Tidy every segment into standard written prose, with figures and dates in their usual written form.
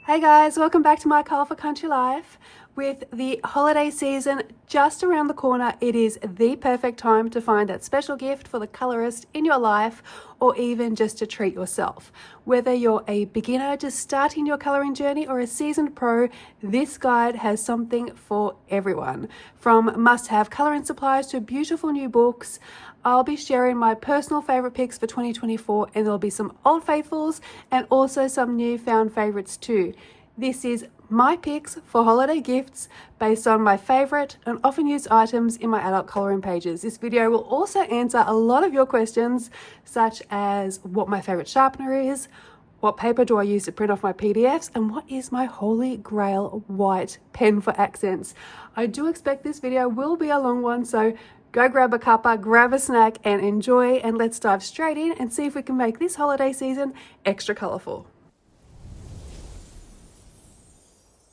Hey guys, welcome back to my colourful country life. With the holiday season just around the corner, it is the perfect time to find that special gift for the colorist in your life, or even just to treat yourself. Whether you're a beginner just starting your coloring journey or a seasoned pro, this guide has something for everyone. From must-have coloring supplies to beautiful new books, I'll be sharing my personal favorite picks for 2024, and there'll be some old faithfuls and also some newfound favorites too. This is my picks for holiday gifts based on my favorite and often used items in my adult coloring pages. This video will also answer a lot of your questions, such as what my favorite sharpener is, what paper do I use to print off my PDFs, and what is my holy grail white pen for accents. I do expect this video will be a long one, so go grab a cuppa, grab a snack and enjoy, and let's dive straight in and see if we can make this holiday season extra colourful.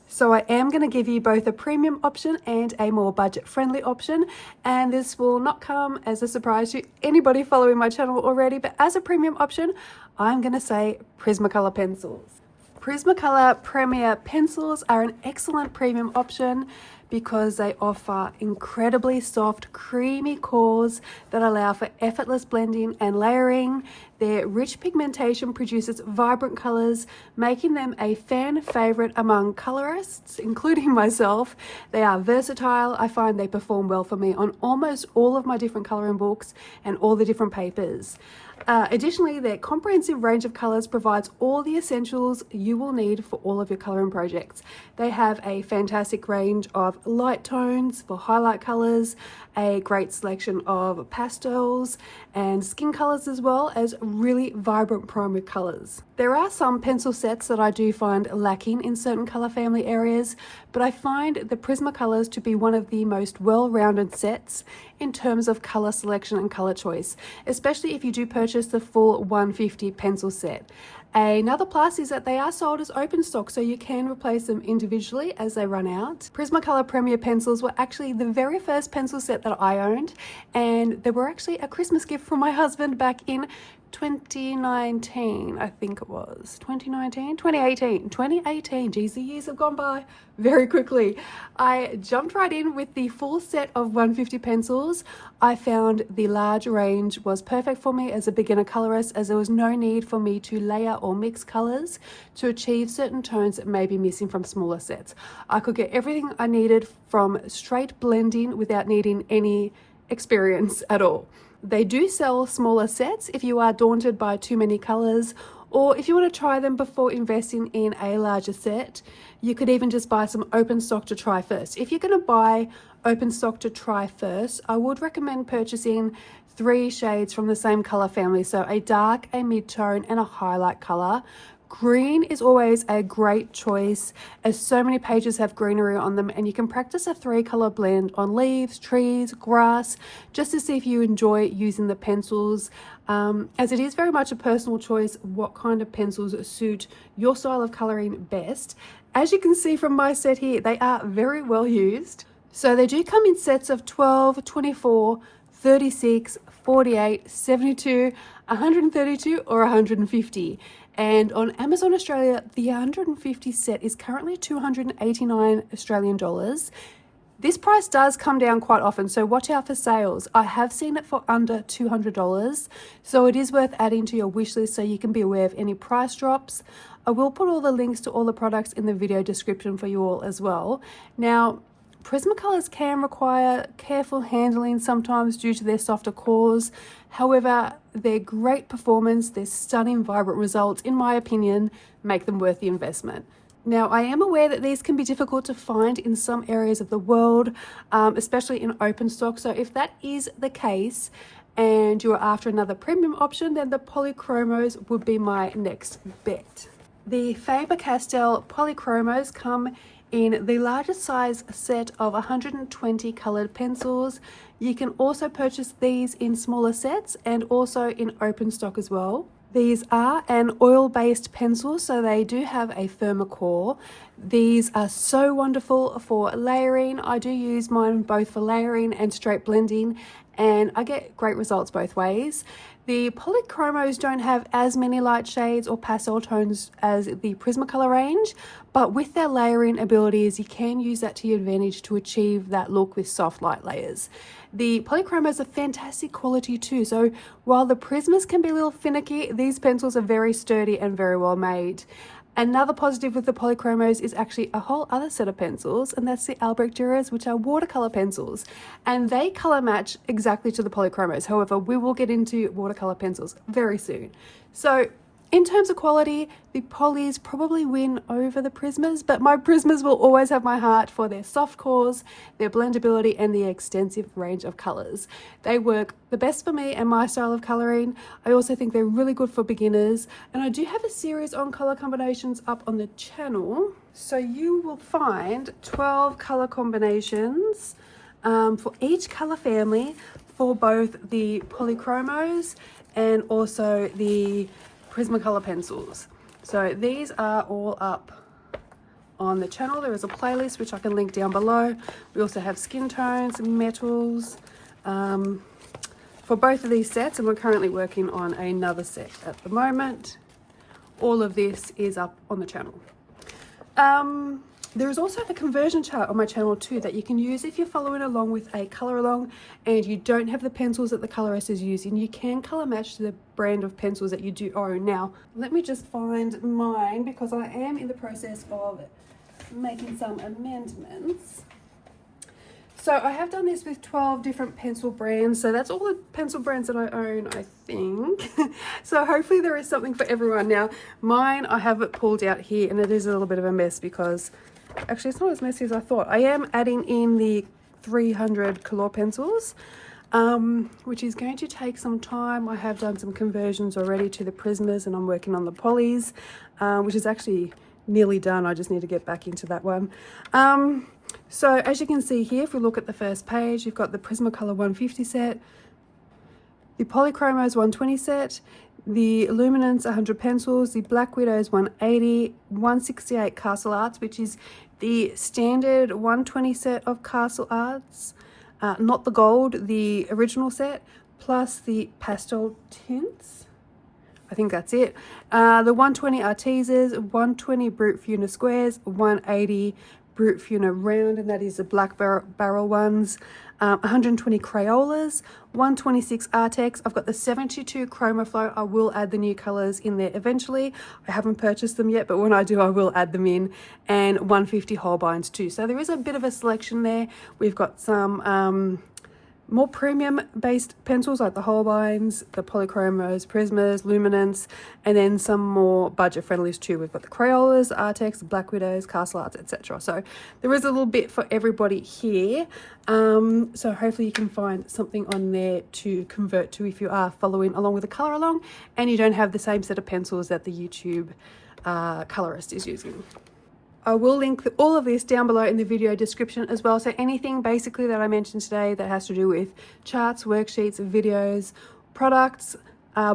So I am going to give you both a premium option and a more budget-friendly option, and this will not come as a surprise to anybody following my channel already, but as a premium option, I'm going to say Prismacolor pencils. Prismacolor Premier pencils are an excellent premium option because they offer incredibly soft, creamy cores that allow for effortless blending and layering. Their rich pigmentation produces vibrant colors, making them a fan favorite among colorists, including myself. They are versatile. I find they perform well for me on almost all of my different coloring books and all the different papers. Additionally, their comprehensive range of colors provides all the essentials you will need for all of your coloring projects. They have a fantastic range of light tones for highlight colors, a great selection of pastels and skin colors, as well as really vibrant primary colors. There are some pencil sets that I do find lacking in certain color family areas, but I find the Prismacolors to be one of the most well-rounded sets in terms of color selection and color choice, especially if you do purchase the full 150 pencil set. Another plus is that they are sold as open stock, so you can replace them individually as they run out. Prismacolor Premier pencils were actually the very first pencil set that I owned, and they were actually a Christmas gift from my husband back in 2019, I think it was. 2018. Geez, the years have gone by very quickly. I jumped right in with the full set of 150 pencils. I found the large range was perfect for me as a beginner colorist, as there was no need for me to layer or mix colors to achieve certain tones that may be missing from smaller sets. I could get everything I needed from straight blending without needing any experience at all. They do sell smaller sets if you are daunted by too many colors, or if you want to try them before investing in a larger set. You could even just buy some open stock to try first. If you're going to buy open stock to try first, I would recommend purchasing 3 shades from the same color family, so a dark, a mid-tone and a highlight color. Green is always a great choice, as so many pages have greenery on them, and you can practice a 3-color blend on leaves, trees, grass, just to see if you enjoy using the pencils, as it is very much a personal choice what kind of pencils suit your style of coloring best. As you can see from my set here, they are very well used. So they do come in sets of 12, 24, 36, 48, 72, 132 or 150. And on Amazon Australia, the 150 set is currently 289 Australian dollars. This price does come down quite often, so watch out for sales. I have seen it for under $200, so it is worth adding to your wish list so you can be aware of any price drops. I will put all the links to all the products in the video description for you all as well. Now, Prismacolors can require careful handling sometimes due to their softer cores. However, their great performance, their stunning, vibrant results, in my opinion, make them worth the investment. Now, I am aware that these can be difficult to find in some areas of the world, especially in open stock. So if that is the case and you're after another premium option, then the Polychromos would be my next bet. The Faber-Castell Polychromos come in the largest size set of 120 colored pencils. You can also purchase these in smaller sets and also in open stock as well. These are an oil-based pencil, so they do have a firmer core. These are so wonderful for layering. I do use mine both for layering and straight blending, and I get great results both ways. The polychromos don't have as many light shades or pastel tones as the Prismacolor range, but with their layering abilities, you can use that to your advantage to achieve that look with soft light layers. The polychromos are fantastic quality too, so while the Prismas can be a little finicky, these pencils are very sturdy and very well made. Another positive with the polychromos is actually a whole other set of pencils, and that's the Albrecht Dürers, which are watercolor pencils, and they color match exactly to the polychromos. However, we will get into watercolor pencils very soon. So in terms of quality, the polys probably win over the Prismas, but my Prismas will always have my heart for their soft cores, their blendability, and the extensive range of colors. They work the best for me and my style of coloring. I also think they're really good for beginners, and I do have a series on color combinations up on the channel. So you will find 12 color combinations for each color family for both the polychromos and also the Prismacolor pencils. So these are all up on the channel. There is a playlist which I can link down below. We also have skin tones, metals for both of these sets, and we're currently working on another set at the moment. All of this is up on the channel. There is also a conversion chart on my channel too that you can use if you're following along with a color along and you don't have the pencils that the colorist is using. You can color match to the brand of pencils that you do own. Now, let me just find mine because I am in the process of making some amendments. So I have done this with 12 different pencil brands. So that's all the pencil brands that I own, I think. So hopefully there is something for everyone. Now, mine, I have it pulled out here and it is a little bit of a mess because actually it's not as messy as I thought. I am adding in the 300 color pencils, which is going to take some time. I have done some conversions already to the Prismas and I'm working on the polys, which is actually nearly done. I just need to get back into that one. So as you can see here, if we look at the first page, you've got the Prismacolor 150 set, the Polychromos 120 set, the Luminance 100 pencils, the Black Widows 180, 168 Castle Arts, which is the standard 120 set of Castle Arts, not the gold, the original set, plus the pastel tints. I think that's it. The 120 Arteses, 120 Brute Funa squares, 180 Brute Funa round, and that is the black barrel ones. 120 Crayolas, 126 Artex. I've got the 72 Chroma Flow. I will add the new colors in there eventually. I haven't purchased them yet, but when I do, I will add them in. And 150 Holbeins too. So there is a bit of a selection there. We've got some more premium based pencils like the Holbeins, the Polychromos, Prismas, Luminance, and then some more budget friendlies too. We've got the Crayolas, Artex, Black Widows, Castle Arts, etc. So there is a little bit for everybody here. So hopefully you can find something on there to convert to if you are following along with the color along and you don't have the same set of pencils that the YouTube colorist is using. I will link all of this down below in the video description as well. So anything basically that I mentioned today that has to do with charts, worksheets, videos, products,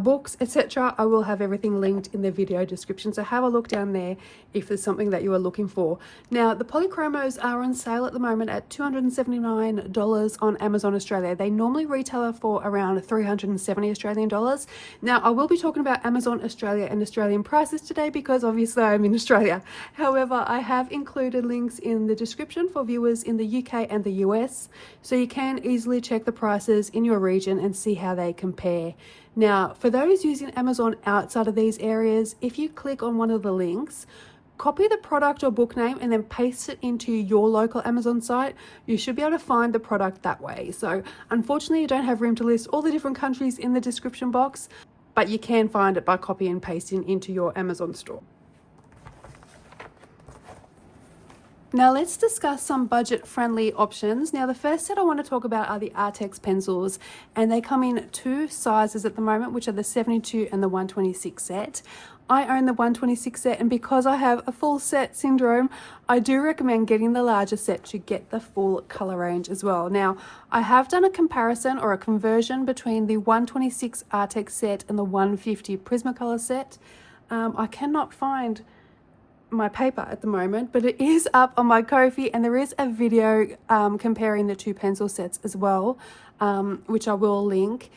books, etc. I will have everything linked in the video description. So have a look down there if there's something that you are looking for. Now, the Polychromos are on sale at the moment at $279 on Amazon Australia. They normally retail for around 370 Australian dollars. Now, I will be talking about Amazon Australia and Australian prices today because obviously I'm in Australia. However, I have included links in the description for viewers in the UK and the US, so you can easily check the prices in your region and see how they compare. Now, for those using Amazon outside of these areas, if you click on one of the links, copy the product or book name and then paste it into your local Amazon site, you should be able to find the product that way. So unfortunately, you don't have room to list all the different countries in the description box, but you can find it by copy and pasting into your Amazon store. Now let's discuss some budget-friendly options. Now the first set I want to talk about are the Artex pencils, and they come in two sizes at the moment, which are the 72 and the 126 set. I own the 126 set, and because I have a full set syndrome, I do recommend getting the larger set to get the full color range as well. Now, I have done a comparison or a conversion between the 126 Artex set and the 150 Prismacolor set. I cannot find my paper at the moment, but it is up on my Ko-fi, and there is a video comparing the two pencil sets as well, which I will link.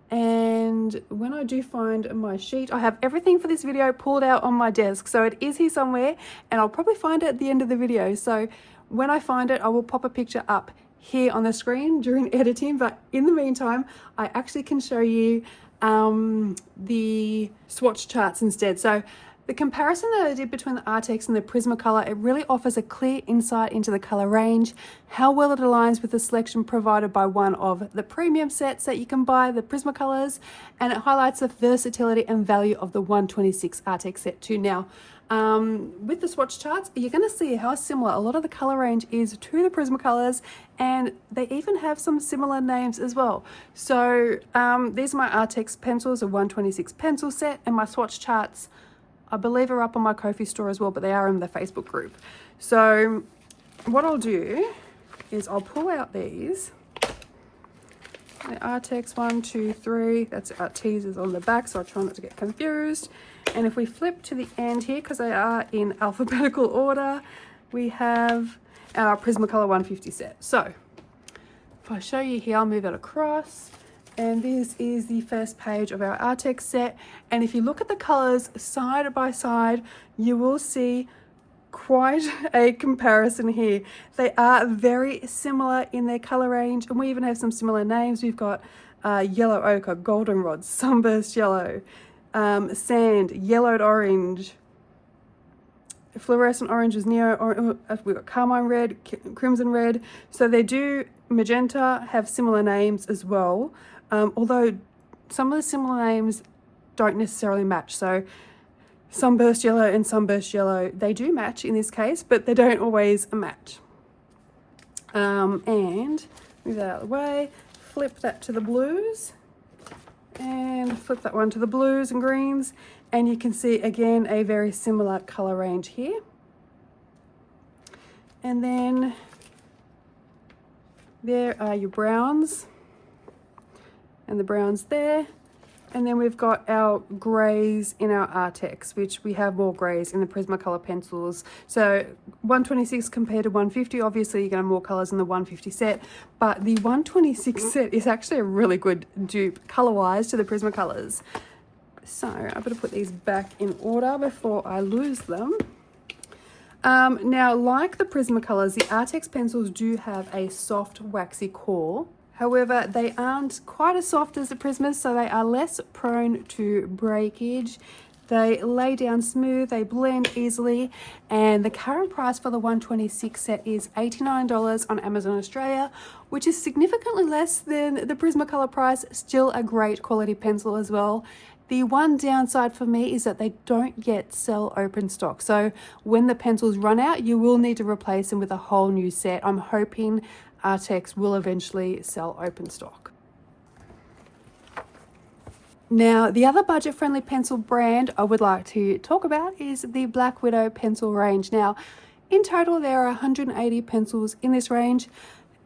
And when I do find my sheet, I have everything for this video pulled out on my desk, so it is here somewhere, and I'll probably find it at the end of the video. So when I find it, I will pop a picture up here on the screen during editing, but in the meantime I actually can show you the swatch charts instead. So the comparison that I did between the Artex and the Prismacolor, it really offers a clear insight into the color range, how well it aligns with the selection provided by one of the premium sets that you can buy, the Prismacolors, and it highlights the versatility and value of the 126 Artex set too. Now, with the swatch charts, you're going to see how similar a lot of the color range is to the Prismacolors, and they even have some similar names as well. So these are my Artex pencils, a 126 pencil set, and my swatch charts I believe are up on my Ko-fi store as well, but they are in the Facebook group. So what I'll do is I'll pull out these. The Artex 1, 2, 3, that's our teasers on the back, so I'll try not to get confused. And if we flip to the end here, because they are in alphabetical order, we have our Prismacolor 150 set. So if I show you here, I'll move it across. And this is the first page of our Artex set. And if you look at the colors side by side, you will see quite a comparison here. They are very similar in their color range, and we even have some similar names. We've got yellow ochre, goldenrod, sunburst yellow, sand, yellowed orange, fluorescent orange is neo, we've got carmine red, crimson red. So they do, magenta, have similar names as well. Although some of the similar names don't necessarily match. So sunburst yellow and sunburst yellow, they do match in this case, but they don't always match. And move that out of the way, flip that to the blues, and flip that one to the blues and greens, and you can see again a very similar color range here. And then there are your browns, and the browns there. And then we've got our greys in our Artex, which we have more greys in the Prismacolor pencils. So 126 compared to 150, obviously you're going to have more colors in the 150 set, but the 126 set is actually a really good dupe color-wise to the Prismacolors. So I better put these back in order before I lose them. Now, like the Prismacolors, the Artex pencils do have a soft waxy core. However, they aren't quite as soft as the Prismas, so they are less prone to breakage. They lay down smooth, they blend easily, and the current price for the 126 set is $89 on Amazon Australia, which is significantly less than the Prismacolor price. Still a great quality pencil as well. The one downside for me is that they don't yet sell open stock. So when the pencils run out, you will need to replace them with a whole new set. I'm hoping Artex will eventually sell open stock. Now, the other budget-friendly pencil brand I would like to talk about is the Black Widow pencil range. Now, in total, there are 180 pencils in this range.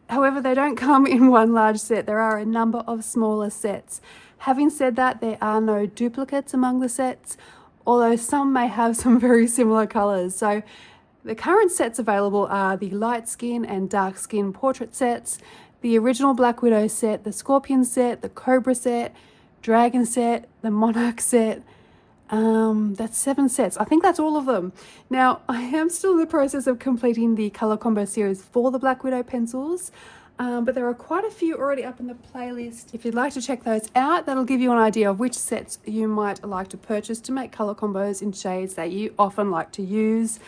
However, they don't come in one large set. There are a number of smaller sets. Having said that, there are no duplicates among the sets, although some may have some very similar colors. So the current sets available are the light skin and dark skin portrait sets, the original Black Widow set, the Scorpion set, the Cobra set, Dragon set, the Monarch set. That's 7 sets. I think that's all of them. Now, I am still in the process of completing the color combo series for the Black Widow pencils, but there are quite a few already up in the playlist. If you'd like to check those out, that'll give you an idea of which sets you might like to purchase to make color combos in shades that you often like to use.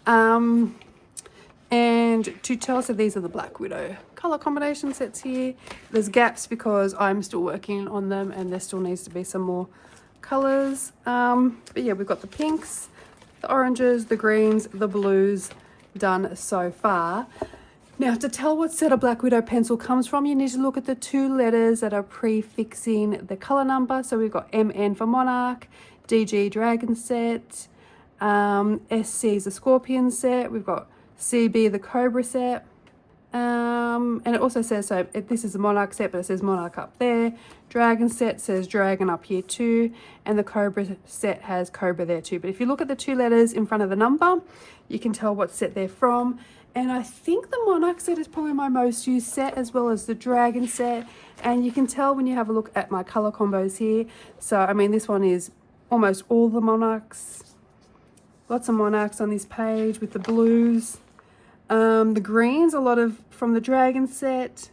And to tell us that these are the Black Widow color combination sets here. There's gaps because I'm still working on them and there still needs to be some more colors. But yeah, we've got the pinks, the oranges, the greens, the blues done so far. Now, to tell what set a Black Widow pencil comes from, you need to look at the 2 letters that are prefixing the color number. So we've got MN for Monarch, DG Dragon set, SC is the Scorpion set, we've got CB the Cobra set, And it also says, so this is a Monarch set, but it says Monarch up there. Dragon set says Dragon up here too. And the Cobra set has Cobra there too. But if you look at the 2 letters in front of the number, you can tell what set they're from. And I think the Monarch set is probably my most used set, as well as the Dragon set. And you can tell when you have a look at my color combos here. So, I mean, this one is almost all the Monarchs. Lots of Monarchs on this page with the blues. The greens, a lot of from the Dragon set.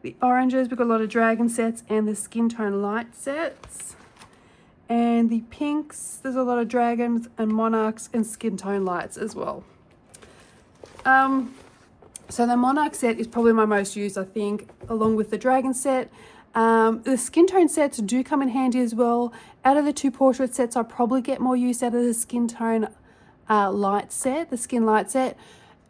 The oranges, we've got a lot of Dragon sets and the Skin Tone Light sets. And the pinks, there's a lot of Dragons and Monarchs and Skin Tone Lights as well. So the Monarch set is probably my most used, I think, along with the Dragon set. The Skin Tone sets do come in handy as well. Out of the 2 portrait sets, I probably get more use out of the Skin Tone light set, the Skin Light set,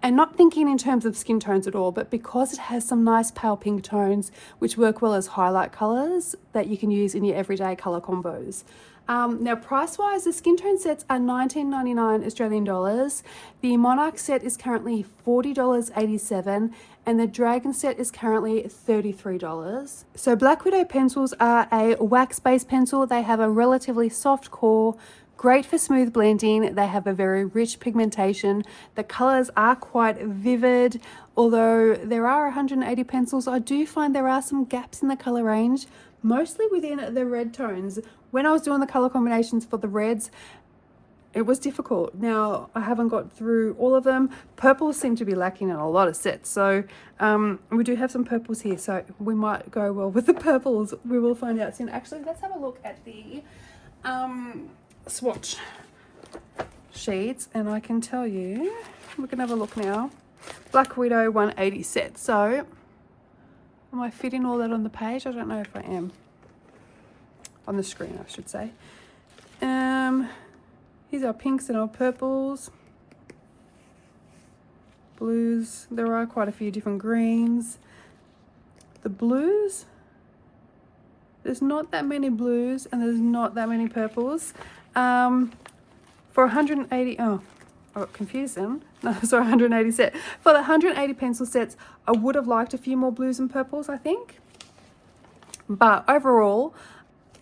and not thinking in terms of skin tones at all, but because it has some nice pale pink tones which work well as highlight colors that you can use in your everyday color combos. Now price wise, the Skin Tone sets are $19.99 Australian dollars. The Monarch set is currently $40.87 and the Dragon set is currently $33. So Black Widow pencils are a wax based pencil. They have a relatively soft core, great for smooth blending. They have a very rich pigmentation. The colors are quite vivid. Although there are 180 pencils, I do find there are some gaps in the color range, mostly within the red tones. When I was doing the color combinations for the reds, it was difficult. Now, I haven't got through all of them. Purples seem to be lacking in a lot of sets. So we do have some purples here, so we might go well with the purples. We will find out soon. Actually, let's have a look at the swatch sheets and I can tell you, we can have a look now. Black Widow 180 set. So am I fitting all that on the page? I don't know if I am. On the screen, I should say. Here's our pinks and our purples, blues. There are quite a few different greens. The blues, there's not that many blues and there's not that many purples. For 180, I got confused then. No, sorry, 180 set. For the 180 pencil sets, I would have liked a few more blues and purples, I think. But overall,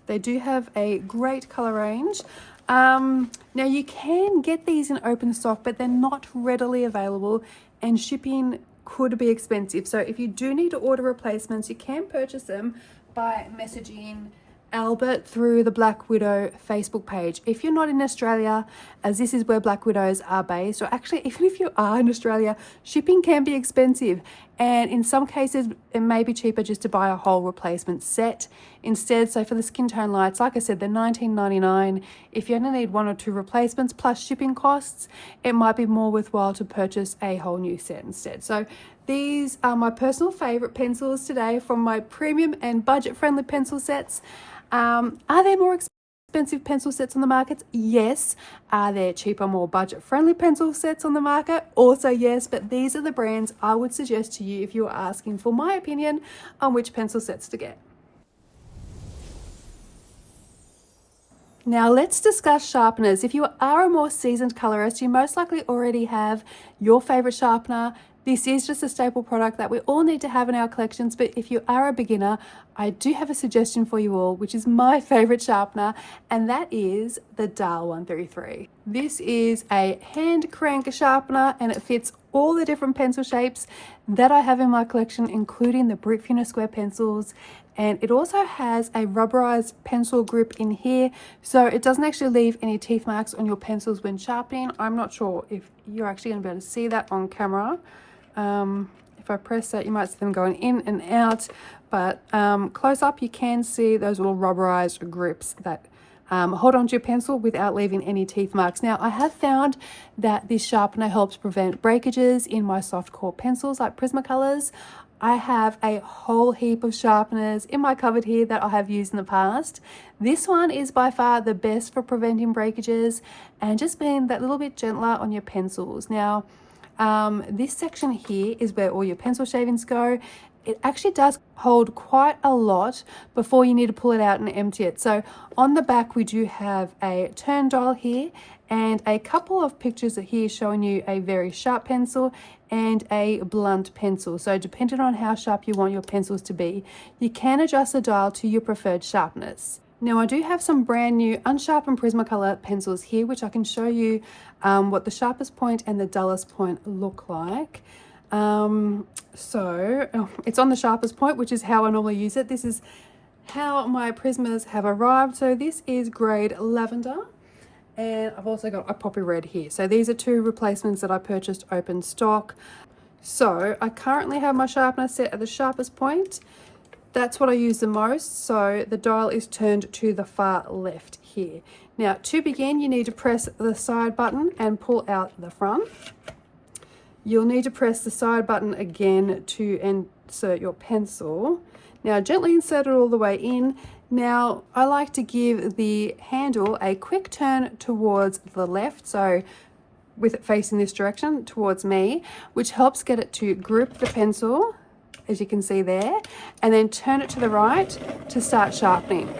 they do have a great color range. Now you can get these in open stock, but they're not readily available and shipping could be expensive. So if you do need to order replacements, you can purchase them by messaging Albert through the Black Widow Facebook page. If you're not in Australia, as this is where Black Widows are based, or actually even if you are in Australia, shipping can be expensive, and in some cases it may be cheaper just to buy a whole replacement set instead. So for the Skin Tone Lights, like I said, they're $19.99. If you only need 1 or 2 replacements plus shipping costs, it might be more worthwhile to purchase a whole new set instead. So these are my personal favorite pencils today from my premium and budget friendly pencil sets. Are there more expensive pencil sets on the market? Yes. Are there cheaper, more budget-friendly pencil sets on the market? Also yes, but these are the brands I would suggest to you if you are asking for my opinion on which pencil sets to get. Now let's discuss sharpeners. If you are a more seasoned colorist, you most likely already have your favorite sharpener. This is just a staple product that we all need to have in our collections, but if you are a beginner, I do have a suggestion for you all, which is my favorite sharpener, and that is the Dial 133. This is a hand crank sharpener and it fits all the different pencil shapes that I have in my collection, including the Brick Funer Square pencils. And it also has a rubberized pencil grip in here, so it doesn't actually leave any teeth marks on your pencils when sharpening. I'm not sure if you're actually going to be able to see that on camera. If I press that, you might see them going in and out, but close up you can see those little rubberized grips that hold onto your pencil without leaving any teeth marks. Now, I have found that this sharpener helps prevent breakages in my soft core pencils like Prismacolors. I have a whole heap of sharpeners in my cupboard here that I have used in the past. This one is by far the best for preventing breakages and just being that little bit gentler on your pencils. Now, this section here is where all your pencil shavings go. it actually does hold quite a lot before you need to pull it out and empty it. So on the back we do have a turn dial here and a couple of pictures here showing you a very sharp pencil and a blunt pencil. So depending on how sharp you want your pencils to be, you can adjust the dial to your preferred sharpness. Now I do have some brand new unsharpened Prismacolor pencils here, which I can show you what the sharpest point and the dullest point look like. It's on the sharpest point, which is how I normally use it. This is how my Prismas have arrived. So this is grade lavender. And I've also got a poppy red here. So these are two replacements that I purchased open stock. So I currently have my sharpener set at the sharpest point. That's what I use the most. So the dial is turned to the far left here. Now to begin, you need to press the side button and pull out the front. You'll need to press the side button again to insert your pencil. Now gently insert it all the way in. Now I like to give the handle a quick turn towards the left, so with it facing this direction towards me, which helps get it to grip the pencil, as you can see there, and then turn it to the right to start sharpening.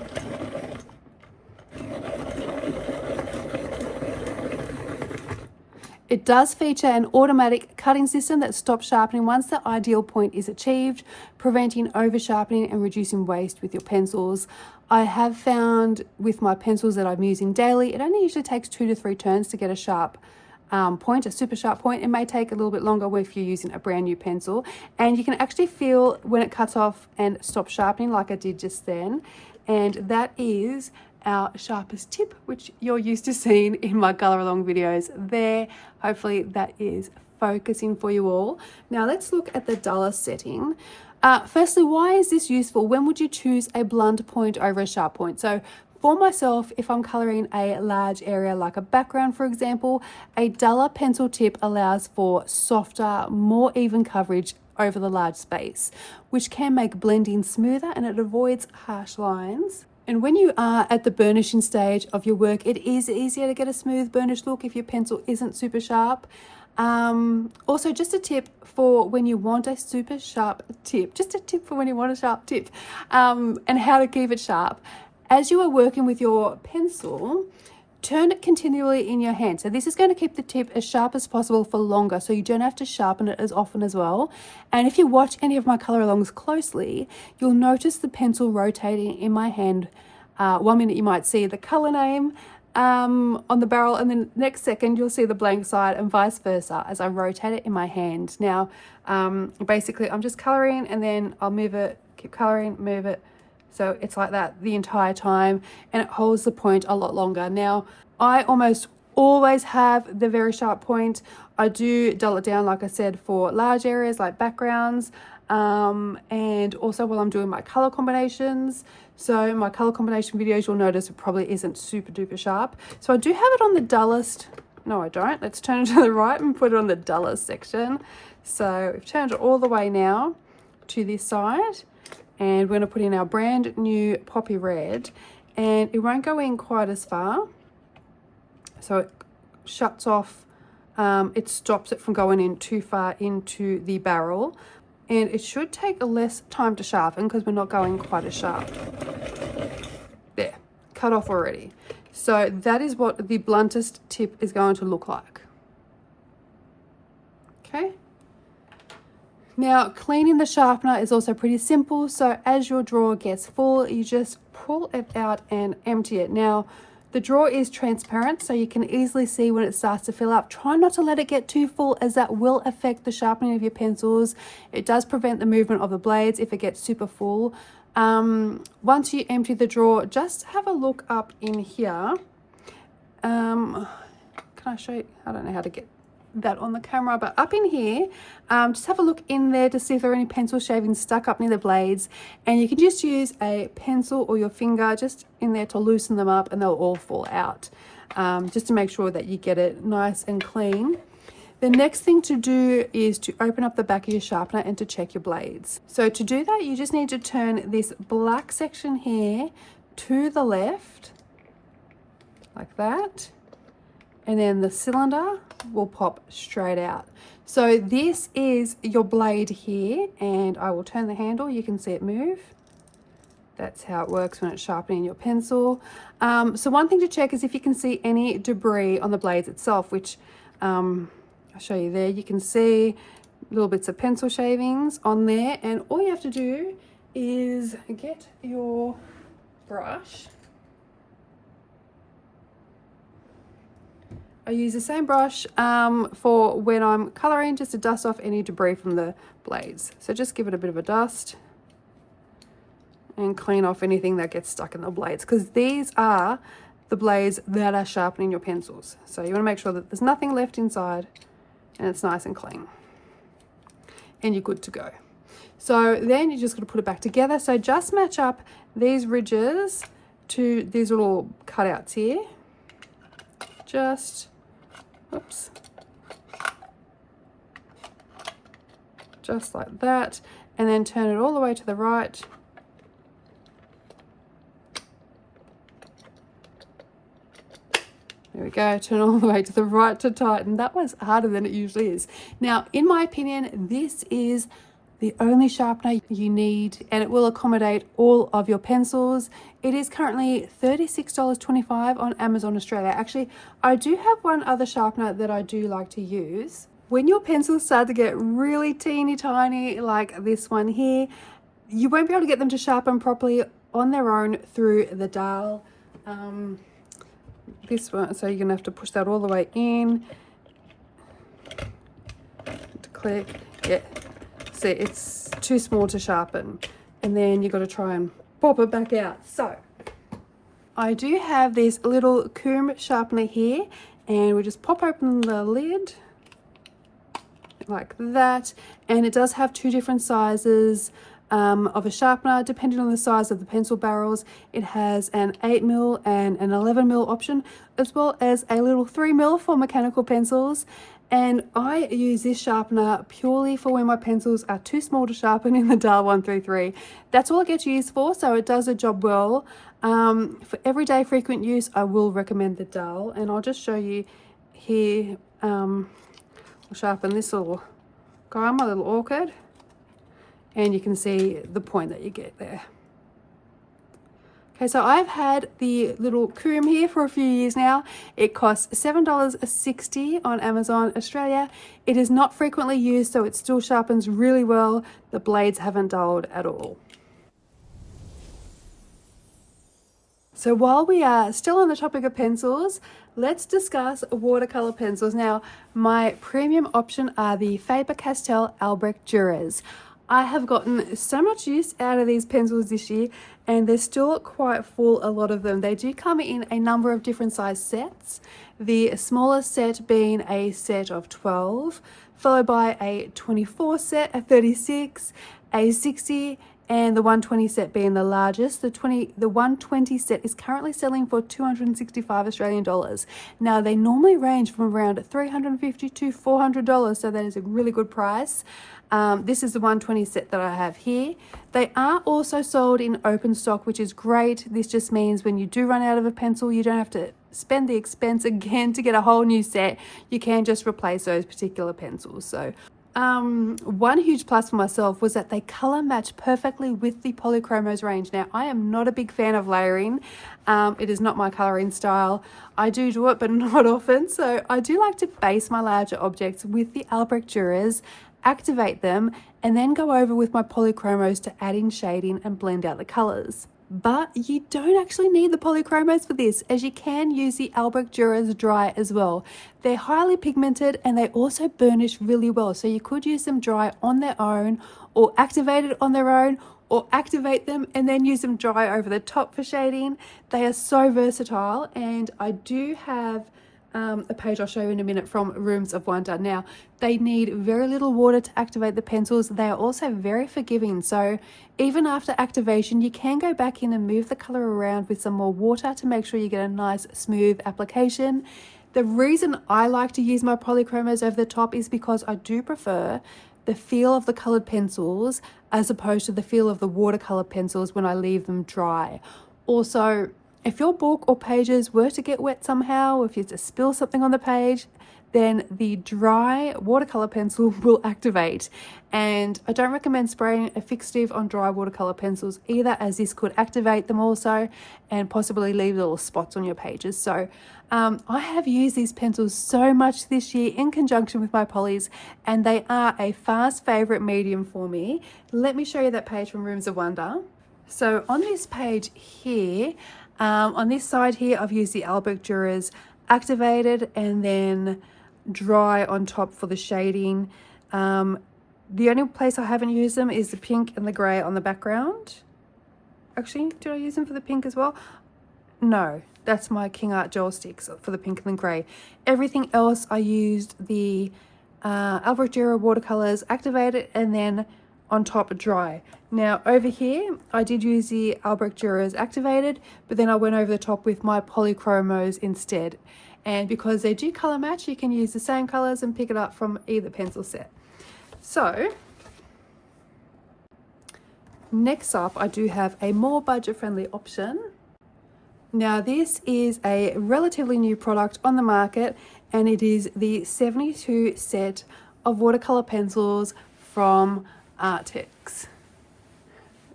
It does feature an automatic cutting system that stops sharpening once the ideal point is achieved, preventing over sharpening and reducing waste with your pencils. I have found with my pencils that I'm using daily, it only usually takes 2 to 3 turns to get a sharp point, a super sharp point. It may take a little bit longer if you're using a brand new pencil, and you can actually feel when it cuts off and stops sharpening like I did just then. And that is our sharpest tip, which you're used to seeing in my color along videos there. Hopefully that is focusing for you all. Now let's look at the dullest setting. Firstly, why is this useful? When would you choose a blunt point over a sharp point? So for myself, if I'm coloring a large area like a background, for example, a duller pencil tip allows for softer, more even coverage over the large space, which can make blending smoother and it avoids harsh lines. And when you are at the burnishing stage of your work, it is easier to get a smooth burnish look if your pencil isn't super sharp. Also, just a tip for when you want a super sharp tip, and how to keep it sharp. As you are working with your pencil, turn it continually in your hand. So this is going to keep the tip as sharp as possible for longer, so you don't have to sharpen it as often as well. And if you watch any of my color alongs closely, you'll notice the pencil rotating in my hand. 1 minute you might see the color name on the barrel, and then next second you'll see the blank side, and vice versa as I rotate it in my hand. Now basically I'm just coloring and then I'll move it, keep coloring, move it. So it's like that the entire time, and it holds the point a lot longer. Now, I almost always have the very sharp point. I do dull it down, like I said, for large areas like backgrounds, and also while I'm doing my color combinations. So my color combination videos, you'll notice it probably isn't super duper sharp. So I do have it on the dullest. No, I don't. Let's turn it to the right and put it on the dullest section. So we've turned it all the way now to this side. And we're going to put in our brand new poppy red, and it won't go in quite as far. So it shuts off, it stops it from going in too far into the barrel. And it should take less time to sharpen because we're not going quite as sharp. There, cut off already. So that is what the bluntest tip is going to look like. Okay. Now, cleaning the sharpener is also pretty simple. So as your drawer gets full, you just pull it out and empty it. Now, the drawer is transparent, so you can easily see when it starts to fill up. Try not to let it get too full, as that will affect the sharpening of your pencils. It does prevent the movement of the blades if it gets super full. Once you empty the drawer, just have a look up in here. Can I show you? I don't know how to get that on the camera, but up in here, just have a look in there to see if there are any pencil shavings stuck up near the blades, and you can just use a pencil or your finger just in there to loosen them up, and they'll all fall out, just to make sure that you get it nice and clean. The next thing to do is to open up the back of your sharpener and to check your blades. So to do that, you just need to turn this black section here to the left like that. and then the cylinder will pop straight out. So this is your blade here, and I will turn the handle. You can see it move. That's how it works when it's sharpening your pencil. So one thing to check is if you can see any debris on the blades itself, which I'll show you there. You can see little bits of pencil shavings on there, and all you have to do is get your brush. I use the same brush for when I'm colouring, just to dust off any debris from the blades. So just give it a bit of a dust and clean off anything that gets stuck in the blades, because these are the blades that are sharpening your pencils. So you want to make sure that there's nothing left inside and it's nice and clean. And you're good to go. So then you're just going to put it back together. So just match up these ridges to these little cutouts here. Just, oops, just like that, and then turn it all the way to the right. There we go, turn all the way to the right to tighten. That was harder than it usually is. Now, in my opinion, this is the only sharpener you need, and it will accommodate all of your pencils. It is currently $36.25 on Amazon Australia. Actually, I do have one other sharpener that I do like to use. When your pencils start to get really teeny tiny, like this one here, you won't be able to get them to sharpen properly on their own through the dial. This one, so you're gonna have to push that all the way in to click. Yeah, see, it's too small to sharpen, and then you got to try and pop it back out. So I do have this little comb sharpener here, and we just pop open the lid like that, and it does have two different sizes of a sharpener depending on the size of the pencil barrels. It has an 8mm and an 11mm option, as well as a little 3mm for mechanical pencils. And I use this sharpener purely for when my pencils are too small to sharpen in the dial 133. That's all it gets used for, so it does the job well. For everyday frequent use, I will recommend the dial, and I'll just show you here. I'll sharpen this little guy, my little orchid, and you can see the point that you get there. Okay, so I've had the little comb here for a few years now. It costs $7.60 on Amazon Australia. It is not frequently used, so it still sharpens really well. The blades haven't dulled at all. So while we are still on the topic of pencils, let's discuss watercolor pencils. Now, my premium option are the Faber-Castell Albrecht Dürers. I have gotten so much use out of these pencils this year, and they're still quite full, a lot of them. They do come in a number of different size sets, the smallest set being a set of 12, followed by a 24 set, a 36, a 60, and the 120 set being the largest. The 120 set is currently selling for 265 Australian dollars. Now, they normally range from around $350 to $400, so that is a really good price. This is the 120 set that I have here. They are also sold in open stock, which is great. This just means when you do run out of a pencil, you don't have to spend the expense again to get a whole new set. You can just replace those particular pencils. So one huge plus for myself was that they color match perfectly with the Polychromos range. Now, I am not a big fan of layering. It is not my coloring style. I do it, but not often. So I do like to base my larger objects with the Albrecht Dürers, activate them, and then go over with my Polychromos to add in shading and blend out the colors. But you don't actually need the Polychromos for this, as you can use the Albrecht Dürers dry as well. They're highly pigmented and they also burnish really well, so you could use them dry on their own, or activated on their own, or activate them and then use them dry over the top for shading. They are so versatile, and I do have a page I'll show you in a minute from Rooms of Wonder. Now, they need very little water to activate the pencils. They are also very forgiving, so even after activation you can go back in and move the color around with some more water to make sure you get a nice smooth application. The reason I like to use my Polychromos over the top is because I do prefer the feel of the colored pencils as opposed to the feel of the watercolor pencils when I leave them dry. Also, If your book or pages were to get wet somehow, if you just spill something on the page, then the dry watercolor pencil will activate. And I don't recommend spraying a fixative on dry watercolor pencils either, as this could activate them also and possibly leave little spots on your pages. So I have used these pencils so much this year in conjunction with my polys, and they are a fast favorite medium for me. Let me show you that page from Rooms of Wonder. So on this page here, on this side here, I've used the Albrecht Dürer's activated and then dry on top for the shading. The only place I haven't used them is the pink and the grey on the background. Actually, did I use them for the pink as well? No, that's my King Art gel sticks for the pink and the grey. Everything else I used the Albrecht Dürer watercolors activated and then on top dry. Now over here I did use the Albrecht Dürer's activated, but then I went over the top with my polychromos instead. And because they do color match, you can use the same colors and pick it up from either pencil set. So next up, I do have a more budget-friendly option. Now this is a relatively new product on the market, and it is the 72 set of watercolor pencils from Artex.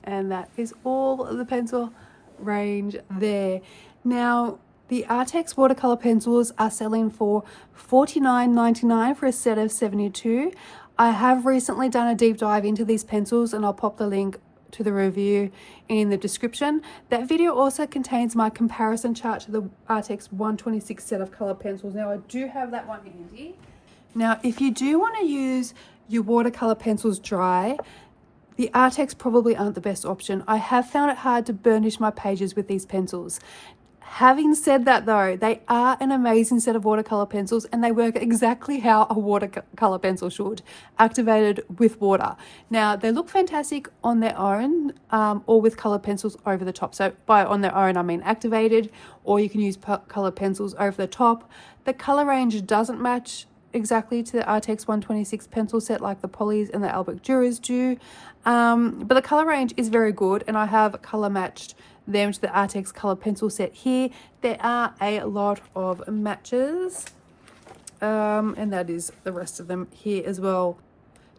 And that is all the pencil range there. Now the Artex watercolor pencils are selling for $49.99 for a set of 72. I have recently done a deep dive into these pencils, and I'll pop the link to the review in the description. That video also contains my comparison chart to the Artex 126 set of color pencils. Now I do have that one handy. Now if you do want to use your watercolor pencils dry, the Artex probably aren't the best option. I have found it hard to burnish my pages with these pencils. Having said that though, they are an amazing set of watercolor pencils, and they work exactly how a watercolor pencil should, activated with water. Now they look fantastic on their own or with color pencils over the top. So by on their own I mean activated, or you can use color pencils over the top. The color range doesn't match exactly to the Artex 126 pencil set like the polys and the Albrecht Dürers do, but the color range is very good, and I have color matched them to the Artex color pencil set here. There are a lot of matches, and that is the rest of them here as well.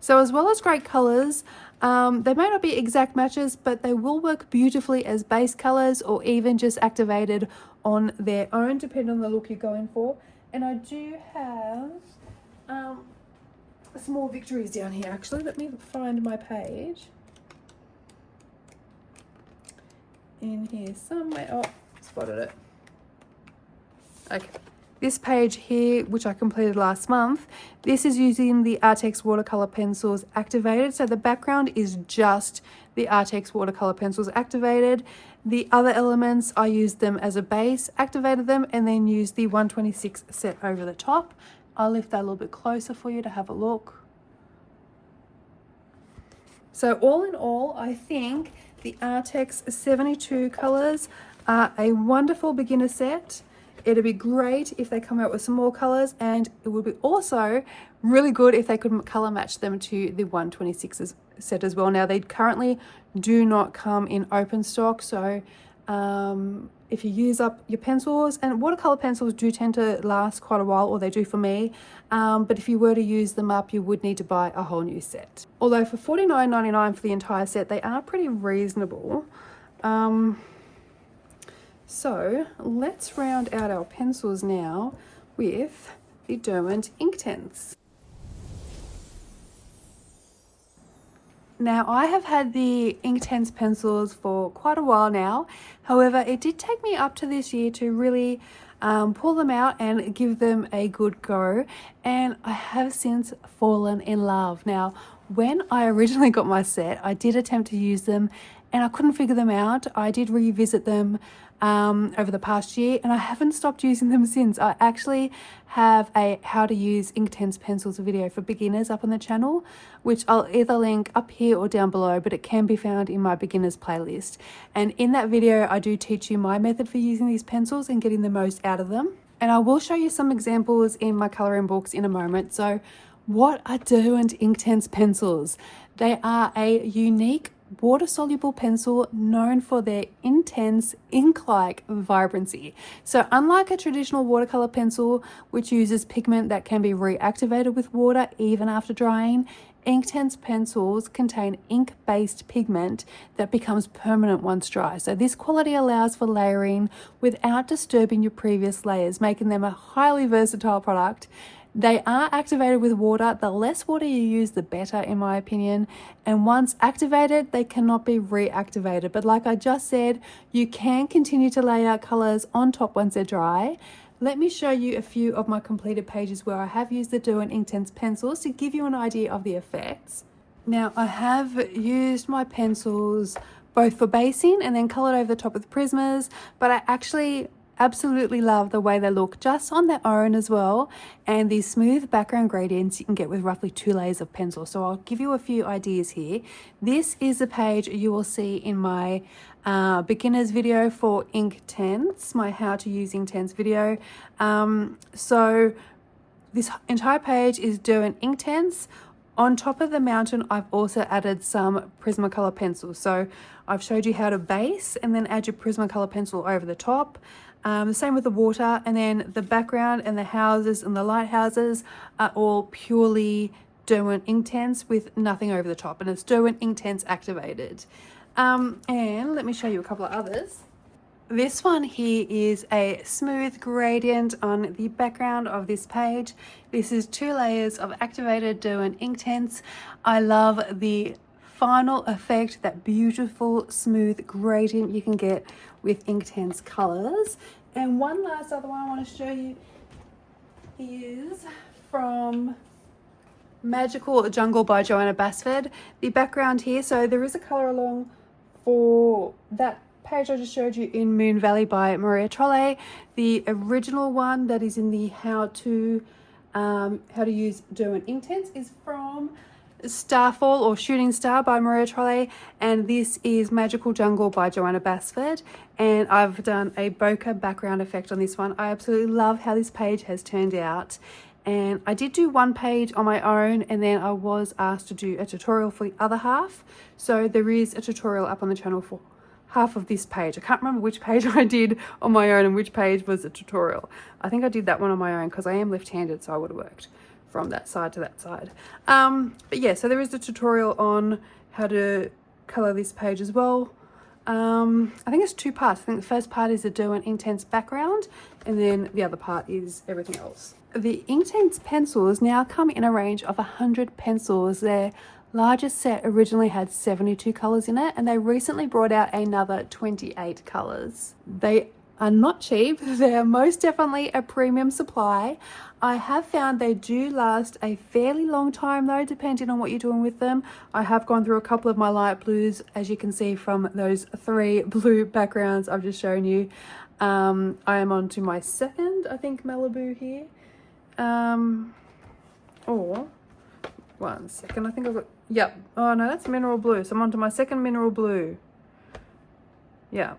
So as well as great colors, they may not be exact matches, but they will work beautifully as base colors or even just activated on their own, depending on the look you're going for. And I do have some more victories down here. Actually, let me find my page in here somewhere. Oh, spotted it. Okay, this page here, which I completed last month, this is using the Artex watercolor pencils activated. So the background is just the Artex watercolor pencils activated. The other elements, I used them as a base, activated them, and then used the 126 set over the top. I'll lift that a little bit closer for you to have a look. So all in all, I think the Artex 72 colors are a wonderful beginner set. It'd be great if they come out with some more colors, and it would be also really good if they could color match them to the 126 set as well. Now they currently do not come in open stock, so if you use up your pencils, and watercolor pencils do tend to last quite a while, or they do for me, but if you were to use them up, you would need to buy a whole new set. Although for $49.99 for the entire set, they are pretty reasonable. So let's round out our pencils now with the Derwent Inktense. Now I have had the Inktense pencils for quite a while now. However, it did take me up to this year to really pull them out and give them a good go, and I have since fallen in love. Now when I originally got my set, I did attempt to use them and I couldn't figure them out. I did revisit them over the past year, and I haven't stopped using them since. I actually have a how to use Inktense pencils video for beginners up on the channel, which I'll either link up here or down below, but it can be found in my beginners playlist. And in that video, I do teach you my method for using these pencils and getting the most out of them. And I will show you some examples in my colouring books in a moment. So what are Derwent Inktense pencils? They are a unique water-soluble pencil known for their intense ink-like vibrancy. So unlike a traditional watercolor pencil, which uses pigment that can be reactivated with water even after drying, Inktense pencils contain ink-based pigment that becomes permanent once dry. So this quality allows for layering without disturbing your previous layers, making them a highly versatile product. They are activated with water. The less water you use, the better, in my opinion. And once activated, they cannot be reactivated. But like I just said, you can continue to lay out colors on top once they're dry. Let me show you a few of my completed pages where I have used the Derwent Inktense pencils to give you an idea of the effects. Now, I have used my pencils both for basing and then colored over the top with Prismas, but I actually absolutely love the way they look just on their own as well, and these smooth background gradients you can get with roughly 2 layers of pencil. So I'll give you a few ideas here. This is a page you will see in my beginners video for Inktense, my how to use Inktense video. So this entire page is Derwent Inktense. On top of the mountain, I've also added some Prismacolor pencils. So I've showed you how to base and then add your Prismacolor pencil over the top. The same with the water, and then the background and the houses and the lighthouses are all purely Derwent Inktense with nothing over the top, and it's Derwent Inktense activated. And let me show you a couple of others. This one here is a smooth gradient on the background of this page. This is 2 layers of activated Derwent Inktense. I love the final effect, that beautiful smooth gradient you can get with Inktense colors. And one last other one I want to show you is from Magical Jungle by Joanna Basford. The background here, so there is a color along for that page I just showed you in Moon Valley by Maria Trolle. The original one that is in the how to use Derwent Inktense is from Starfall or Shooting Star by Maria Trolle, and this is Magical Jungle by Joanna Basford, and I've done a bokeh background effect on this one. I absolutely love how this page has turned out, and I did do one page on my own, and then I was asked to do a tutorial for the other half. So there is a tutorial up on the channel for half of this page. I can't remember which page I did on my own and which page was a tutorial. I think I did that one on my own because I am left-handed, so I would have worked from that side to that side. But yeah, so there is a tutorial on how to color this page as well. I think it's 2 parts. I think the first part is the Derwent Inktense background, and then the other part is everything else. The Inktense pencils now come in a range of 100 pencils. Their largest set originally had 72 colors in it, and they recently brought out another 28 colors. They are not cheap. They are most definitely a premium supply. I have found they do last a fairly long time though, depending on what you're doing with them. I have gone through a couple of my light blues, as you can see from those 3 blue backgrounds I've just shown you. I am on to my second, I think, Malibu here. Or, one second, I think I've got, yep. Oh no, that's mineral blue. So I'm on to my second mineral blue. Yeah.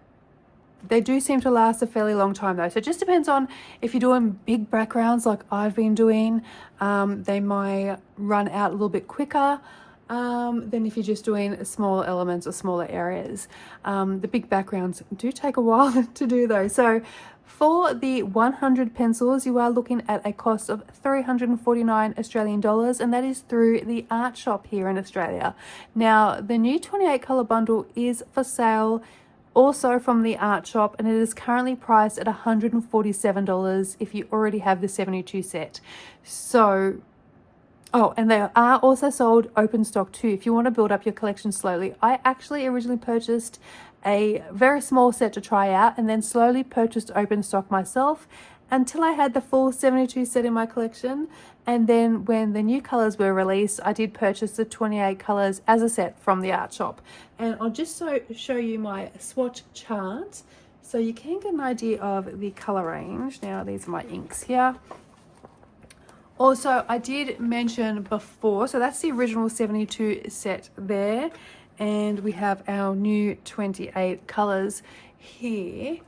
They do seem to last a fairly long time though. So it just depends on if you're doing big backgrounds like I've been doing. They might run out a little bit quicker than if you're just doing small elements or smaller areas. The big backgrounds do take a while to do though. So for the 100 pencils, you are looking at a cost of 349 Australian dollars, and that is through the art shop here in Australia. Now, the new 28 color bundle is for sale also from the art shop, and it is currently priced at $147 if you already have the 72 set. So, oh, and they are also sold open stock too if you want to build up your collection slowly. I actually originally purchased a very small set to try out and then slowly purchased open stock myself until I had the full 72 set in my collection. And then when the new colors were released, I did purchase the 28 colors as a set from the art shop. And I'll just show you my swatch chart so you can get an idea of the color range. Now, these are my inks here. Also, I did mention before, so that's the original 72 set there. And we have our new 28 colors here.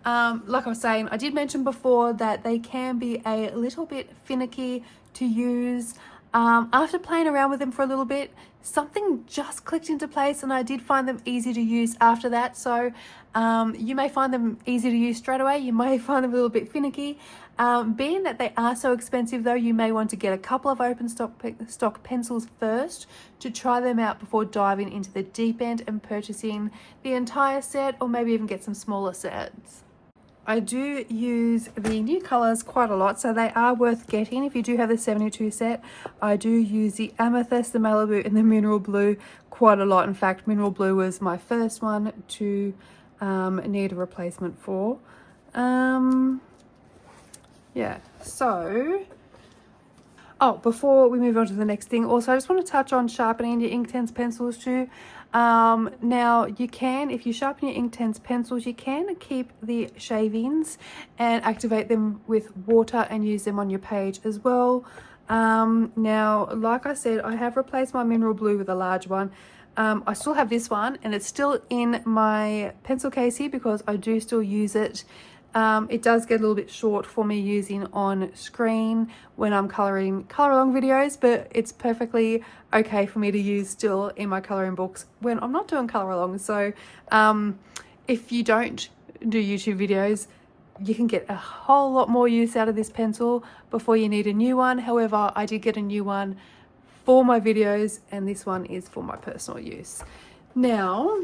Like I was saying, I did mention before that they can be a little bit finicky to use. After playing around with them for a little bit, something just clicked into place and I did find them easy to use after that. So you may find them easy to use straight away. You may find them a little bit finicky. Being that they are so expensive though, you may want to get a couple of open stock pencils first to try them out before diving into the deep end and purchasing the entire set, or maybe even get some smaller sets. I do use the new colours quite a lot, so they are worth getting if you do have the 72 set. I do use the Amethyst, the Malibu and the Mineral Blue quite a lot. In fact, Mineral Blue was my first one to need a replacement for. Yeah, so before we move on to the next thing, also I just want to touch on sharpening your Inktense pencils too. Now you can, if you sharpen your Inktense pencils, you can keep the shavings and activate them with water and use them on your page as well. Now, like I said, I have replaced my Mineral Blue with a large one. I still have this one and it's still in my pencil case here because I do still use it. It does get a little bit short for me using on screen when I'm colouring colour along videos, but it's perfectly okay for me to use still in my colouring books when I'm not doing colour along. So if you don't do YouTube videos, you can get a whole lot more use out of this pencil before you need a new one. However, I did get a new one for my videos and this one is for my personal use. Now,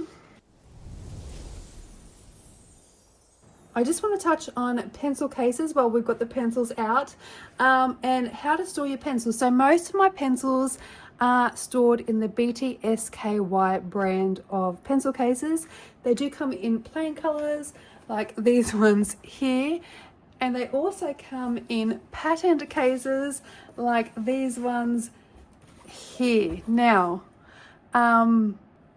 I just want to touch on pencil cases while we've got the pencils out, and how to store your pencils. So most of my pencils are stored in the BTSKY brand of pencil cases. They do come in plain colors like these ones here, and they also come in patterned cases like these ones here. Now,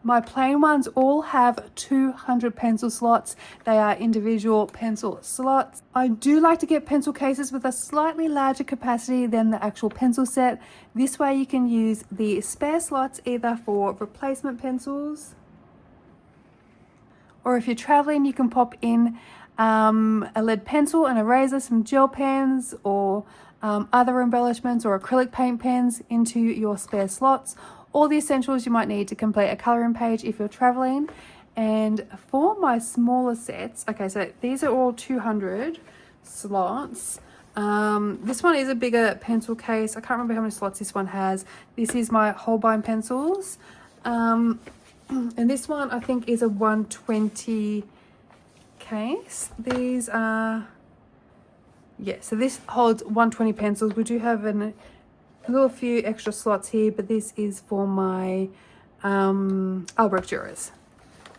my plain ones all have 200 pencil slots. They are individual pencil slots. I do like to get pencil cases with a slightly larger capacity than the actual pencil set. This way you can use the spare slots either for replacement pencils, or if you're traveling, you can pop in a lead pencil, an eraser, some gel pens, or other embellishments or acrylic paint pens into your spare slots. All the essentials you might need to complete a colouring page if you're traveling. And for my smaller sets, okay, so these are all 200 slots. This one is a bigger pencil case. I can't remember how many slots this one has. This is my Holbein pencils. And this one I think is a 120 case. These are, yeah, so this holds 120 pencils. We do have a little few extra slots here, but this is for my Albrecht Dürers.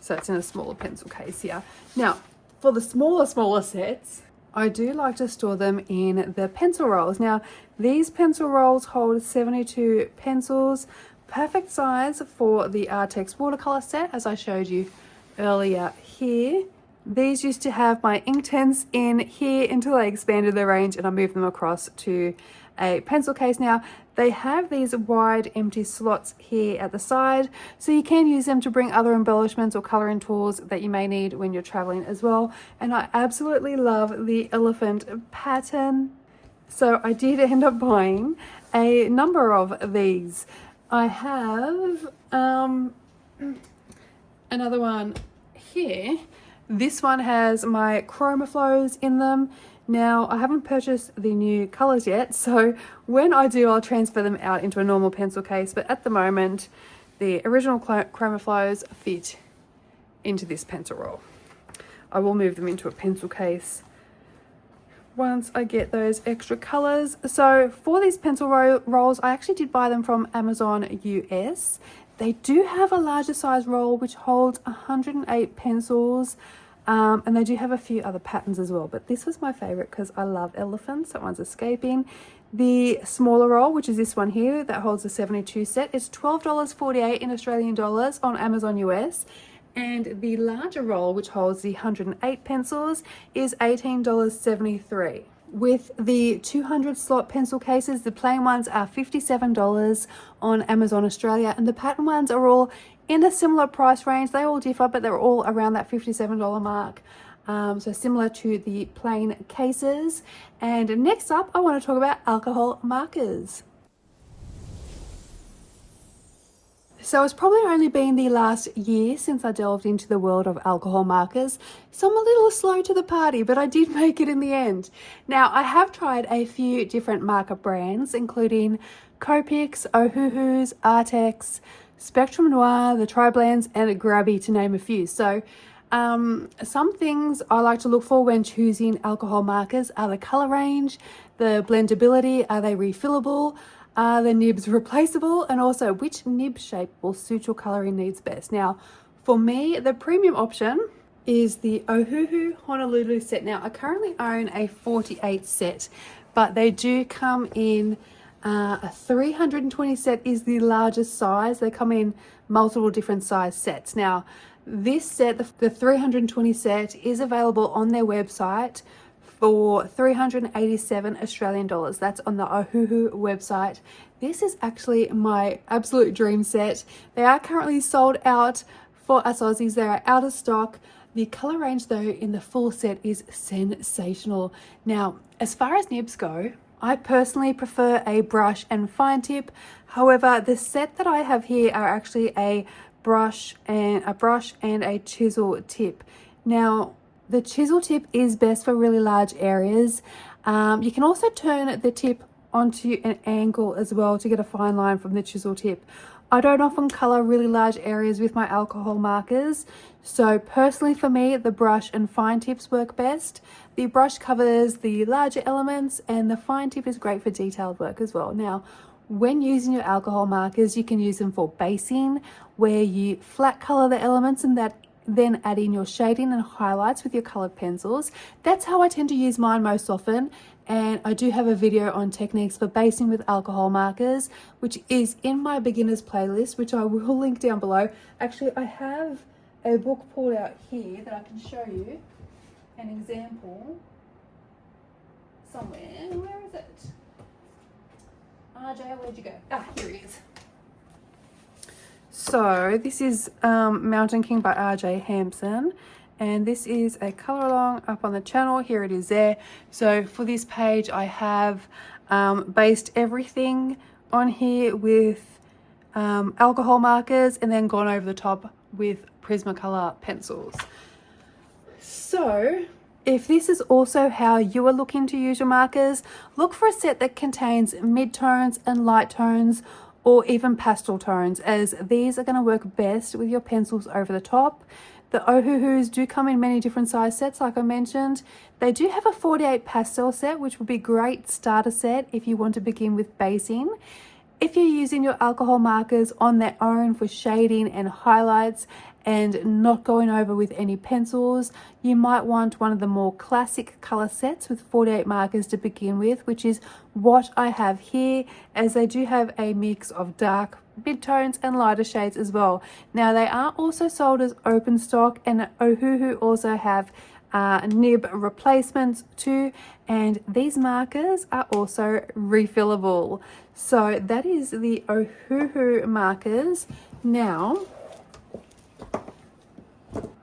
So it's in a smaller pencil case here. Now, for the smaller sets, I do like to store them in the pencil rolls. Now, these pencil rolls hold 72 pencils, perfect size for the Artex watercolor set, as I showed you earlier here. These used to have my Inktense in here until I expanded the range and I moved them across to a pencil case. Now, they have these wide empty slots here at the side, so you can use them to bring other embellishments or colouring tools that you may need when you're traveling as well. And I absolutely love the elephant pattern, so I did end up buying a number of these. I have another one here. This one has my chroma flows in them. Now, I haven't purchased the new colours yet, so when I do, I'll transfer them out into a normal pencil case, but at the moment, the original chroma flows fit into this pencil roll. I will move them into a pencil case once I get those extra colours. So for these pencil rolls, I actually did buy them from Amazon US. They do have a larger size roll which holds 108 pencils. And they do have a few other patterns as well, but this was my favorite because I love elephants. That one's escaping. The smaller roll, which is this one here, that holds a 72 set, is $12.48 in Australian dollars on Amazon US. And the larger roll, which holds the 108 pencils, is $18.73. With the 200 slot pencil cases, the plain ones are $57 on Amazon Australia, and the pattern ones are all in a similar price range. They all differ, but they're all around that $57 mark. So similar to the plain cases. And next up, I want to talk about alcohol markers. So it's probably only been the last year since I delved into the world of alcohol markers, so I'm a little slow to the party, but I did make it in the end. Now, I have tried a few different marker brands, including Copics, Ohuhu's, Artex, Spectrum Noir, the Tri-Blends, and Grabby, to name a few. So some things I like to look for when choosing alcohol markers are the color range, the blendability, are they refillable, are the nibs replaceable, and also which nib shape will suit your coloring needs best. Now, for me, the premium option is the Ohuhu Honolulu set. Now, I currently own a 48 set, but they do come in a 320 set is the largest size. They come in multiple different size sets. Now, this set, the 320 set, is available on their website for 387 Australian dollars. That's on the Ohuhu website. This is actually my absolute dream set. They are currently sold out for us Aussies. They are out of stock. The color range though in the full set is sensational. Now, as far as nibs go, I personally prefer a brush and fine tip. However, the set that I have here are actually a brush and a chisel tip. Now, the chisel tip is best for really large areas. You can also turn the tip onto an angle as well to get a fine line from the chisel tip. I don't often color really large areas with my alcohol markers, so personally for me, the brush and fine tips work best. The brush covers the larger elements and the fine tip is great for detailed work as well. Now, when using your alcohol markers, you can use them for basing, where you flat color the elements and then add in your shading and highlights with your colored pencils. That's how I tend to use mine most often, and I do have a video on techniques for basing with alcohol markers, which is in my beginners playlist, which I will link down below. Actually, I have a book pulled out here that I can show you an example somewhere. Where is it? RJ, where'd you go? Ah, here he is. So this is Mountain King by RJ Hampson, and this is a color along up on the channel. Here it is there. So for this page I have based everything on here with alcohol markers and then gone over the top with Prismacolor pencils. So if this is also how you are looking to use your markers, look for a set that contains mid-tones and light tones, or even pastel tones, as these are going to work best with your pencils over the top. The Ohuhus do come in many different size sets, like I mentioned. They do have a 48 pastel set, which will be great starter set if you want to begin with basing. If you're using your alcohol markers on their own for shading and highlights and not going over with any pencils, you might want one of the more classic color sets with 48 markers to begin with, which is what I have here, as they do have a mix of dark mid-tones and lighter shades as well. Now, they are also sold as open stock, and Ohuhu also have nib replacements too, and these markers are also refillable. So that is the Ohuhu markers. Now,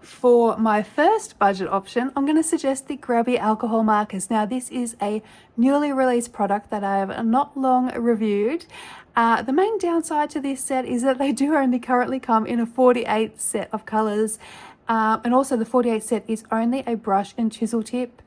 for my first budget option, I'm going to suggest the Grabby alcohol markers. Now, this is a newly released product that I have not long reviewed. The main downside to this set is that they do only currently come in a 48 set of colors. And also the 48 set is only a brush and chisel tip.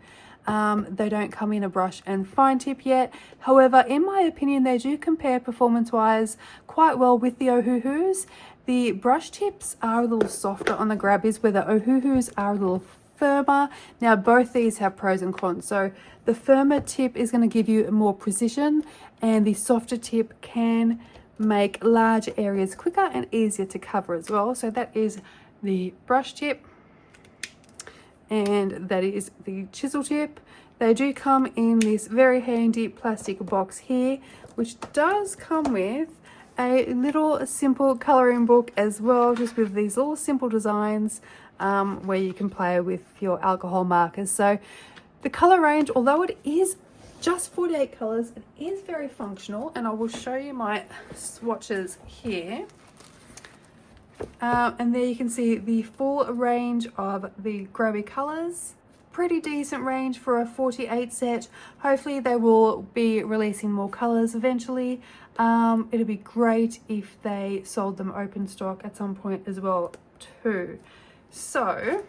They don't come in a brush and fine tip yet. However, in my opinion, they do compare performance-wise quite well with the Ohuhus. The brush tips are a little softer on the Grabbies, where the Ohuhus are a little firmer. Now, both these have pros and cons. So the firmer tip is going to give you more precision, and the softer tip can make large areas quicker and easier to cover as well. So that is the brush tip, and that is the chisel tip. They do come in this very handy plastic box here, which does come with a little simple coloring book as well, just with these little simple designs where you can play with your alcohol markers. So the color range, although it is just 48 colors, it is very functional, and I will show you my swatches here. And there you can see the full range of the Grabby colors. pretty decent range for a 48 set. Hopefully they will be releasing more colors eventually. It'd be great if they sold them open stock at some point as well too. So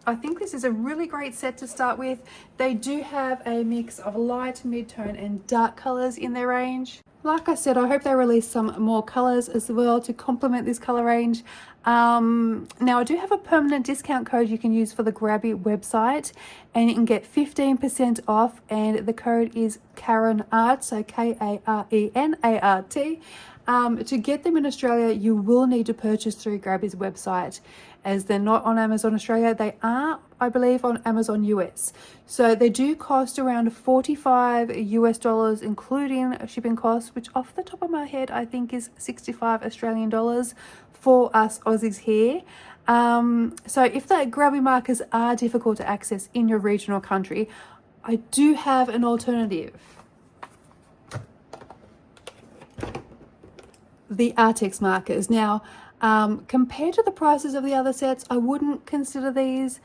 I think this is a really great set to start with. They do have a mix of light, mid-tone and dark colors in their range. Like I said, I hope they release some more colors as well to complement this color range. Now I do have a permanent discount code you can use for the Grabby website, and you can get 15% off, and the code is Karen Art, so KARENART. To get them in Australia, you will need to purchase through Grabby's website, as they're not on Amazon Australia. They are, I believe, on Amazon US. So they do cost around $45 US, including shipping costs, which off the top of my head, I think is 65 Australian dollars for us Aussies here. So if the Grabby markers are difficult to access in your regional country, I do have an alternative. The Artex markers. Now, compared to the prices of the other sets, I wouldn't consider these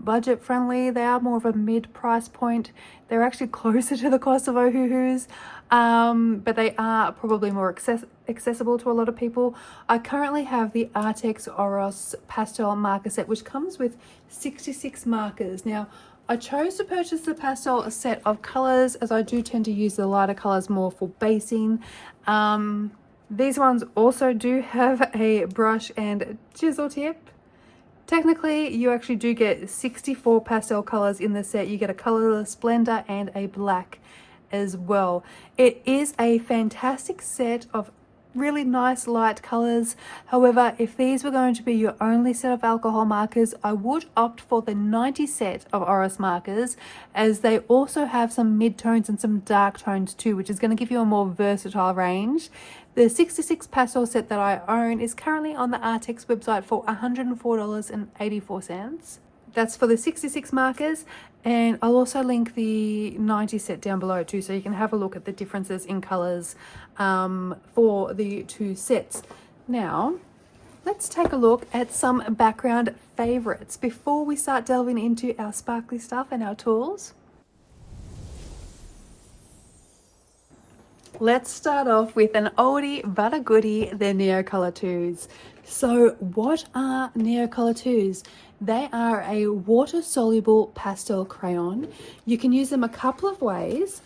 budget friendly. They are more of a mid price point. They're actually closer to the cost of Ohuhu's, but they are probably more accessible to a lot of people. I currently have the Artex Oros pastel marker set, which comes with 66 markers. Now, I chose to purchase the pastel set of colors, as I do tend to use the lighter colors more for basing. These ones also do have a brush and chisel tip. Technically, you actually do get 64 pastel colors in the set. You get a colorless blender and a black as well. It is a fantastic set of really nice light colors. However, if these were going to be your only set of alcohol markers, I would opt for the 90 set of Oros markers, as they also have some mid-tones and some dark tones too, which is going to give you a more versatile range. The 66 pastel set that I own is currently on the Artex website for $104.84. That's for the 66 markers, and I'll also link the 90 set down below too, so you can have a look at the differences in colors for the two sets. Now, let's take a look at some background favorites before we start delving into our sparkly stuff and our tools. Let's start off with an oldie but a goodie, the Neocolor 2s. So what are Neocolor 2s? They are a water-soluble pastel crayon. You can use them a couple of ways.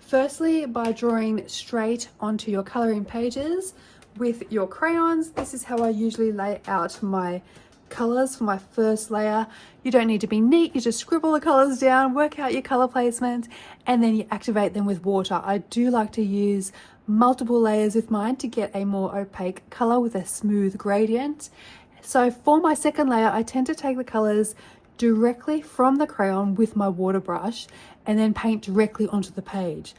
Firstly, by drawing straight onto your coloring pages with your crayons. This is how I usually lay out my colors for my first layer. You don't need to be neat, you just scribble the colors down, work out your color placement, and then you activate them with water. I do like to use multiple layers with mine to get a more opaque color with a smooth gradient. So for my second layer, I tend to take the colors directly from the crayon with my water brush and then paint directly onto the page.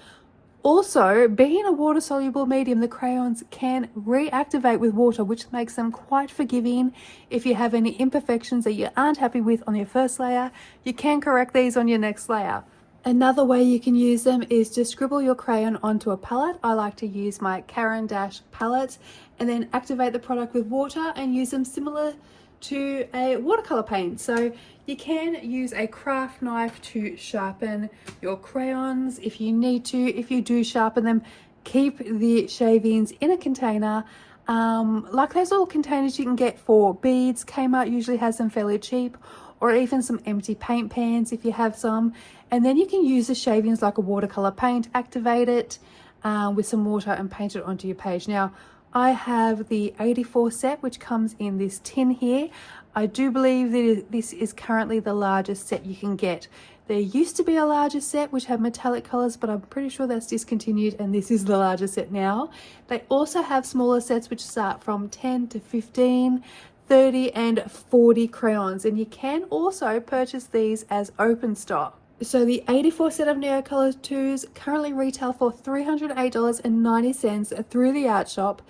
Also, being a water-soluble medium, the crayons can reactivate with water, which makes them quite forgiving. If you have any imperfections that you aren't happy with on your first layer, you can correct these on your next layer. Another way you can use them is to scribble your crayon onto a palette. I like to use my Caran Dash palette and then activate the product with water and use them similar to a watercolor paint. So you can use a craft knife to sharpen your crayons if you need to. If you do sharpen them, keep the shavings in a container, like those little containers you can get for beads. Kmart usually has them fairly cheap, or even some empty paint pans if you have some. And then you can use the shavings like a watercolor paint, activate it with some water and paint it onto your page. Now, I have the 84 set, which comes in this tin here. I do believe that this is currently the largest set you can get. There used to be a larger set which had metallic colors, but I'm pretty sure that's discontinued, and this is the largest set now. They also have smaller sets which start from 10 to 15, 30 and 40 crayons, and you can also purchase these as open stock. So the 84 set of Neocolor 2s currently retail for $308.90 through the art shop,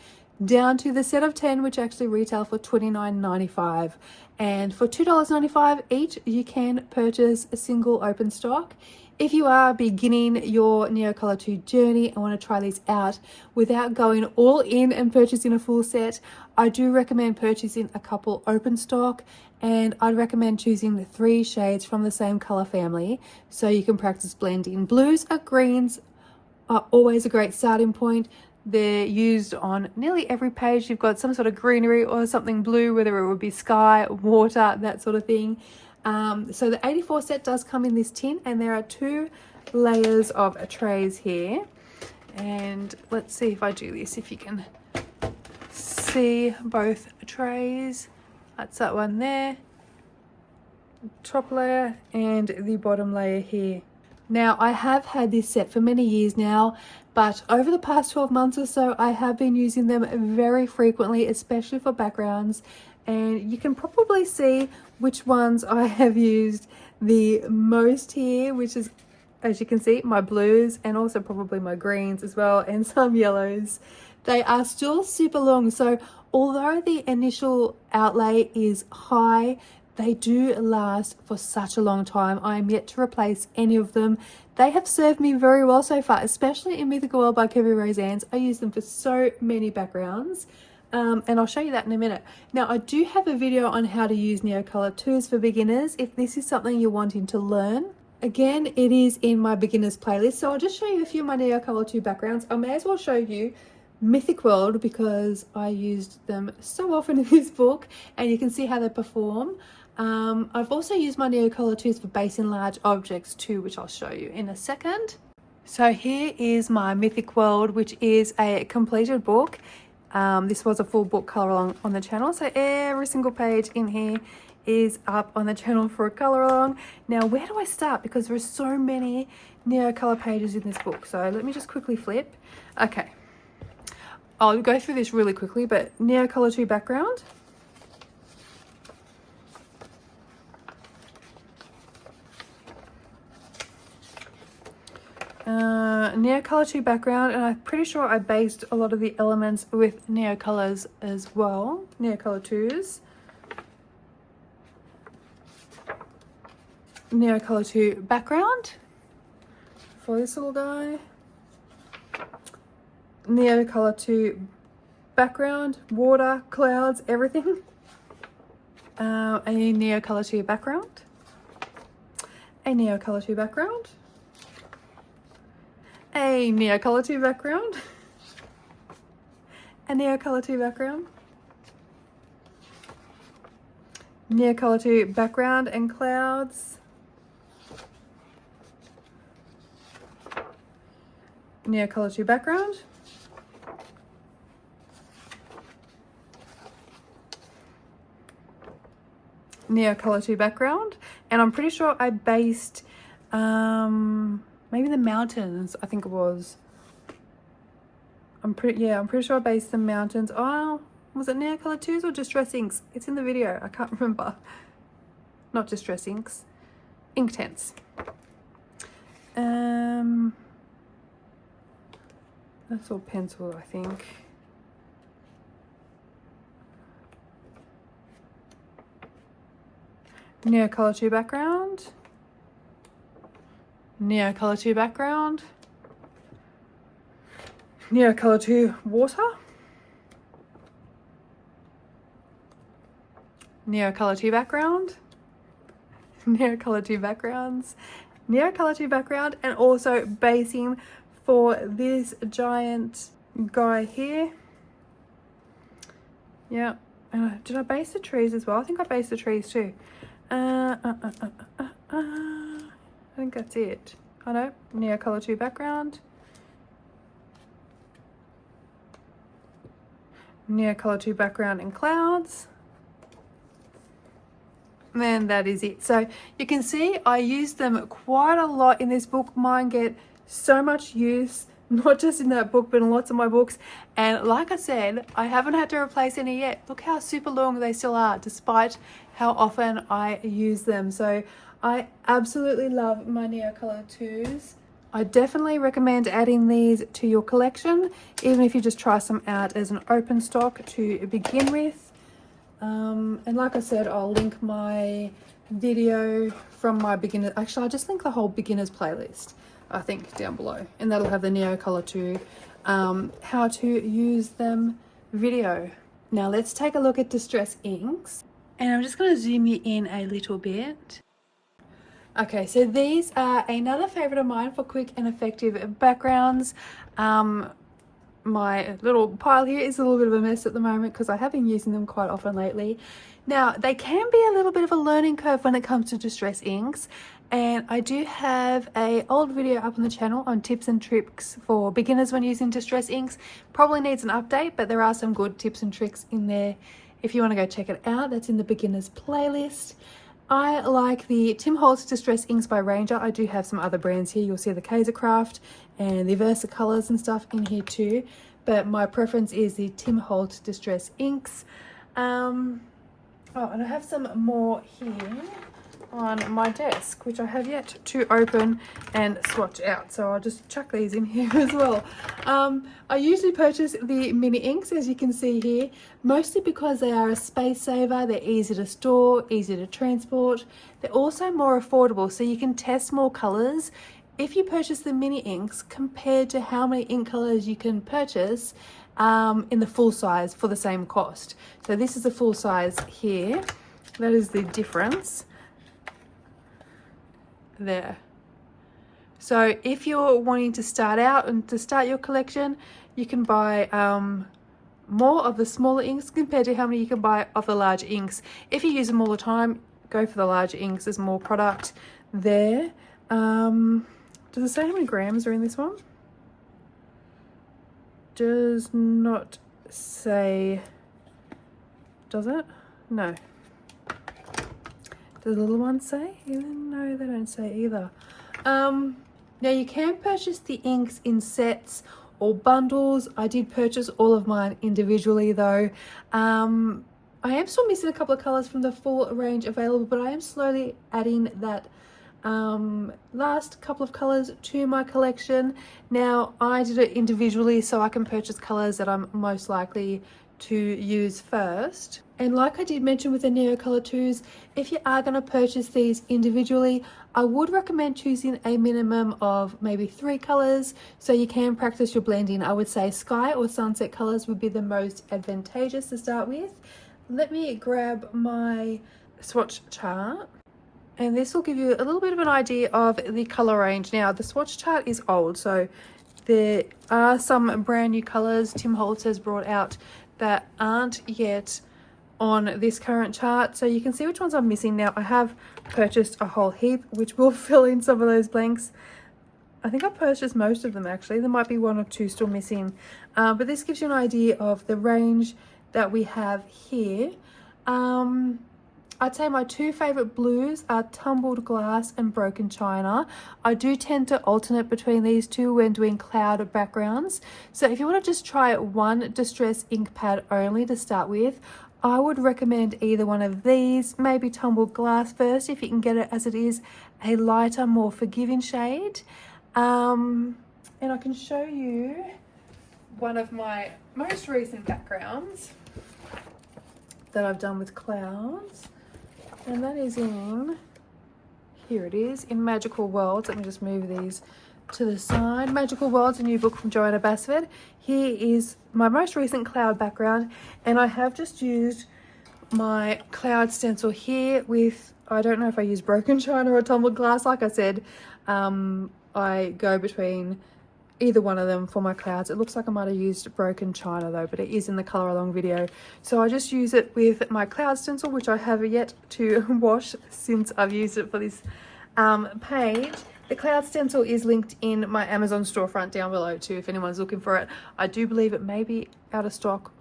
down to the set of 10 which actually retail for $29.95. And for $2.95 each, you can purchase a single open stock. If you are beginning your Neocolor 2 journey and want to try these out without going all in and purchasing a full set, I do recommend purchasing a couple open stock and I'd recommend choosing the 3 shades from the same color family so you can practice blending. Blues or greens are always a great starting point. They're used on nearly every page. You've got some sort of greenery or something blue, whether it would be sky, water, that sort of thing. So the 84 set does come in this tin, and there are 2 layers of trays here. And let's see if I do this, if you can see both trays. That's that one there, top layer, and the bottom layer here. Now, I have had this set for many years now, but over the past 12 months or so, I have been using them very frequently, especially for backgrounds. And you can probably see which ones I have used the most here, which is, as you can see, my blues and also probably my greens as well, and some yellows. They are still super long, so although the initial outlay is high, they do last for such a long time. I am yet to replace any of them. They have served me very well so far, especially in Mythical World by Kevin Roseanne's. I use them for so many backgrounds, and I'll show you that in a minute. Now, I do have a video on how to use Neocolor tools for beginners if this is something you're wanting to learn. Again, it is in my beginners playlist, so I'll just show you a few of my Neocolor 2 backgrounds. I may as well show you Mythic World because I used them so often in this book, and you can see how they perform. I've also used my Neocolor tools for basing large objects too, which I'll show you in a second. So here is my Mythic World, which is a completed book. This was a full book color along on the channel, so every single page in here is up on the channel for a color along. Now, where do I start? Because there are so many Neocolor pages in this book. So let me just quickly flip. Okay, I'll go through this really quickly, but Neocolor 2 background. Neocolor 2 background, and I'm pretty sure I based a lot of the elements with Neocolors as well. Neocolor 2s. Neocolor 2 background for this little guy. Neocolor 2 background, water, clouds, everything. A Neocolor 2 background. A Neocolor 2 background. A Neocolor 2 background. A Neocolor 2 background. Neocolor 2 background and clouds. Neocolor 2 background. Neocolor 2 background. And I'm pretty sure I based maybe the mountains, I think it was. I'm pretty sure I based the mountains. Oh, was it Neocolor 2s or Distress Inks? It's in the video, I can't remember. Not Distress Inks, Inktense. That's all pencil, I think. Neocolor 2 background. Neocolor 2 background. Neocolor 2 water. Neocolor 2 background. Neocolor 2 backgrounds. Neocolor 2 background, and also basing for this giant guy here. Yeah. Did I base the trees as well? I think I based the trees too. I think that's it. Oh no, Neocolor 2 background. Neocolor 2 background and clouds. And that is it. So you can see I use them quite a lot in this book. Mine get so much use, not just in that book, but in lots of my books. And like I said, I haven't had to replace any yet. Look how super long they still are, despite how often I use them. So I absolutely love my Neocolor 2s. I definitely recommend adding these to your collection, even if you just try some out as an open stock to begin with. And like I said, I'll link my video from my beginner. Actually, I'll just link the whole beginners playlist, I think, down below, and that'll have the Neocolor 2 how to use them video. Now let's take a look at Distress Inks. And I'm just going to zoom you in a little bit. Okay, so these are another favorite of mine for quick and effective backgrounds. My little pile here is a little bit of a mess at the moment because I have been using them quite often lately. Now, they can be a little bit of a learning curve when it comes to distress inks, and I do have an old video up on the channel on tips and tricks for beginners when using distress inks. Probably needs an update, but there are some good tips and tricks in there if you want to go check it out. That's in the beginners playlist. I like the Tim Holtz Distress Inks by Ranger. I do have some other brands here. You'll see the Kaisercraft and the Versacolors and stuff in here too. But my preference is the Tim Holtz Distress Inks. Oh, and I have some more here on my desk, which I have yet to open and swatch out. So I'll just chuck these in here as well. I usually purchase the mini inks, as you can see here, mostly because they are a space saver. They're easy to store, easy to transport. They're also more affordable, so you can test more colors. If you purchase the mini inks compared to how many ink colors you can purchase in the full size for the same cost. So this is the full size here. That is the difference there. So if you're wanting to start out and to start your collection, you can buy more of the smaller inks compared to how many you can buy of the large inks. If you use them all the time, go for the large inks. There's more product there. Does it say how many grams are in this one? Does not say, does it? No. Does the little one say? No, they don't say either. Now you can purchase the inks in sets or bundles. I did purchase all of mine individually though. I am still missing a couple of colours from the full range available, but I am slowly adding that last couple of colours to my collection. Now I did it individually so I can purchase colours that I'm most likely to use first. And like I did mention with the Neo Color 2s, if you are going to purchase these individually, I would recommend choosing a minimum of maybe 3 colours so you can practice your blending. I would say sky or sunset colours would be the most advantageous to start with. Let me grab my swatch chart. And this will give you a little bit of an idea of the colour range. Now, the swatch chart is old, so there are some brand new colours Tim Holtz has brought out that aren't yet on this current chart. So you can see which ones I'm missing. Now, I have purchased a whole heap, which will fill in some of those blanks. I think I purchased most of them, actually. There might be 1 or 2 still missing. But this gives you an idea of the range that we have here. I'd say my 2 favourite blues are Tumbled Glass and Broken China. I do tend to alternate between these two when doing cloud backgrounds. So if you want to just try one distress ink pad only to start with, I would recommend either one of these, maybe Tumbled Glass first if you can get it as it is a lighter, more forgiving shade. And I can show you one of my most recent backgrounds that I've done with clouds. And that is in, here it is, in Magical Worlds. Let me just move these to the side. Magical Worlds, a new book from Joanna Basford. Here is my most recent cloud background, and I have just used my cloud stencil here with, I don't know if I use Broken China or Tumbled Glass. Like I said, I go between either one of them for my clouds. It looks like I might have used Broken China though, but it is in the color along video. So I just use it with my cloud stencil, which I have yet to wash since I've used it for this page. The cloud stencil is linked in my Amazon storefront down below too, if anyone's looking for it. I do believe it may be out of stock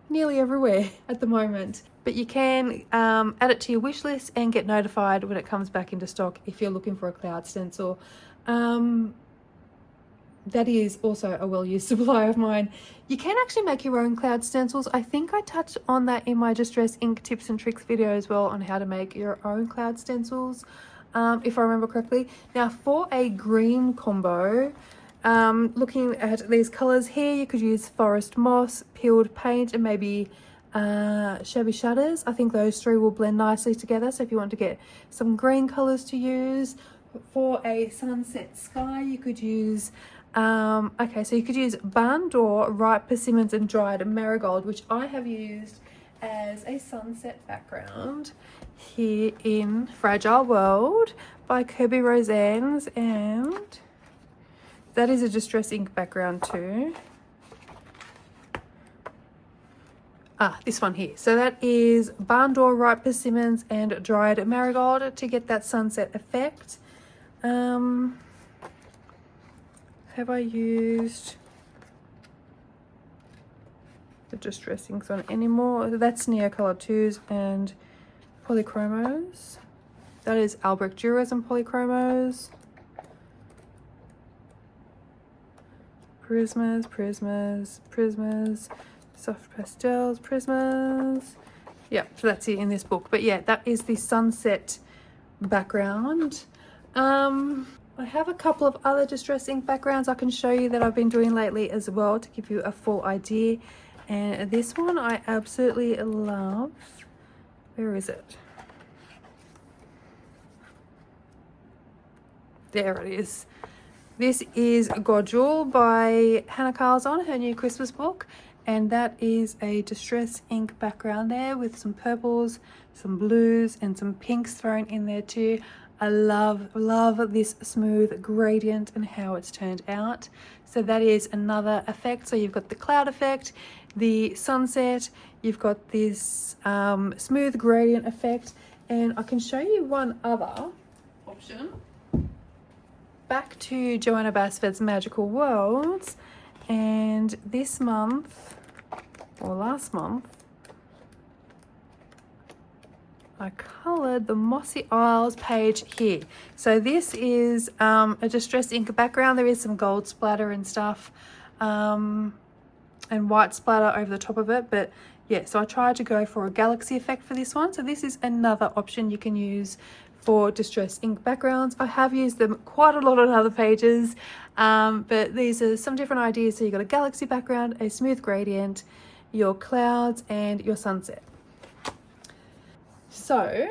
nearly everywhere at the moment, but you can add it to your wish list and get notified when it comes back into stock if you're looking for a cloud stencil. That is also a well-used supply of mine. You can actually make your own cloud stencils. I think I touched on that in my Distress Ink tips and tricks video as well, on how to make your own cloud stencils, if I remember correctly. Now, for a green combo, looking at these colors here, you could use Forest Moss, Peeled Paint, and maybe Shabby Shutters. I think those 3 will blend nicely together. So if you want to get some green colors to use, for a sunset sky, you could use okay, so you could use Barn Door, Ripe Persimmons, and Dried Marigold, which I have used as a sunset background here in Fragile World by Kirby Roseanne's, and that is a distress ink background too. This one here. So that is Barn Door Ripe Persimmons and Dried Marigold to get that sunset effect. Have I used the distress inks on anymore? That's Neocolor 2s and Polychromos. That is Albrecht Duras and Polychromos. Prismas. Soft pastels, Prismas. Yeah, so that's it in this book. But yeah, that is the sunset background. I have a couple of other distress ink backgrounds I can show you that I've been doing lately as well to give you a full idea. And this one I absolutely love. Where is it? There it is. This is Godjul by Hannah Carlson, her new Christmas book. And that is a distress ink background there with some purples, some blues, and some pinks thrown in there too. I love this smooth gradient and how it's turned out. So that is another effect. So you've got the cloud effect, the sunset, you've got this smooth gradient effect, and I can show you one other option. Back to Joanna Basford's Magical Worlds, and this month or last month I coloured the Mossy Isles page here. So this is a distress ink background. There is some gold splatter and stuff and white splatter over the top of it, but yeah, so I tried to go for a galaxy effect for this one. So this is another option you can use for distress ink backgrounds. I have used them quite a lot on other pages, but these are some different ideas. So you've got a galaxy background, a smooth gradient, your clouds, and your sunset. So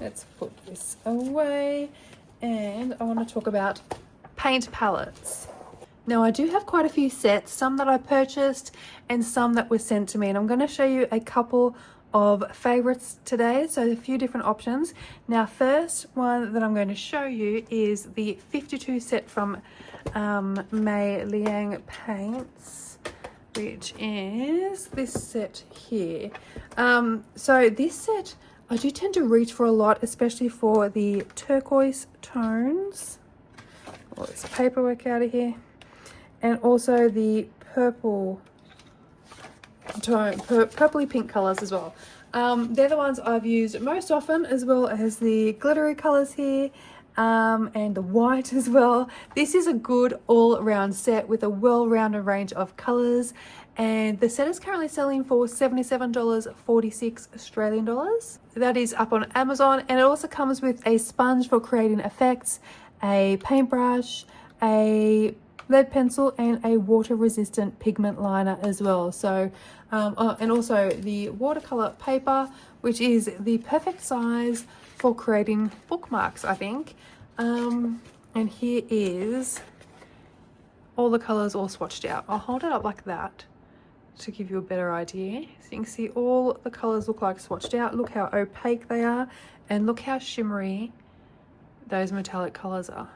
let's put this away, and I want to talk about paint palettes. Now I do have quite a few sets, some that I purchased and some that were sent to me, and I'm going to show you a couple of favorites today, so a few different options. Now first one that I'm going to show you is the 52 set from Mei Liang Paints, which is this set here. So this set I do tend to reach for a lot, especially for the turquoise tones. All this paperwork out of here, and also the purple tone, purpley pink colors as well. They're the ones I've used most often, as well as the glittery colors here, and the white as well. This is a good all-round set with a well-rounded range of colors, and the set is currently selling for $77.46 Australian dollars. That is up on Amazon, and it also comes with a sponge for creating effects, a paintbrush, a lead pencil, and a water resistant pigment liner as well. So and also the watercolor paper, which is the perfect size for creating bookmarks, I think. And here is all the colors all swatched out. I'll hold it up like that to give you a better idea. So you can see all the colors look like swatched out. Look how opaque they are, and look how shimmery those metallic colors are.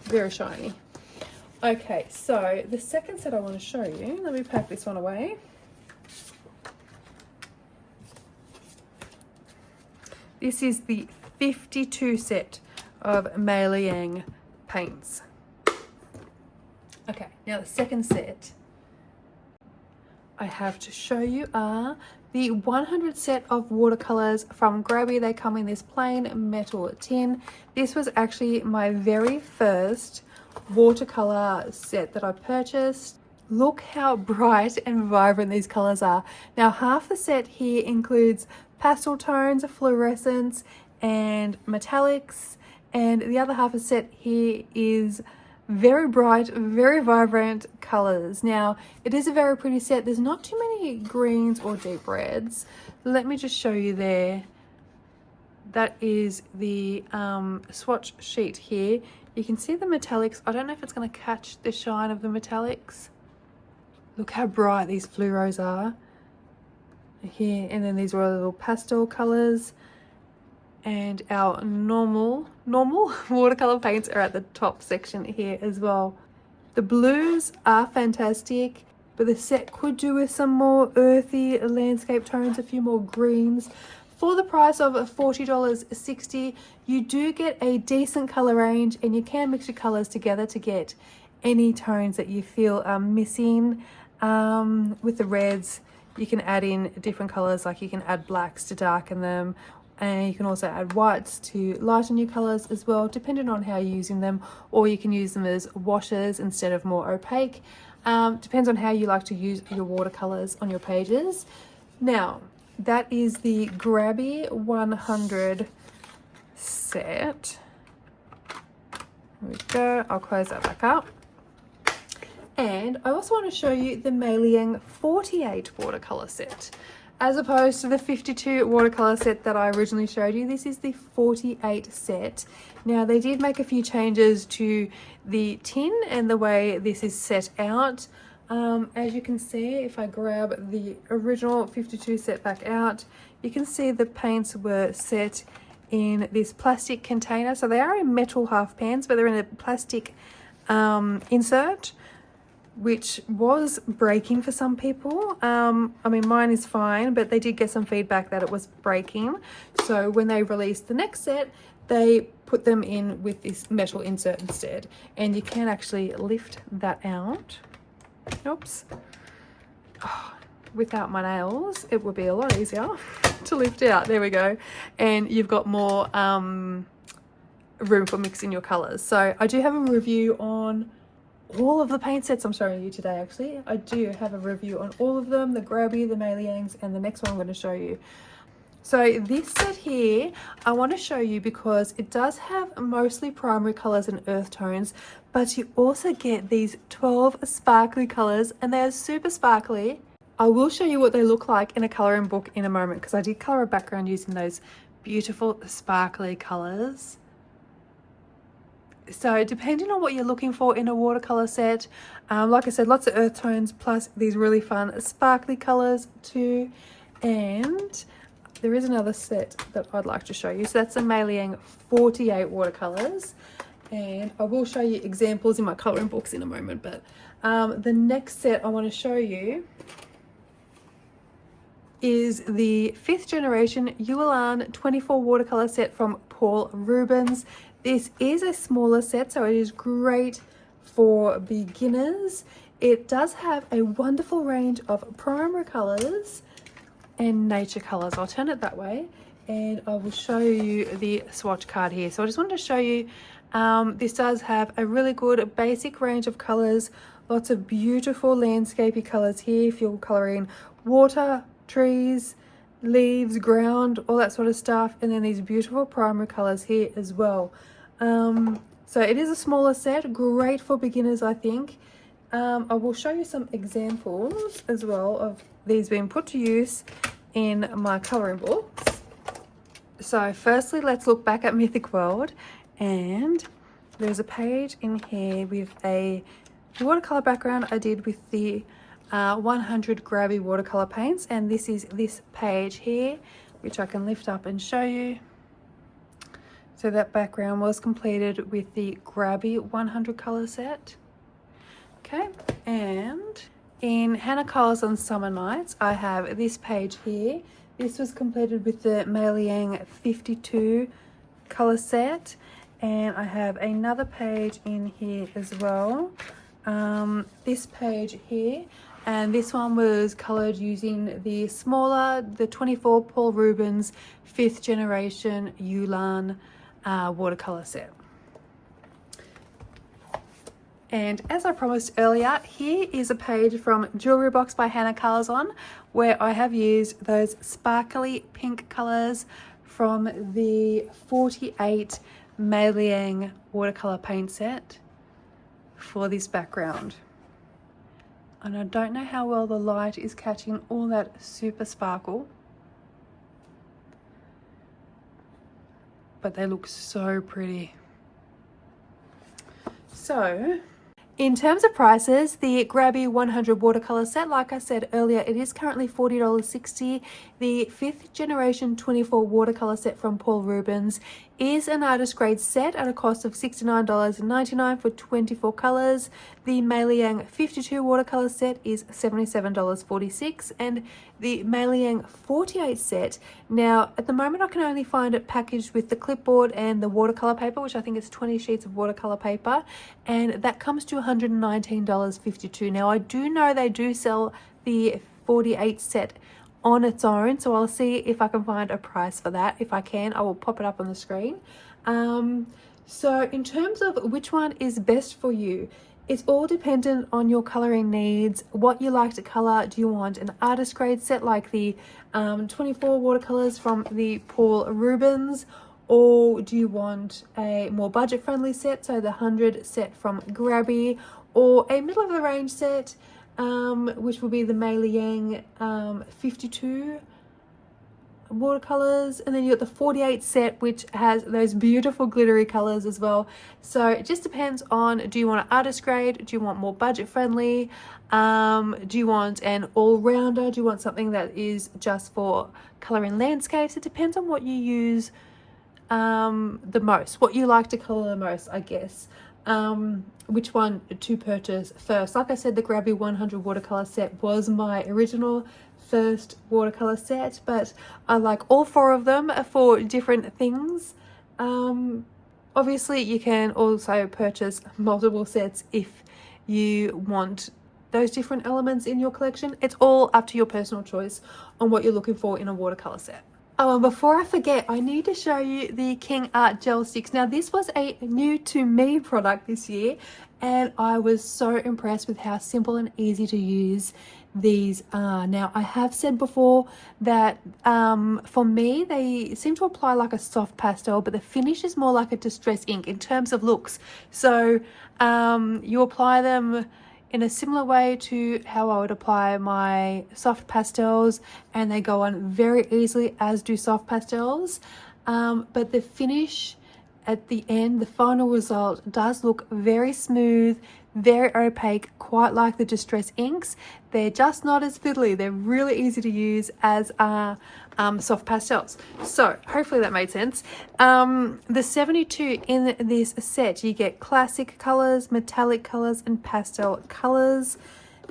Very shiny. Okay, so the second set I want to show you, let me pack this one away. This is the 52 set of Mei Liang paints. Okay, now the second set I have to show you are the 100 set of watercolors from Grabby. They come in this plain metal tin. This was actually my very first watercolor set that I purchased. Look how bright and vibrant these colors are. Now half the set here includes pastel tones, fluorescence, and metallics, and the other half of the set here is very bright, very vibrant colors. Now it is a very pretty set. There's not too many greens or deep reds. Let me just show you there. That is the swatch sheet here. You can see the metallics. I don't know if it's going to catch the shine of the metallics. Look how bright these fluoros are here, and then these are little pastel colors, and our normal watercolor paints are at the top section here as well. The blues are fantastic, but the set could do with some more earthy landscape tones, a few more greens. For the price of $40.60, you do get a decent color range, and you can mix your colors together to get any tones that you feel are missing. With the reds, you can add in different colors, like you can add blacks to darken them, and you can also add whites to lighten your colors as well, depending on how you're using them, or you can use them as washes instead of more opaque. Depends on how you like to use your watercolors on your pages. Now, that is the Grabby 100 set. There we go. I'll close that back up. And I also want to show you the Mei 48 watercolor set. As opposed to the 52 watercolor set that I originally showed you, this is the 48 set. Now, they did make a few changes to the tin and the way this is set out. As you can see, if I grab the original 52 set back out, you can see the paints were set in this plastic container. So they are in metal half pans, but they're in a plastic insert, which was breaking for some people. I mean, mine is fine, but they did get some feedback that it was breaking. So when they released the next set, they put them in with this metal insert instead. And you can actually lift that out. Oops. Oh, without my nails, it would be a lot easier to lift out. There we go. And you've got more room for mixing your colors. So I do have a review on all of the paint sets I'm showing you today. Actually, I do have a review on all of them, the Grabby, the Mei, and the next one I'm going to show you. So this set here I want to show you because it does have mostly primary colors and earth tones, but you also get these 12 sparkly colors, and they're super sparkly. I will show you what they look like in a coloring book in a moment, because I did color a background using those beautiful sparkly colors. So depending on what you're looking for in a watercolor set, like I said, lots of earth tones plus these really fun sparkly colors too. And there is another set that I'd like to show you. So that's the Mei 48 watercolors, and I will show you examples in my coloring books in a moment. But the next set I want to show you is the 5th generation Yuan 24 watercolor set from Paul Rubens. This is a smaller set, so it is great for beginners. It does have a wonderful range of primary colors and nature colors. I'll turn it that way and I will show you the swatch card here. So I just wanted to show you, this does have a really good basic range of colors, lots of beautiful landscapey colors here if you're coloring water, trees, leaves, ground, all that sort of stuff, and then these beautiful primary colors here as well. So it is a smaller set, great for beginners, I think. I will show you some examples as well of these being put to use in my coloring books. So firstly, let's look back at Mythic World, and there's a page in here with a watercolor background I did with the 100 Grabby watercolor paints, and this is this page here, which I can lift up and show you. So that background was completed with the Grabby 100 color set. Okay, and in Hannah Coles on Summer Nights, I have this page here. This was completed with the Mei 52 color set, and I have another page in here as well. This page here, and this one was colored using the smaller, the 24 Paul Rubens 5th generation Yuan watercolor set. And as I promised earlier, here is a page from Jewelry Box by Hannah Carlson, where I have used those sparkly pink colors from the 48 Mei watercolor paint set for this background. And I don't know how well the light is catching all that super sparkle, but they look so pretty. So In terms of prices, the Grabby 100 watercolor set, like I said earlier, it is currently $40.60. The 5th generation 24 watercolor set from Paul Rubens is an artist grade set at a cost of $69.99 for 24 colors. The Mailiang 52 watercolor set is $77.46, and the Mailiang 48 set, now at the moment I can only find it packaged with the clipboard and the watercolor paper, which I think is 20 sheets of watercolor paper, and that comes to $119.52. Now I do know they do sell the 48 set on its own, so I'll see if I can find a price for that. If I can, I will pop it up on the screen. So in terms of which one is best for you, it's all dependent on your coloring needs, what you like to color. Do you want an artist grade set like the 24 watercolors from the Paul Rubens, or do you want a more budget friendly set, so the 100 set from Grabby, or a middle of the range set, which will be the Mailiang 52 watercolors, and then you got the 48 set, which has those beautiful glittery colors as well. So it just depends on, do you want an artist grade, do you want more budget friendly, do you want an all-rounder, do you want something that is just for coloring landscapes? It depends on what you use the most, what you like to color the most, I guess. Which one to purchase first. Like I said, the Grabby 100 watercolor set was my original first watercolor set, but I like all 4 of them for different things. Obviously you can also purchase multiple sets if you want those different elements in your collection. It's all up to your personal choice on what you're looking for in a watercolor set. Oh, and before I forget, I need to show you the King Art gel sticks. Now this was a new to me product this year, and I was so impressed with how simple and easy to use these are. Now I have said before that for me they seem to apply like a soft pastel, but the finish is more like a distress ink in terms of looks. So you apply them in a similar way to how I would apply my soft pastels, and they go on very easily, as do soft pastels, but the finish at the end, the final result, does look very smooth, very opaque, quite like the distress inks. They're just not as fiddly. They're really easy to use, as are soft pastels. So hopefully that made sense. The 72 in this set, you get classic colors, metallic colors, and pastel colors,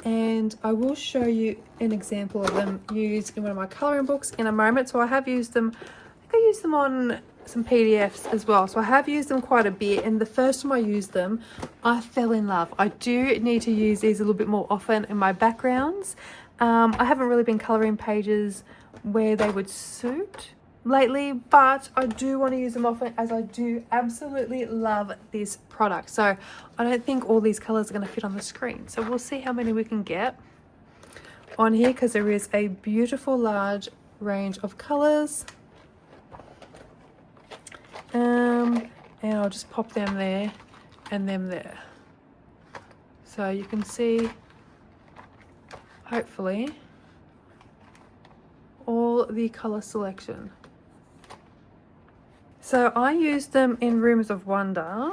and I will show you an example of them used in one of my coloring books in a moment. So I have used them, I think I used them on some PDFs as well, so I have used them quite a bit, and the first time I used them I fell in love. I do need to use these a little bit more often in my backgrounds. I haven't really been coloring pages where they would suit lately, but I do want to use them often, as I do absolutely love this product. So I don't think all these colors are going to fit on the screen, so we'll see how many we can get on here, because there is a beautiful large range of colors. And I'll just pop them there and them there, so you can see hopefully all the color selection. So I used them in Rooms of Wonder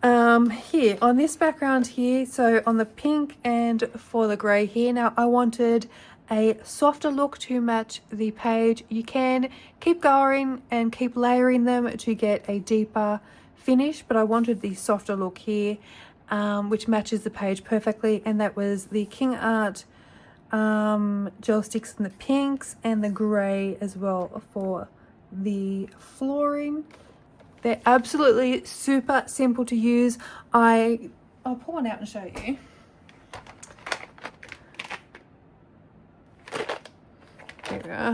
here on this background here, so on the pink and for the grey here. Now I wanted a softer look to match the page. You can keep going and keep layering them to get a deeper finish, but I wanted the softer look here, which matches the page perfectly, and that was the King Art gel sticks in the pinks and the grey as well for the flooring. They're absolutely super simple to use. I'll pull one out and show you. There we go.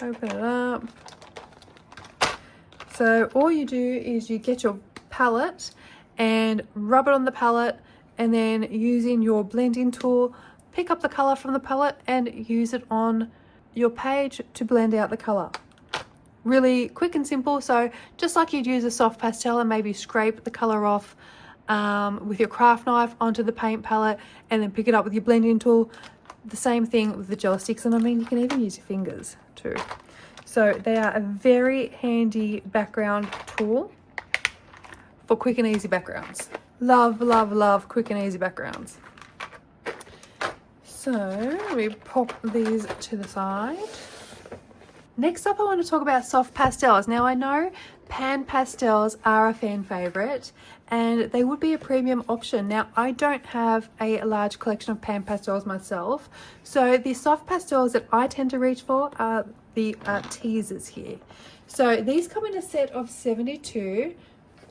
Open it up. So all you do is you get your palette and rub it on the palette, and then using your blending tool, pick up the color from the palette and use it on your page to blend out the color. Really quick and simple. So just like you'd use a soft pastel and maybe scrape the color off with your craft knife onto the paint palette, and then pick it up with your blending tool, the same thing with the gel sticks. And I mean, you can even use your fingers too. So they are a very handy background tool for quick and easy backgrounds. Love, love, love quick and easy backgrounds. So we pop these to the side. Next up, I want to talk about soft pastels. Now I know pan pastels are a fan favorite and they would be a premium option. Now I don't have a large collection of pan pastels myself, so the soft pastels that I tend to reach for are the teasers here. So these come in a set of 72.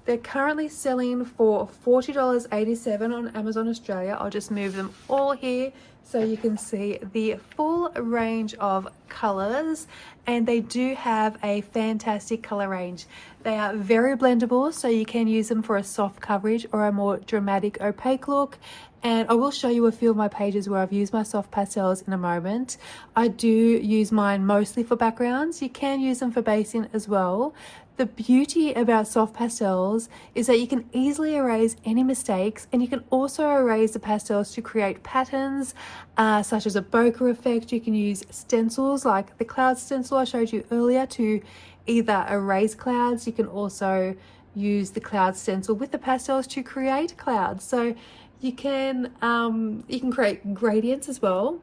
They're currently selling for $40.87 on Amazon Australia. I'll just move them all here so you can see the full range of colors, and they do have a fantastic color range. They are very blendable, so you can use them for a soft coverage or a more dramatic opaque look. And I will show you a few of my pages where I've used my soft pastels in a moment. I do use mine mostly for backgrounds. You can use them for basing as well. The beauty about soft pastels is that you can easily erase any mistakes, and you can also erase the pastels to create patterns such as a bokeh effect. You can use stencils like the cloud stencil I showed you earlier to either erase clouds. You can also use the cloud stencil with the pastels to create clouds. So you can create gradients as well,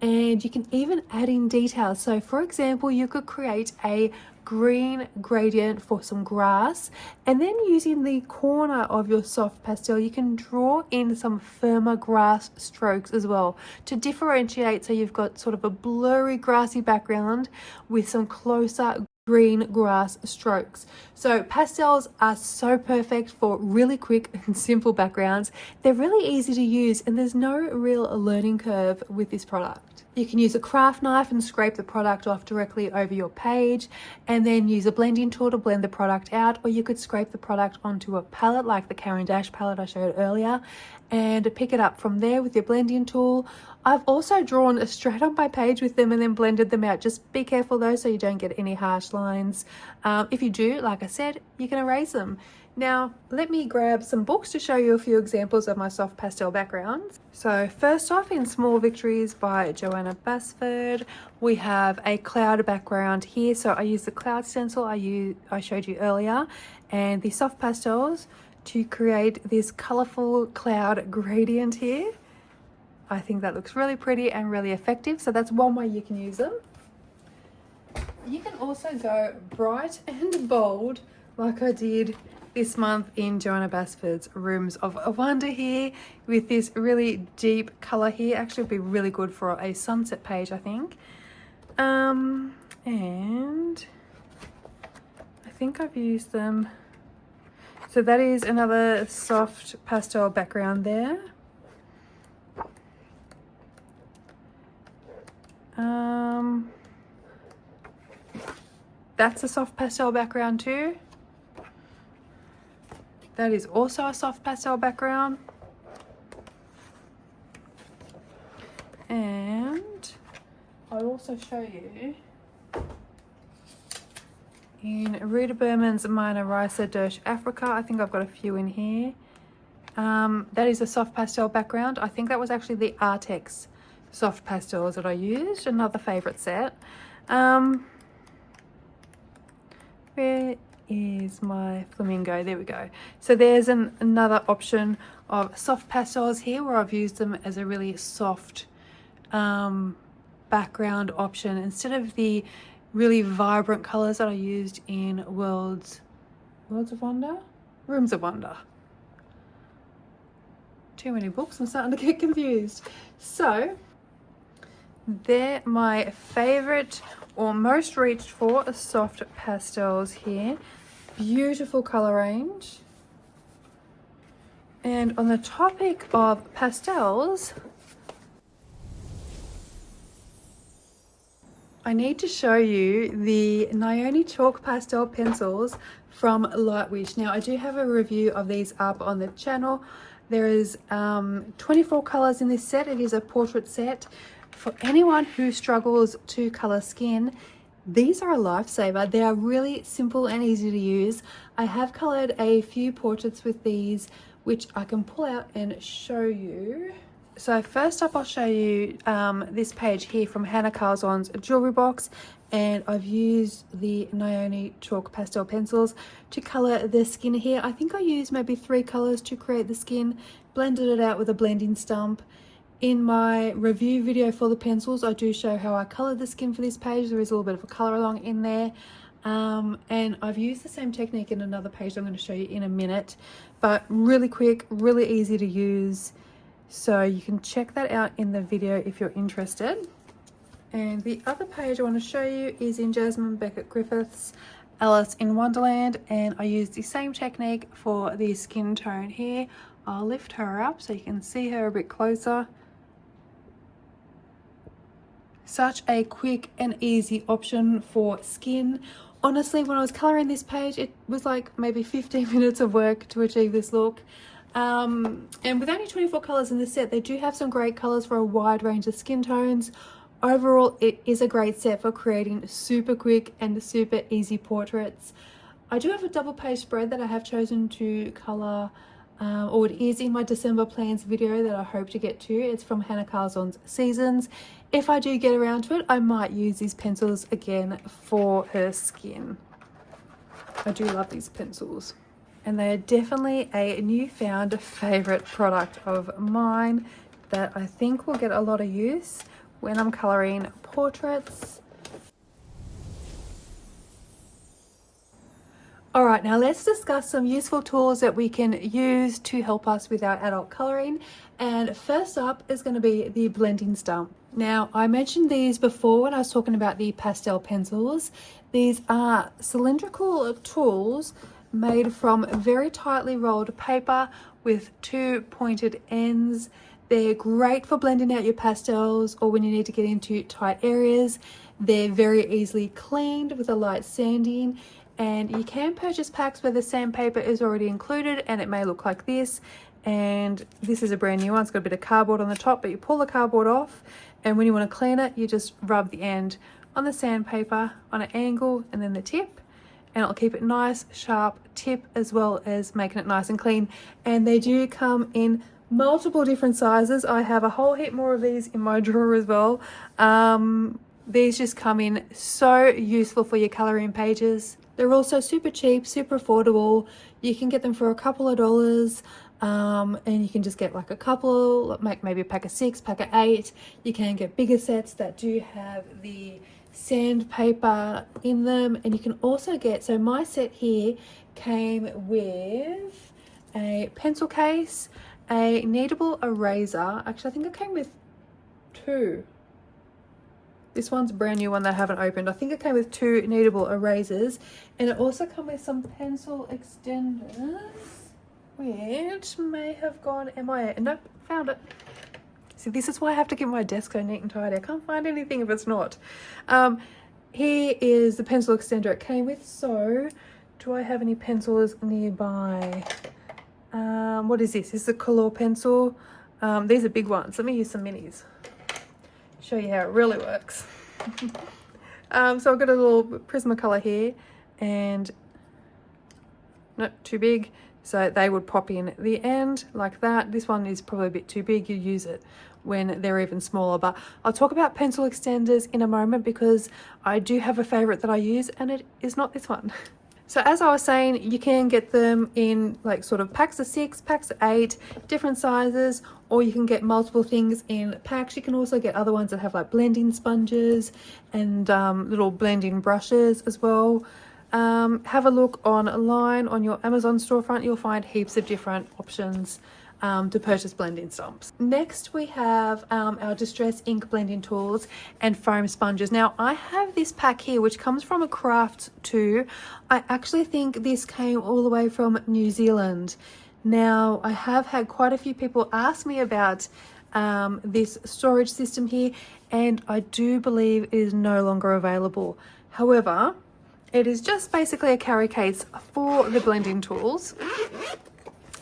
and you can even add in details. So for example, you could create a green gradient for some grass, and then using the corner of your soft pastel you can draw in some firmer grass strokes as well to differentiate, so you've got sort of a blurry grassy background with some closer green grass strokes. So pastels are so perfect for really quick and simple backgrounds. They're really easy to use and there's no real learning curve with this product. You can use a craft knife and scrape the product off directly over your page, and then use a blending tool to blend the product out, or you could scrape the product onto a palette like the Caran d'Ache palette I showed earlier and pick it up from there with your blending tool. I've also drawn straight on my page with them and then blended them out. Just be careful though so you don't get any harsh lines. If you do, like I said, you can erase them. Now let me grab some books to show you a few examples of my soft pastel backgrounds. So first off, in Small Victories by Joanna Basford, we have a cloud background here. So I use the cloud stencil I showed you earlier and the soft pastels to create this colorful cloud gradient here. I think that looks really pretty and really effective. So that's one way you can use them. You can also go bright and bold like I did this month in Joanna Basford's Rooms of Wonder here with this really deep color here. Actually would be really good for a sunset page, I think. And I think I've used them. So that is another soft pastel background there. That's a soft pastel background too. That is also a soft pastel background. And I'll also show you in Rita Berman's Minor Ricer Dersh Africa. I think I've got a few in here. That is a soft pastel background. I think that was actually the Artex soft pastels that I used, another favorite set. Where is my flamingo? There we go. So there's another option of soft pastels here where I've used them as a really soft background option instead of the really vibrant colors that I used in Worlds of Wonder? Rooms of Wonder. Too many books, I'm starting to get confused. So they're my favorite or most reached for soft pastels here. Beautiful color range. And on the topic of pastels, I need to show you the Naoni Chalk Pastel Pencils from Lightwish. Now I do have a review of these up on the channel. There is 24 colors in this set. It is a portrait set. For anyone who struggles to color skin, these are a lifesaver. They are really simple and easy to use. I have colored a few portraits with these, which I can pull out and show you. So first up I'll show you this page here from Hannah Carlson's jewelry box, and I've used the Naomi chalk pastel pencils to colour the skin here. I think I used maybe 3 colours to create the skin, blended it out with a blending stump. In my review video for the pencils I do show how I coloured the skin for this page. There is a little bit of a colour along in there. And I've used the same technique in another page I'm going to show you in a minute, but really quick, really easy to use. So you can check that out in the video if you're interested. And the other page I want to show you is in Jasmine Beckett Griffith's Alice in Wonderland, and I used the same technique for the skin tone here. I'll lift her up so you can see her a bit closer. Such a quick and easy option for skin. Honestly, when I was colouring this page, it was like maybe 15 minutes of work to achieve this look. And with only 24 colours in the set, they do have some great colours for a wide range of skin tones. Overall, it is a great set for creating super quick and super easy portraits. I do have a double page spread that I have chosen to colour, or it is in my December plans video that I hope to get to. It's from Hannah Carlson's Seasons. If I do get around to it, I might use these pencils again for her skin. I do love these pencils. And they are definitely a newfound favourite product of mine that I think will get a lot of use when I'm colouring portraits. Alright, now let's discuss some useful tools that we can use to help us with our adult colouring. And first up is going to be the blending stump. Now, I mentioned these before when I was talking about the pastel pencils. These are cylindrical tools made from very tightly rolled paper with 2 pointed ends. They're great for blending out your pastels or when you need to get into tight areas. They're very easily cleaned with a light sanding, and you can purchase packs where the sandpaper is already included, and it may look like this. And this is a brand new one. It's got a bit of cardboard on the top, but you pull the cardboard off, and when you want to clean it, you just rub the end on the sandpaper on an angle and then the tip, and it'll keep it nice, sharp tip, as well as making it nice and clean. And they do come in multiple different sizes. I have a whole heap more of these in my drawer as well. These just come in so useful for your colouring pages. They're also super cheap, super affordable. You can get them for a couple of dollars. And you can just get like a couple, maybe a pack of 6, pack of 8. You can get bigger sets that do have the sandpaper in them, and you can also get, so my set here came with a pencil case, a kneadable eraser. Actually, I think it came with 2. This one's a brand new one that I haven't opened. I think it came with 2 kneadable erasers, and it also came with some pencil extenders, which may have gone MIA. Nope, found it. See, this is why I have to keep my desk so neat and tidy. I can't find anything if it's not. Here is the pencil extender it came with. So, do I have any pencils nearby? What is this? This is a Watercolour pencil. These are big ones. Let me use some minis. Show you how it really works. So I've got a little Prismacolor here, and not too big. So they would pop in the end like that. This one is probably a bit too big. You use it when they're even smaller, but I'll talk about pencil extenders in a moment because I do have a favorite that I use, and it is not this one. So as I was saying, you can get them in like sort of packs of 6, packs of 8, different sizes, or you can get multiple things in packs. You can also get other ones that have like blending sponges and little blending brushes as well. Have a look online on your Amazon storefront. You'll find heaps of different options to purchase blending stumps. Next we have our distress ink blending tools and foam sponges. Now I have this pack here which comes from a craft too. I actually think this came all the way from New Zealand. Now I have had quite a few people ask me about this storage system here, and I do believe it is no longer available. However, it is just basically a carry case for the blending tools,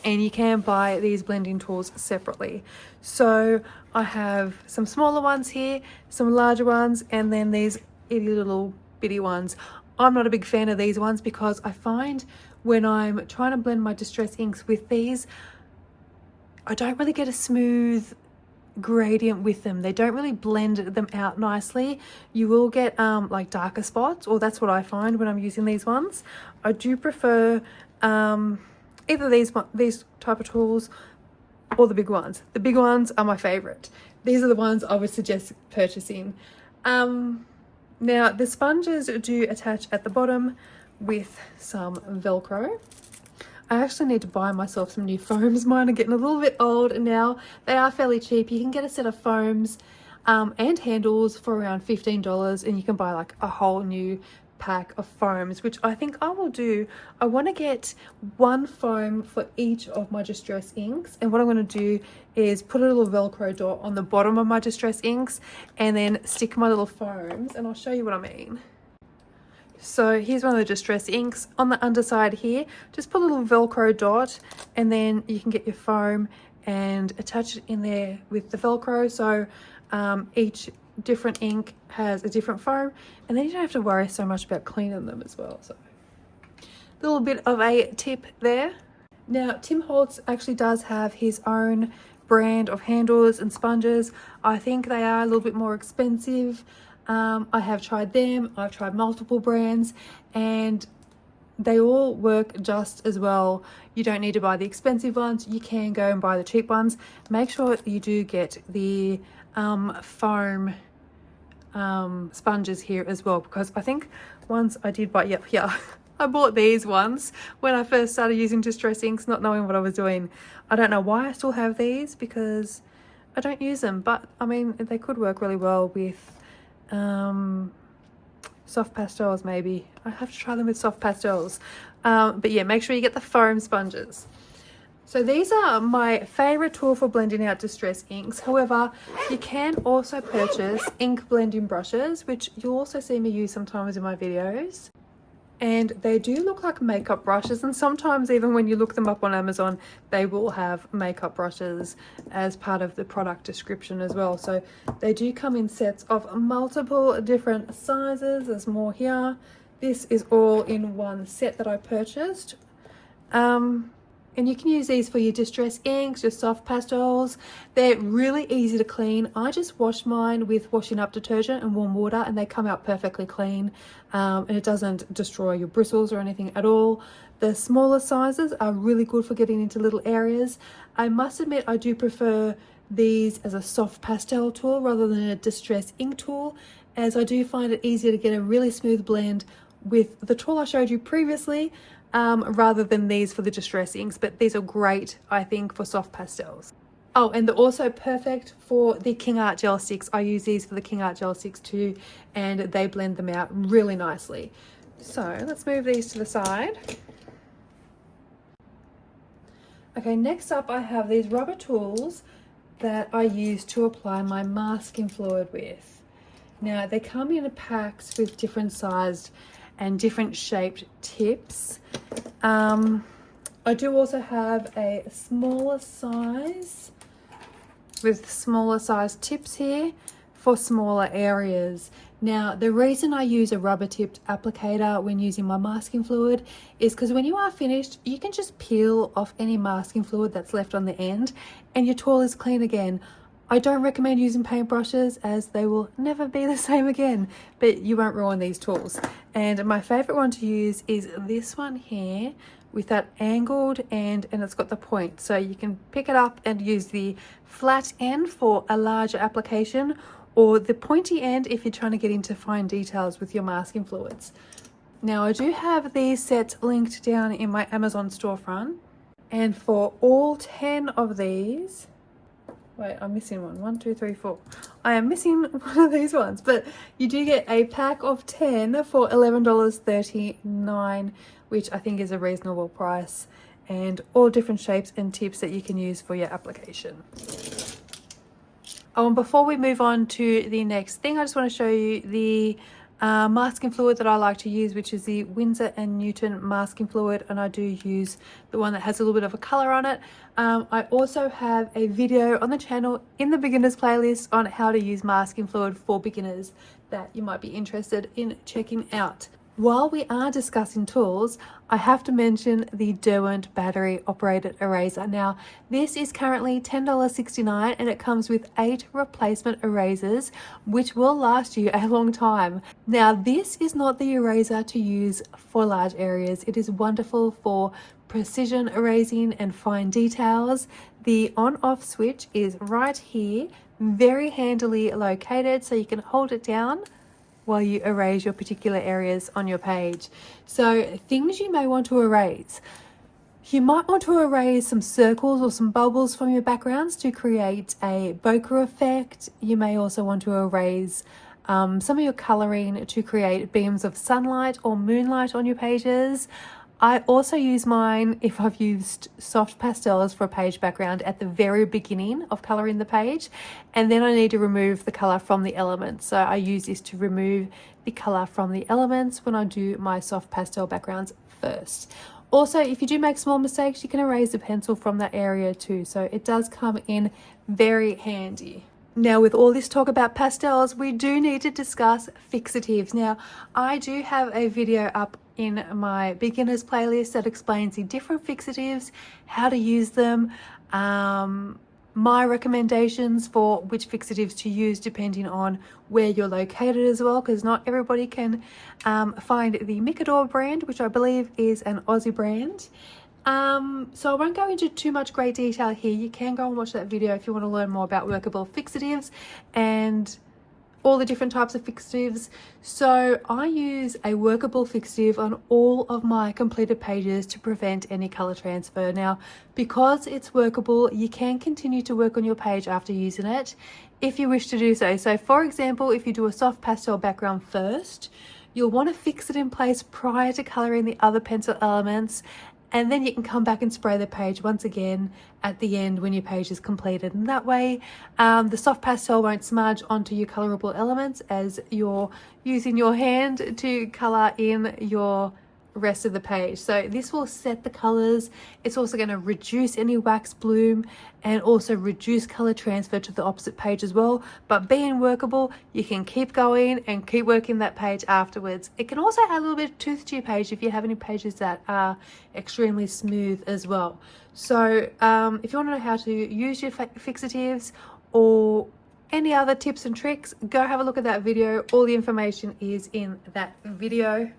and you can buy these blending tools separately. So I have some smaller ones here, some larger ones, and then these itty little bitty ones. I'm not a big fan of these ones because I find when I'm trying to blend my distress inks with these, I don't really get a smooth gradient with them. They don't really blend them out nicely. You will get like darker spots, or that's what I find when I'm using these ones. I do prefer either these type of tools or the big ones. The big ones are my favorite. These are the ones I would suggest purchasing. Now the sponges do attach at the bottom with some Velcro. I actually need to buy myself some new foams. Mine are getting a little bit old now. They are fairly cheap. You can get a set of foams and handles for around $15, and you can buy like a whole new pack of foams, which I think I will do. I want to get one foam for each of my distress inks, and what I'm going to do is put a little Velcro dot on the bottom of my distress inks and then stick my little foams, and I'll show you what I mean. So here's one of the distress inks. On the underside here, just put a little Velcro dot, and then you can get your foam and attach it in there with the Velcro. So each different ink has a different foam, and then you don't have to worry so much about cleaning them as well. So a little bit of a tip there. Now Tim Holtz actually does have his own brand of handles and sponges. I think they are a little bit more expensive. I have tried them. I've tried multiple brands, and they all work just as well. You don't need to buy the expensive ones. You can go and buy the cheap ones. Make sure you do get the foam sponges here as well, because I think once I did buy, yep, yeah, I bought these ones when I first started using distress inks, not knowing what I was doing. I don't know why I still have these, because I don't use them, but I mean, they could work really well with soft pastels. Maybe I have to try them with soft pastels, but yeah, make sure you get the foam sponges. So these are my favorite tool for blending out distress inks. However, you can also purchase ink blending brushes, which you'll also see me use sometimes in my videos. And they do look like makeup brushes, and sometimes even when you look them up on Amazon, they will have makeup brushes as part of the product description as well. So they do come in sets of multiple different sizes. There's more here. This is all in one set that I purchased. And you can use these for your distress inks, your soft pastels. They're really easy to clean. I just wash mine with washing up detergent and warm water, and they come out perfectly clean. And it doesn't destroy your bristles or anything at all. The smaller sizes are really good for getting into little areas. I must admit, I do prefer these as a soft pastel tool rather than a distress ink tool, as I do find it easier to get a really smooth blend with the tool I showed you previously, rather than these for the distress inks. But these are great, I think, for soft pastels. Oh, and they're also perfect for the King Art gel sticks. I use these for the King Art gel sticks too, and they blend them out really nicely. So let's move these to the side. Okay, next up I have these rubber tools that I use to apply my masking fluid with. Now they come in packs with different sized and different shaped tips. I do also have a smaller size with smaller size tips here for smaller areas. Now the reason I use a rubber tipped applicator when using my masking fluid is because when you are finished, you can just peel off any masking fluid that's left on the end and your tool is clean again. I don't recommend using paintbrushes, as they will never be the same again, but you won't ruin these tools. And my favorite one to use is this one here with that angled end, and it's got the point, so you can pick it up and use the flat end for a larger application, or the pointy end if you're trying to get into fine details with your masking fluids. Now I do have these sets linked down in my Amazon storefront, and for all 10 of these, wait, I'm missing one. 1, 2, 3, 4. I am missing one of these ones, but you do get a pack of 10 for $11.39, which I think is a reasonable price, and all different shapes and tips that you can use for your application. Oh, and before we move on to the next thing, I just want to show you the masking fluid that I like to use, which is the Winsor & Newton masking fluid, and I do use the one that has a little bit of a color on it. I also have a video on the channel in the beginners playlist on how to use masking fluid for beginners that you might be interested in checking out. While we are discussing tools, I have to mention the Derwent battery operated eraser. Now, this is currently $10.69 and it comes with 8 replacement erasers, which will last you a long time. Now, this is not the eraser to use for large areas. It is wonderful for precision erasing and fine details. The on-off switch is right here, very handily located, so you can hold it down while you erase your particular areas on your page. So things you may want to erase. You might want to erase some circles or some bubbles from your backgrounds to create a bokeh effect. You may also want to erase some of your colouring to create beams of sunlight or moonlight on your pages. I also use mine if I've used soft pastels for a page background at the very beginning of colouring the page, and then I need to remove the colour from the elements. So I use this to remove the colour from the elements when I do my soft pastel backgrounds first. Also, if you do make small mistakes, you can erase the pencil from that area too. So it does come in very handy. Now, with all this talk about pastels, we do need to discuss fixatives. Now, I do have a video up in my beginners playlist that explains the different fixatives, how to use them, my recommendations for which fixatives to use depending on where you're located as well, because not everybody can find the Micador brand, which I believe is an Aussie brand. So I won't go into too much great detail here. You can go and watch that video if you want to learn more about workable fixatives and all the different types of fixatives. So I use a workable fixative on all of my completed pages to prevent any color transfer. Now, because it's workable, you can continue to work on your page after using it if you wish to do so. So for example, if you do a soft pastel background first, you'll want to fix it in place prior to coloring the other pencil elements, and then you can come back and spray the page once again at the end when your page is completed. And that way the soft pastel won't smudge onto your colorable elements as you're using your hand to color in your rest of the page. So this will set the colors. It's also going to reduce any wax bloom and also reduce color transfer to the opposite page as well. But being workable, you can keep going and keep working that page afterwards. It can also add a little bit of tooth to your page if you have any pages that are extremely smooth as well. So if you want to know how to use your fixatives or any other tips and tricks, go have a look at that video. All the information is in that video.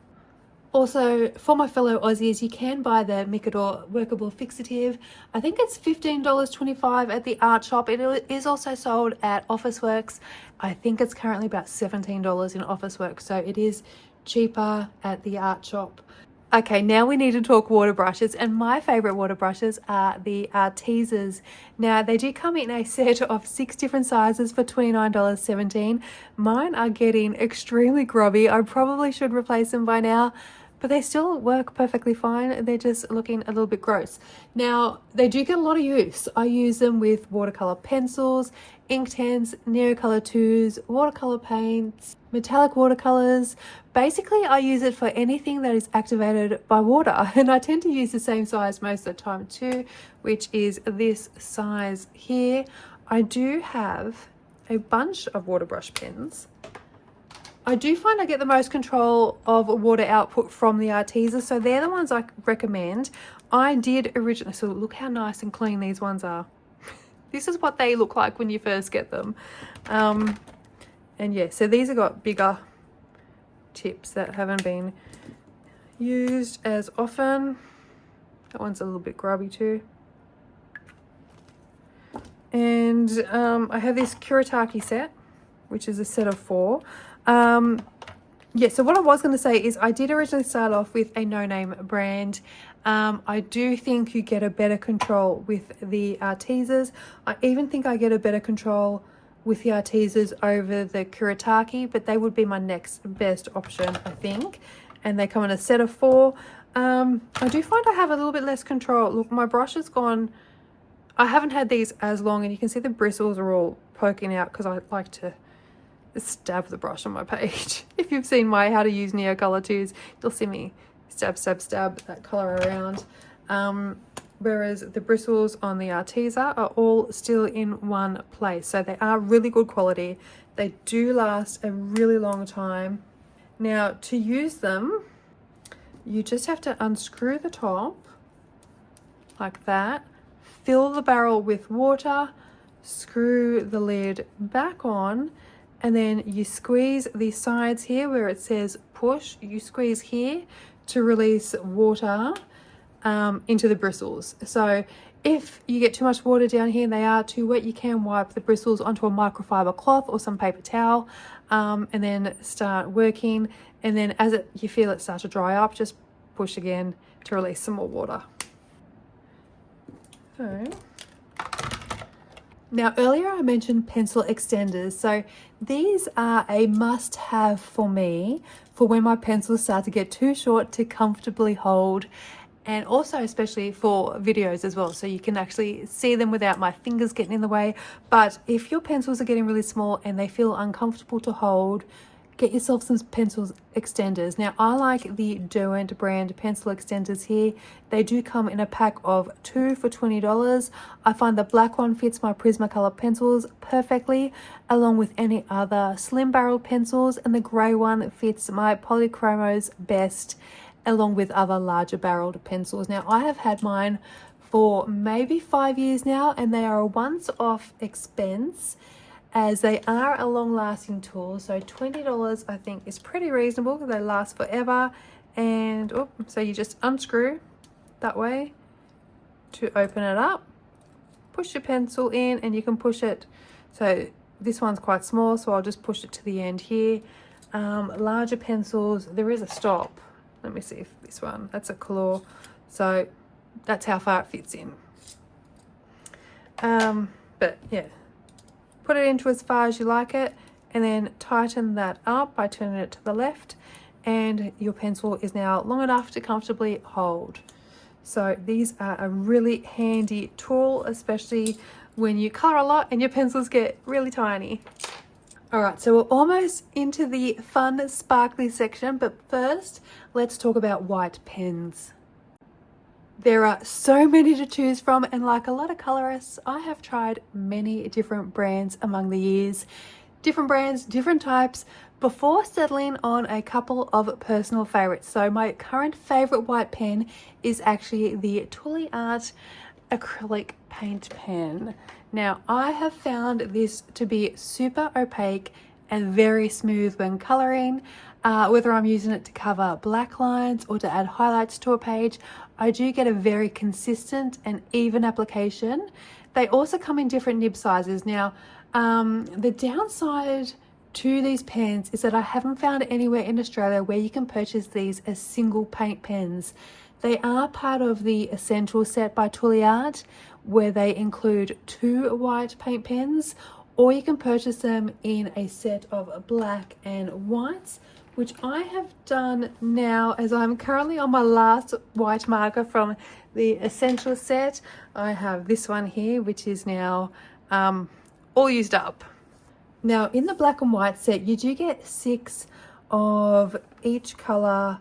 Also, for my fellow Aussies, you can buy the Micador workable fixative. I think it's $15.25 at the art shop. It is also sold at Officeworks. I think it's currently about $17 in Officeworks, so it is cheaper at the art shop. Okay, now we need to talk water brushes, and my favorite water brushes are the Artisas. Now, they do come in a set of 6 different sizes for $29.17. Mine are getting extremely grubby. I probably should replace them by now, but they still work perfectly fine. They're just looking a little bit gross. Now, they do get a lot of use. I use them with watercolor pencils, Inktense, Neocolor 2s, watercolor paints, metallic watercolors. Basically, I use it for anything that is activated by water, and I tend to use the same size most of the time too, which is this size here. I do have a bunch of water brush pens. I do find I get the most control of water output from the Artisa, so they're the ones I recommend. I did originally, so look how nice and clean these ones are. This is what they look like when you first get them. And yeah, so these have got bigger tips that haven't been used as often. That one's a little bit grubby too. And I have this Kuretake set, which is a set of 4. Yeah, so what I was going to say is I did originally start off with a no-name brand. I do think you get a better control with the Artisas. I even think I get a better control with the Artisas over the Kuretake, but they would be my next best option, I think. And they come in a set of 4. I do find I have a little bit less control. Look, my brush has gone... I haven't had these as long, and you can see the bristles are all poking out because I like to stab the brush on my page. If you've seen my how to use Neocolor 2s, you'll see me stab that color around. Whereas the bristles on the Artisa are all still in one place. So they are really good quality. They do last a really long time. Now, to use them, you just have to unscrew the top like that, fill the barrel with water, screw the lid back on, and then you squeeze the sides here where it says push. You squeeze here to release water into the bristles. So if you get too much water down here and they are too wet, you can wipe the bristles onto a microfiber cloth or some paper towel, and then start working. And then as you feel it start to dry up, just push again to release some more water. So now earlier I mentioned pencil extenders. So these are a must-have for me for when my pencils start to get too short to comfortably hold, and also especially for videos as well, so you can actually see them without my fingers getting in the way. But if your pencils are getting really small and they feel uncomfortable to hold, get yourself some pencil extenders. Now I like the Derwent brand pencil extenders here. They do come in a pack of 2 for $20. I find the black one fits my Prismacolor pencils perfectly, along with any other slim barrel pencils, and the grey one fits my Polychromos best, along with other larger barreled pencils. Now I have had mine for maybe 5 years now, and they are a once-off expense, as they are a long-lasting tool. So $20 I think is pretty reasonable. They last forever. And so you just unscrew that way to open it up, push your pencil in, and you can push it. So this one's quite small, so I'll just push it to the end here. Larger pencils, there is a stop. Let me see if this one, that's a claw, so that's how far it fits in. But yeah, put it into as far as you like it, and then tighten that up by turning it to the left, and your pencil is now long enough to comfortably hold. So these are a really handy tool, especially when you color a lot and your pencils get really tiny. All right, so we're almost into the fun, sparkly section, but first, let's talk about white pens. There are so many to choose from, and like a lot of colorists, I have tried many different brands among the years. Different brands, different types, before settling on a couple of personal favorites. So my current favorite white pen is actually the Tooly Art acrylic paint pen. Now I have found this to be super opaque and very smooth when coloring. Whether I'm using it to cover black lines or to add highlights to a page, I do get a very consistent and even application. They also come in different nib sizes. Now the downside to these pens is that I haven't found anywhere in Australia where you can purchase these as single paint pens. They are part of the Essential set by Tooly Art, where they include 2 white paint pens, or you can purchase them in a set of black and whites, which I have done now, as I'm currently on my last white marker from the Essential set. I have this one here, which is now all used up. Now in the black and white set, you do get 6 of each color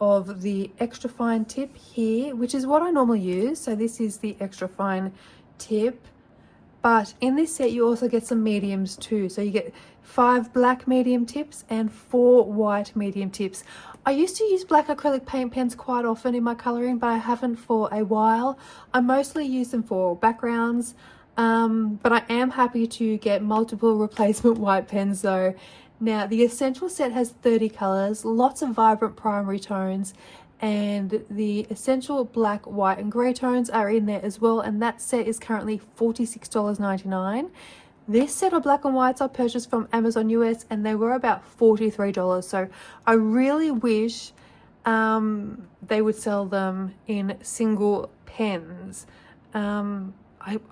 of the extra fine tip here, which is what I normally use. So this is the extra fine tip, but in this set you also get some mediums too. So you get 5 black medium tips and 4 white medium tips. I used to use black acrylic paint pens quite often in my coloring, but I haven't for a while. I mostly use them for backgrounds, but I am happy to get multiple replacement white pens though. Now the Essential set has 30 colors, lots of vibrant primary tones, and the Essential black, white and grey tones are in there as well, and that set is currently $46.99. This set of black and whites I purchased from Amazon US, and they were about $43. So I really wish they would sell them in single pens. I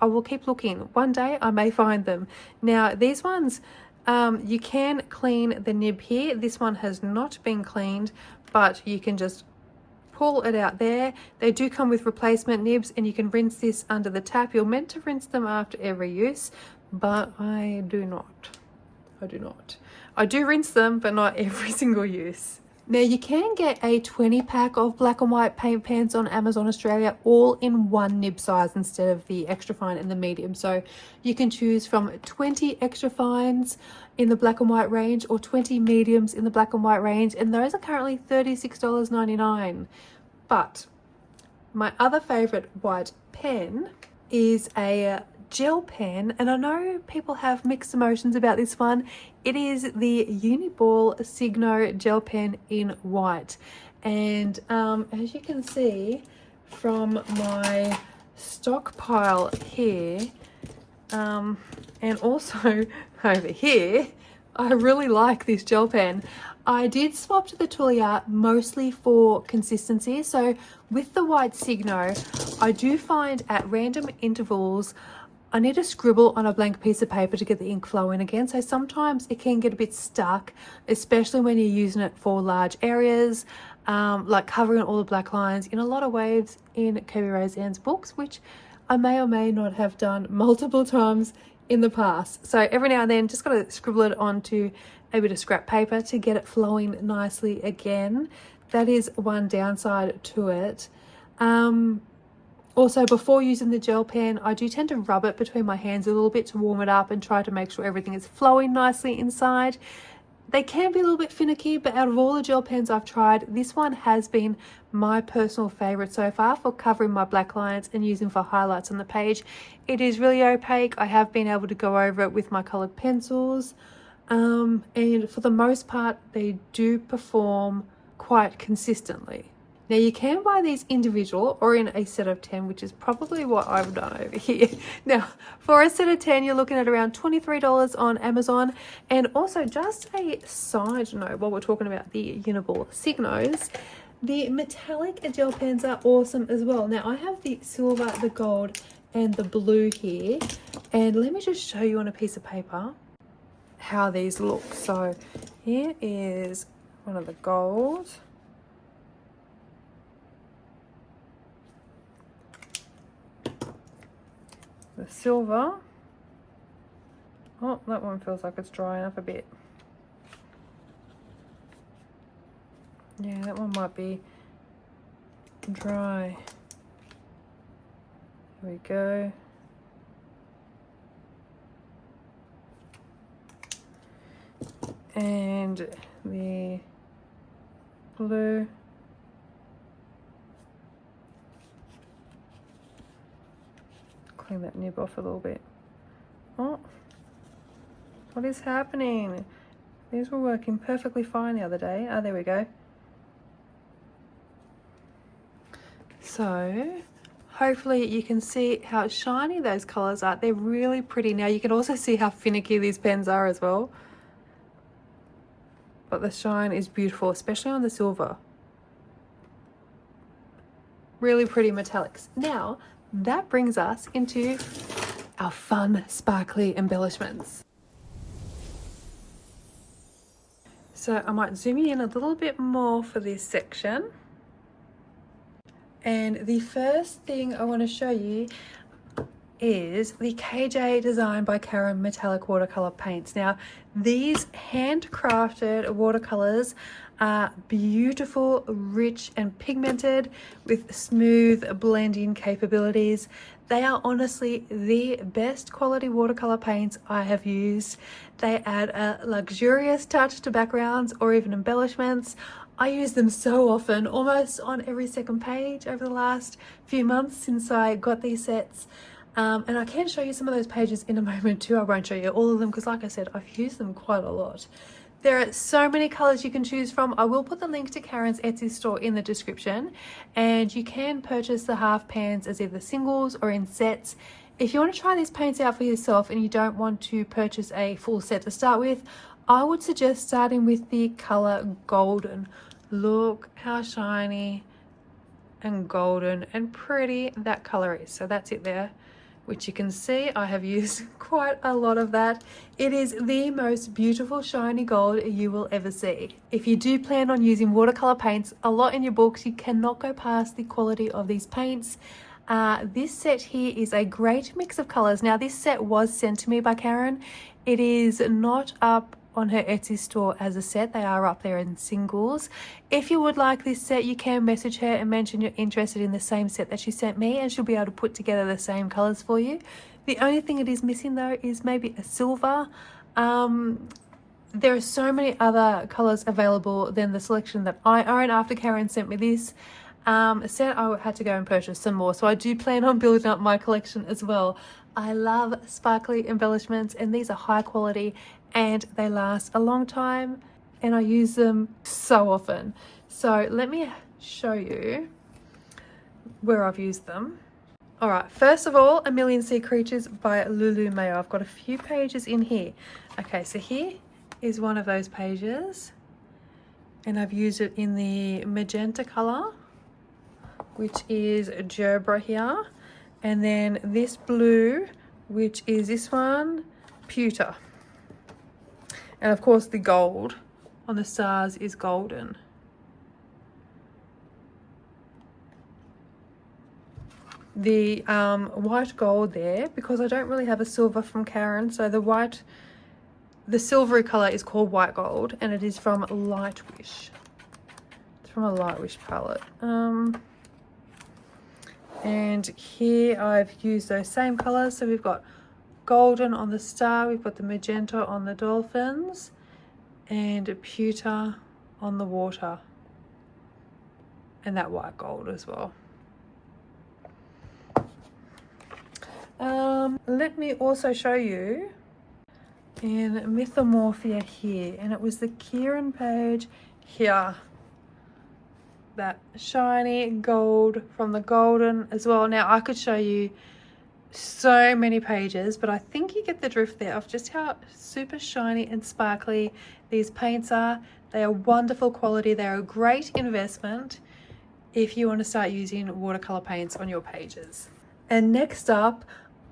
will keep looking. One day I may find them. Now these ones, you can clean the nib here. This one has not been cleaned, but you can just pull it out there. They do come with replacement nibs, and you can rinse this under the tap. You're meant to rinse them after every use, but I do not. I do rinse them, but not every single use. Now you can get a 20 pack of black and white paint pens on Amazon Australia, all in one nib size instead of the extra fine and the medium. So you can choose from 20 extra fines in the black and white range or 20 mediums in the black and white range, and those are currently $36.99. But my other favorite white pen is a gel pen, and I know people have mixed emotions about this one. It is the Uniball Signo gel pen in white, and as you can see from my stockpile here, and also over here, I really like this gel pen. I did swap to the Tulia mostly for consistency. So with the white Signo, I do find at random intervals I need to scribble on a blank piece of paper to get the ink flowing again. So sometimes it can get a bit stuck, especially when you're using it for large areas, like covering all the black lines in a lot of waves in Kirby Roseanne's books, which I may or may not have done multiple times in the past. So every now and then, just got to scribble it onto a bit of scrap paper to get it flowing nicely again. That is one downside to it. Also, before using the gel pen, I do tend to rub it between my hands a little bit to warm it up and try to make sure everything is flowing nicely inside. They can be a little bit finicky, but out of all the gel pens I've tried, this one has been my personal favorite so far for covering my black lines and using for highlights on the page. It is really opaque. I have been able to go over it with my colored pencils, and for the most part, they do perform quite consistently. Now you can buy these individual or in a set of 10, which is probably what I've done over here. Now, for a set of 10, you're looking at around $23 on Amazon. And also, just a side note, while we're talking about the Uniball Signos, the metallic gel pens are awesome as well. Now, I have the silver, the gold, and the blue here. And let me just show you on a piece of paper how these look. So here is one of the gold. The silver. Oh, that one feels like it's drying up a bit. Yeah, that one might be dry. Here we go. And the blue. Clean that nib off a little bit. Oh, what is happening? These were working perfectly fine the other day. Oh, there we go. So hopefully you can see how shiny those colors are. They're really pretty. Now you can also see how finicky these pens are as well. But the shine is beautiful, especially on the silver. Really pretty metallics. Now, that brings us into our fun, sparkly embellishments. So I might zoom in a little bit more for this section. And the first thing I want to show you is the KJ Design by Karen metallic watercolor paints. Now, these handcrafted watercolors are beautiful, rich and pigmented with smooth blending capabilities. They are honestly the best quality watercolor paints I have used. They add a luxurious touch to backgrounds or even embellishments. I use them so often, almost on every second page over the last few months since I got these sets. And I can show you some of those pages in a moment too. I won't show you all of them because, like I said, I've used them quite a lot. There are so many colors you can choose from. I will put the link to Karen's Etsy store in the description, and you can purchase the half pans as either singles or in sets. If you want to try these paints out for yourself and you don't want to purchase a full set to start with, I would suggest starting with the color Golden. Look how shiny and golden and pretty that color is. So that's it there, which you can see I have used quite a lot of that. It is the most beautiful shiny gold you will ever see. If you do plan on using watercolor paints a lot in your books, you cannot go past the quality of these paints. This set here is a great mix of colors. Now, this set was sent to me by Karen. It is not up on her Etsy store as a set. They are up there in singles. If you would like this set, you can message her and mention you're interested in the same set that she sent me, and she'll be able to put together the same colors for you. The only thing it is missing though is maybe a silver. There are so many other colors available than the selection that I own. After Karen sent me this set, I had to go and purchase some more, so I do plan on building up my collection as well. I love sparkly embellishments, and these are high quality and they last a long time, and I use them so often. So let me show you where I've used them. All right, first of all, A Million Sea Creatures by Lulu Mayo. I've got a few pages in here. Okay, so here is one of those pages, and I've used it in the magenta color, which is Gerbera here, and then this blue, which is this one, Pewter. And of course the gold on the stars is golden. The white gold there, because I don't really have a silver from Karen, so the silvery color is called white gold, and it is from Lightwish. It's from a Lightwish palette. And here I've used those same colors. So we've got golden on the star, we've got the magenta on the dolphins, and a pewter on the water, and that white gold as well. Let me also show you in Mythomorphia here, and it was the Kieran page here, that shiny gold from the golden as well. Now I could show you so many pages, but I think you get the drift there of just how super shiny and sparkly these paints are. They are wonderful quality. They're a great investment if you want to start using watercolor paints on your pages. And next up,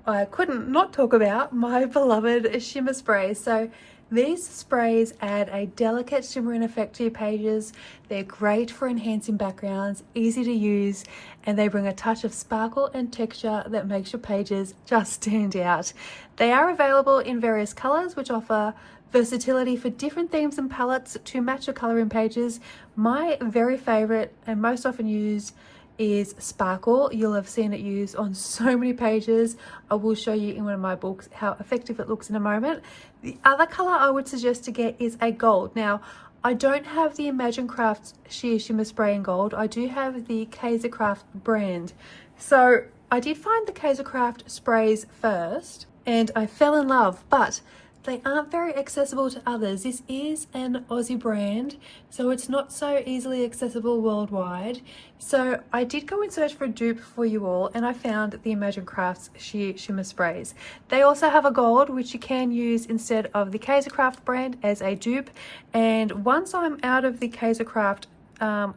I couldn't not talk about my beloved shimmer sprays. So these sprays add a delicate shimmering effect to your pages. They're great for enhancing backgrounds, easy to use, and they bring a touch of sparkle and texture that makes your pages just stand out. They are available in various colors, which offer versatility for different themes and palettes to match your coloring pages. My very favorite and most often used is Sparkle. You'll have seen it used on so many pages. I will show you in one of my books how effective it looks in a moment. The other color I would suggest to get is a gold. Now, I don't have the Imagine Crafts Sheer Shimmer Spray in gold. I do have the Kaisercraft brand. So I did find the Kaisercraft sprays first and I fell in love, but they aren't very accessible to others. This is an Aussie brand, so it's not so easily accessible worldwide. So I did go and search for a dupe for you all, and I found the Imagine Crafts Sheer Shimmer Sprays. They also have a gold, which you can use instead of the Kaisercraft brand as a dupe. And once I'm out of the Kaisercraft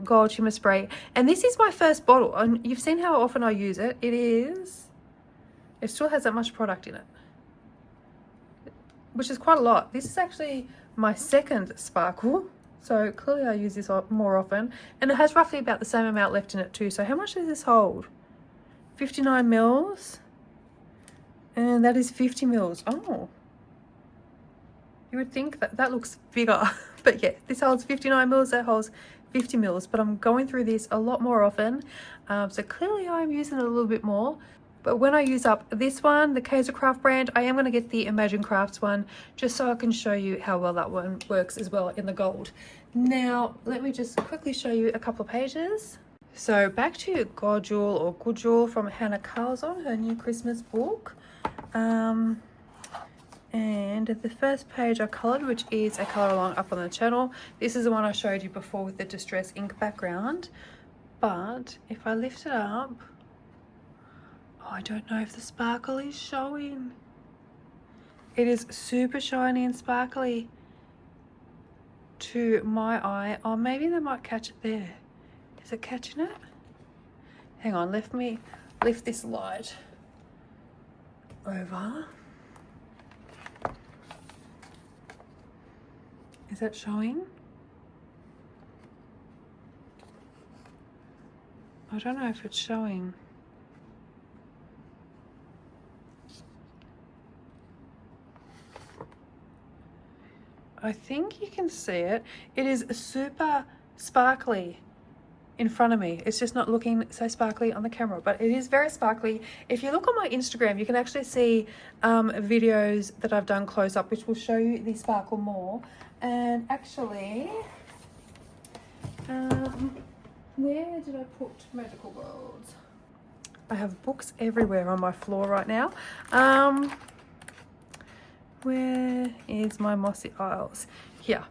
gold shimmer spray, and this is my first bottle, and you've seen how often I use it. It still has that much product in it, which is quite a lot. This is actually my second sparkle, so clearly I use this more often, and it has roughly about the same amount left in it too. So how much does this hold? 59 mils, and that is 50 mils. Oh, you would think that that looks bigger, but yeah, this holds 59 mils, that holds 50 mils, but I'm going through this a lot more often, so clearly I'm using it a little bit more. But when I use up this one, the Kaisercraft brand, I am going to get the Imagine Crafts one, just so I can show you how well that one works as well in the gold. Now, let me just quickly show you a couple of pages. So back to Godjewel or Goodjewel from Hannah Carlson, her new Christmas book. And the first page I coloured, which is a colour along up on the channel. This is the one I showed you before with the Distress ink background. But if I lift it up, oh, I don't know if the sparkle is showing. It is super shiny and sparkly to my eye. Oh, maybe they might catch it there. Is it catching it? Hang on, let me lift this light over. Is that showing? I don't know if it's showing. I think you can see it. It is super sparkly in front of me. It's just not looking so sparkly on the camera, but it is very sparkly. If you look on my Instagram, you can actually see videos that I've done close up, which will show you the sparkle more. And actually, where did I put Magical Worlds? I have books everywhere on my floor right now. Where is my Mossy Isles? Here.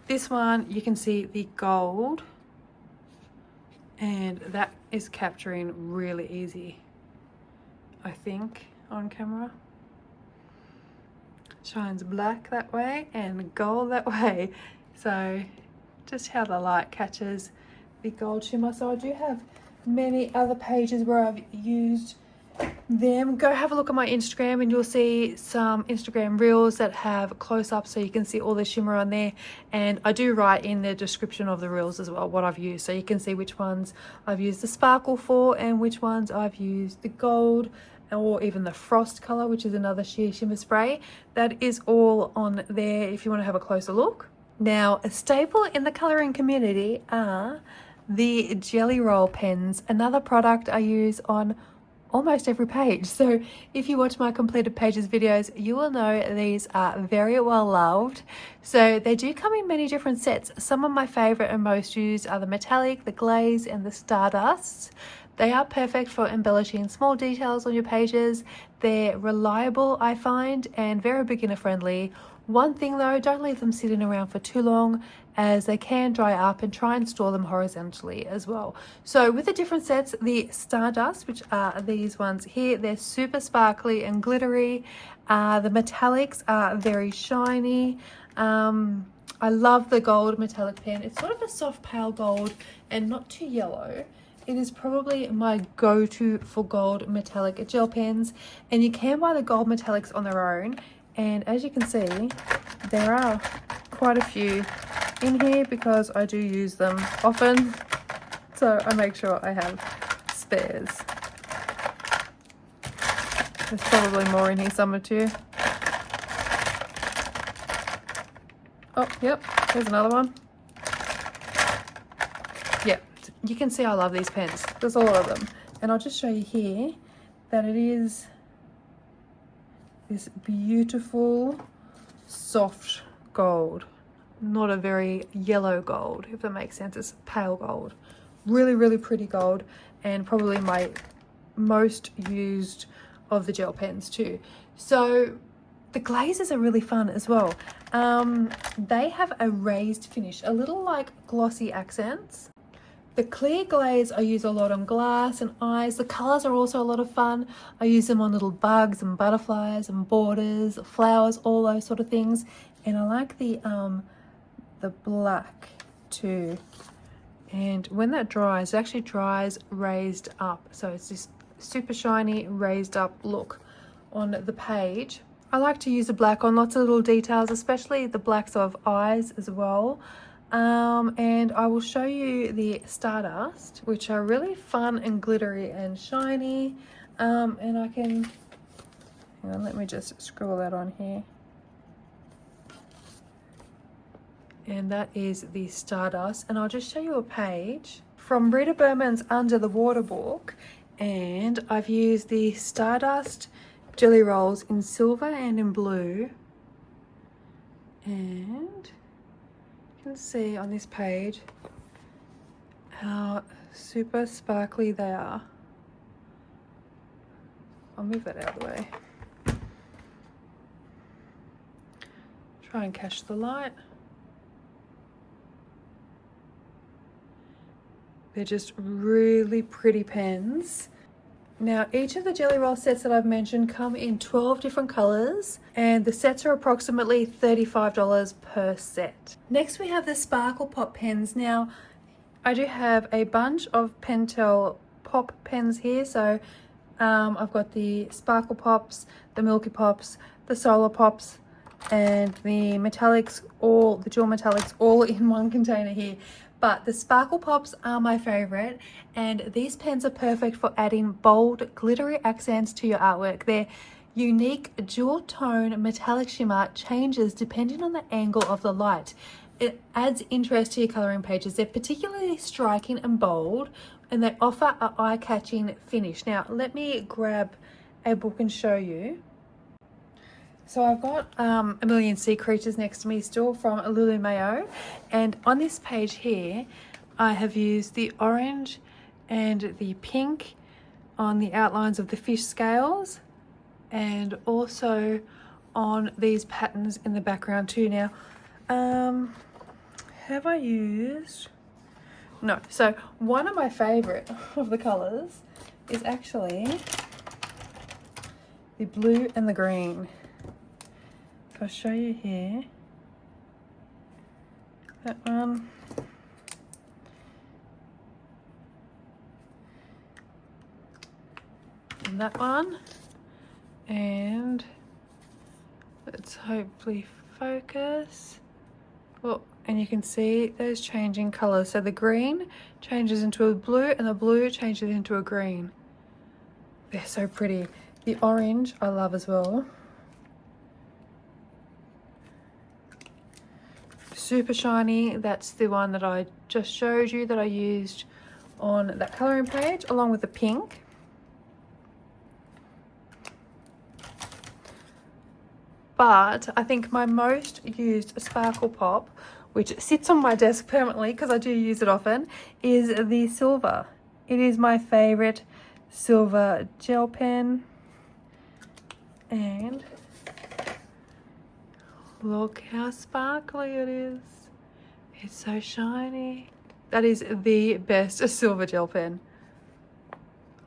This one, you can see the gold, and that is capturing really easy, I think, on camera. Shines black that way and gold that way. So just how the light catches the gold shimmer. So I do have many other pages where I've used them. Go have a look at my Instagram and you'll see some Instagram reels that have close-ups, so you can see all the shimmer on there. And I do write in the description of the reels as well what I've used, so you can see which ones I've used the sparkle for and which ones I've used the gold, or even the frost color, which is another sheer shimmer spray. That is all on there if you want to have a closer look. Now, a staple in the coloring community are the jelly roll pens, another product I use on almost every page. So if you watch my completed pages videos, you will know these are very well loved. So they do come in many different sets. Some of my favorite and most used are the metallic, the glaze, and the stardust. They are perfect for embellishing small details on your pages. They're reliable, I find, and very beginner friendly. One thing though, don't leave them sitting around for too long, as they can dry up, and try and store them horizontally as well. So with the different sets, the Stardust, which are these ones here, they're super sparkly and glittery. The metallics are very shiny. I love the gold metallic pen. It's sort of a soft pale gold and not too yellow. It is probably my go-to for gold metallic gel pens, and you can buy the gold metallics on their own. And as you can see, there are quite a few in here because I do use them often, so I make sure I have spares. There's probably more in here somewhere too. Oh, yep, there's another one. Yeah, you can see I love these pens. There's a lot of them. And I'll just show you here that it is this beautiful soft gold, not a very yellow gold, if that makes sense. It's pale gold, really pretty gold, and probably my most used of the gel pens too. So the glazes are really fun as well. They have a raised finish, a little like glossy accents. The clear glaze I use a lot on glass and eyes. The colors are also a lot of fun. I use them on little bugs and butterflies and borders, flowers, all those sort of things. And I like the black too. And when that dries, it actually dries raised up. So it's this super shiny raised up look on the page. I like to use the black on lots of little details, especially the blacks of eyes as well. And I will show you the Stardust, which are really fun and glittery and shiny. And I can, hang on, let me just scribble that on here. And that is the Stardust. And I'll just show you a page from Rita Berman's Under the Water book. And I've used the Stardust jelly rolls in silver and in blue. And you can see on this page how super sparkly they are. I'll move that out of the way. Try and catch the light. They're just really pretty pens. Now, each of the jelly roll sets that I've mentioned come in 12 different colors, and the sets are approximately $35 per set. Next, we have the Sparkle Pop pens. Now, I do have a bunch of Pentel Pop pens here. So I've got the Sparkle Pops, the Milky Pops, the Solar Pops, and the metallics, all the dual metallics, all in one container here. But the Sparkle Pops are my favorite, and these pens are perfect for adding bold, glittery accents to your artwork. They're Unique dual tone metallic shimmer changes depending on the angle of the light. It adds interest to your colouring pages. They're particularly striking and bold, and they offer an eye-catching finish. Now, let me grab a book and show you. So I've got A Million Sea Creatures next to me still from Lulu Mayo, and on this page here I have used the orange and the pink on the outlines of the fish scales, and also on these patterns in the background too. Now have I used, no, so one of my favorite of the colors is actually the blue and the green. So I'll show you here, that one, and that one, and let's hopefully focus. Well, and you can see those changing colours. So the green changes into a blue and the blue changes into a green. They're so pretty. The orange I love as well. Super shiny, that's the one that I just showed you that I used on that colouring page, along with the pink. But I think my most used sparkle pop, which sits on my desk permanently because I do use it often, is the silver. It is my favourite silver gel pen. And look how sparkly it is. It's so shiny. That is the best silver gel pen.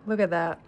Look at that.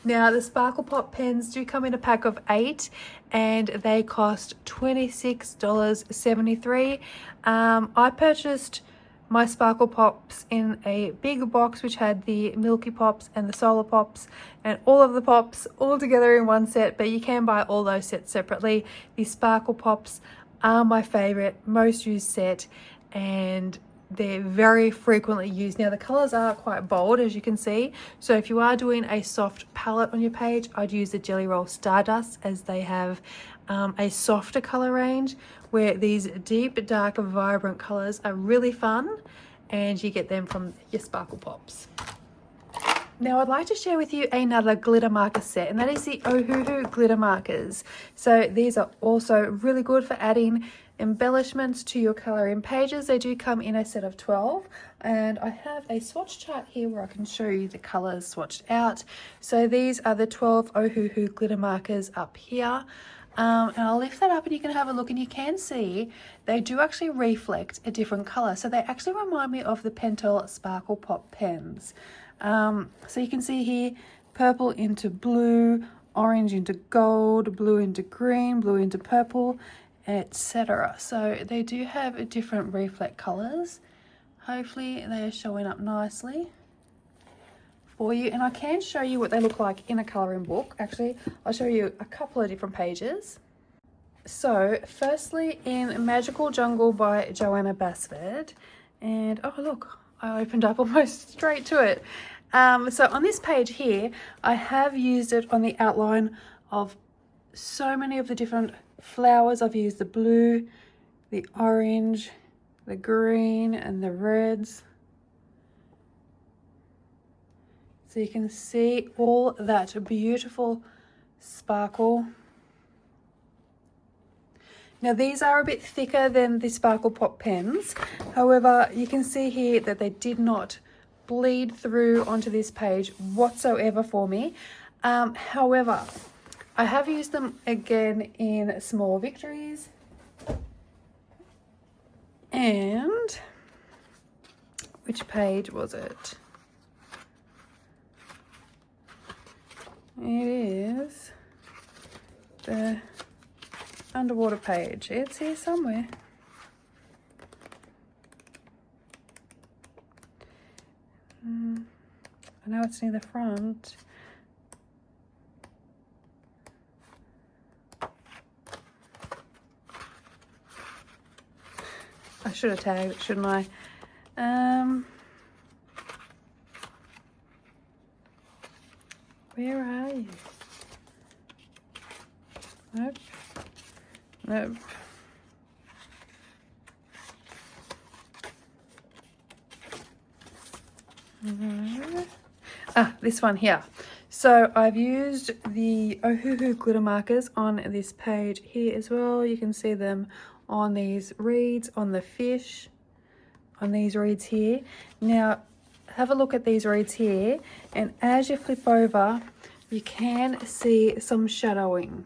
Now, the Sparkle Pop pens do come in a pack of 8 and they cost $26.73. I purchased my Sparkle Pops in a big box which had the Milky Pops and the Solar Pops and all of the pops all together in one set, but you can buy all those sets separately. The Sparkle Pops are my favourite, most used set, and they're very frequently used. Now, the colours are quite bold, as you can see, so if you are doing a soft palette on your page, I'd use the Jelly Roll Stardust, as they have a softer colour range where these deep, dark, vibrant colours are really fun, and you get them from your Sparkle Pops. Now, I'd like to share with you another glitter marker set, and that is the Ohuhu glitter markers. So these are also really good for adding embellishments to your colouring pages. They do come in a set of 12, and I have a swatch chart here where I can show you the colours swatched out. So these are the 12 Ohuhu glitter markers up here. And I'll lift that up and you can have a look, and you can see they do actually reflect a different colour. So they actually remind me of the Pentel Sparkle Pop pens. So you can see here, purple into blue, orange into gold, blue into green, blue into purple, etc. So they do have different reflect colours. Hopefully they are showing up nicely for you, and I can show you what they look like in a colouring book. Actually, I'll show you a couple of different pages. So firstly, in Magical Jungle by Joanna Basford, and oh look, I opened up almost straight to it. So on this page here, I have used it on the outline of so many of the different flowers. I've used the blue, the orange, the green, and the reds. So you can see all that beautiful sparkle. Now, these are a bit thicker than the Sparkle Pop pens. However, you can see here that they did not bleed through onto this page whatsoever for me. However, I have used them again in Small Victories. And which page was it? It is the underwater page. It's here somewhere. I know it's near the front. I should have tagged it, shouldn't I? Where are you? Nope. Nope. This one here. So I've used the Ohuhu glitter markers on this page here as well. You can see them on these reeds, on the fish, on these reeds here. Now have a look at these reeds here, and as you flip over you can see some shadowing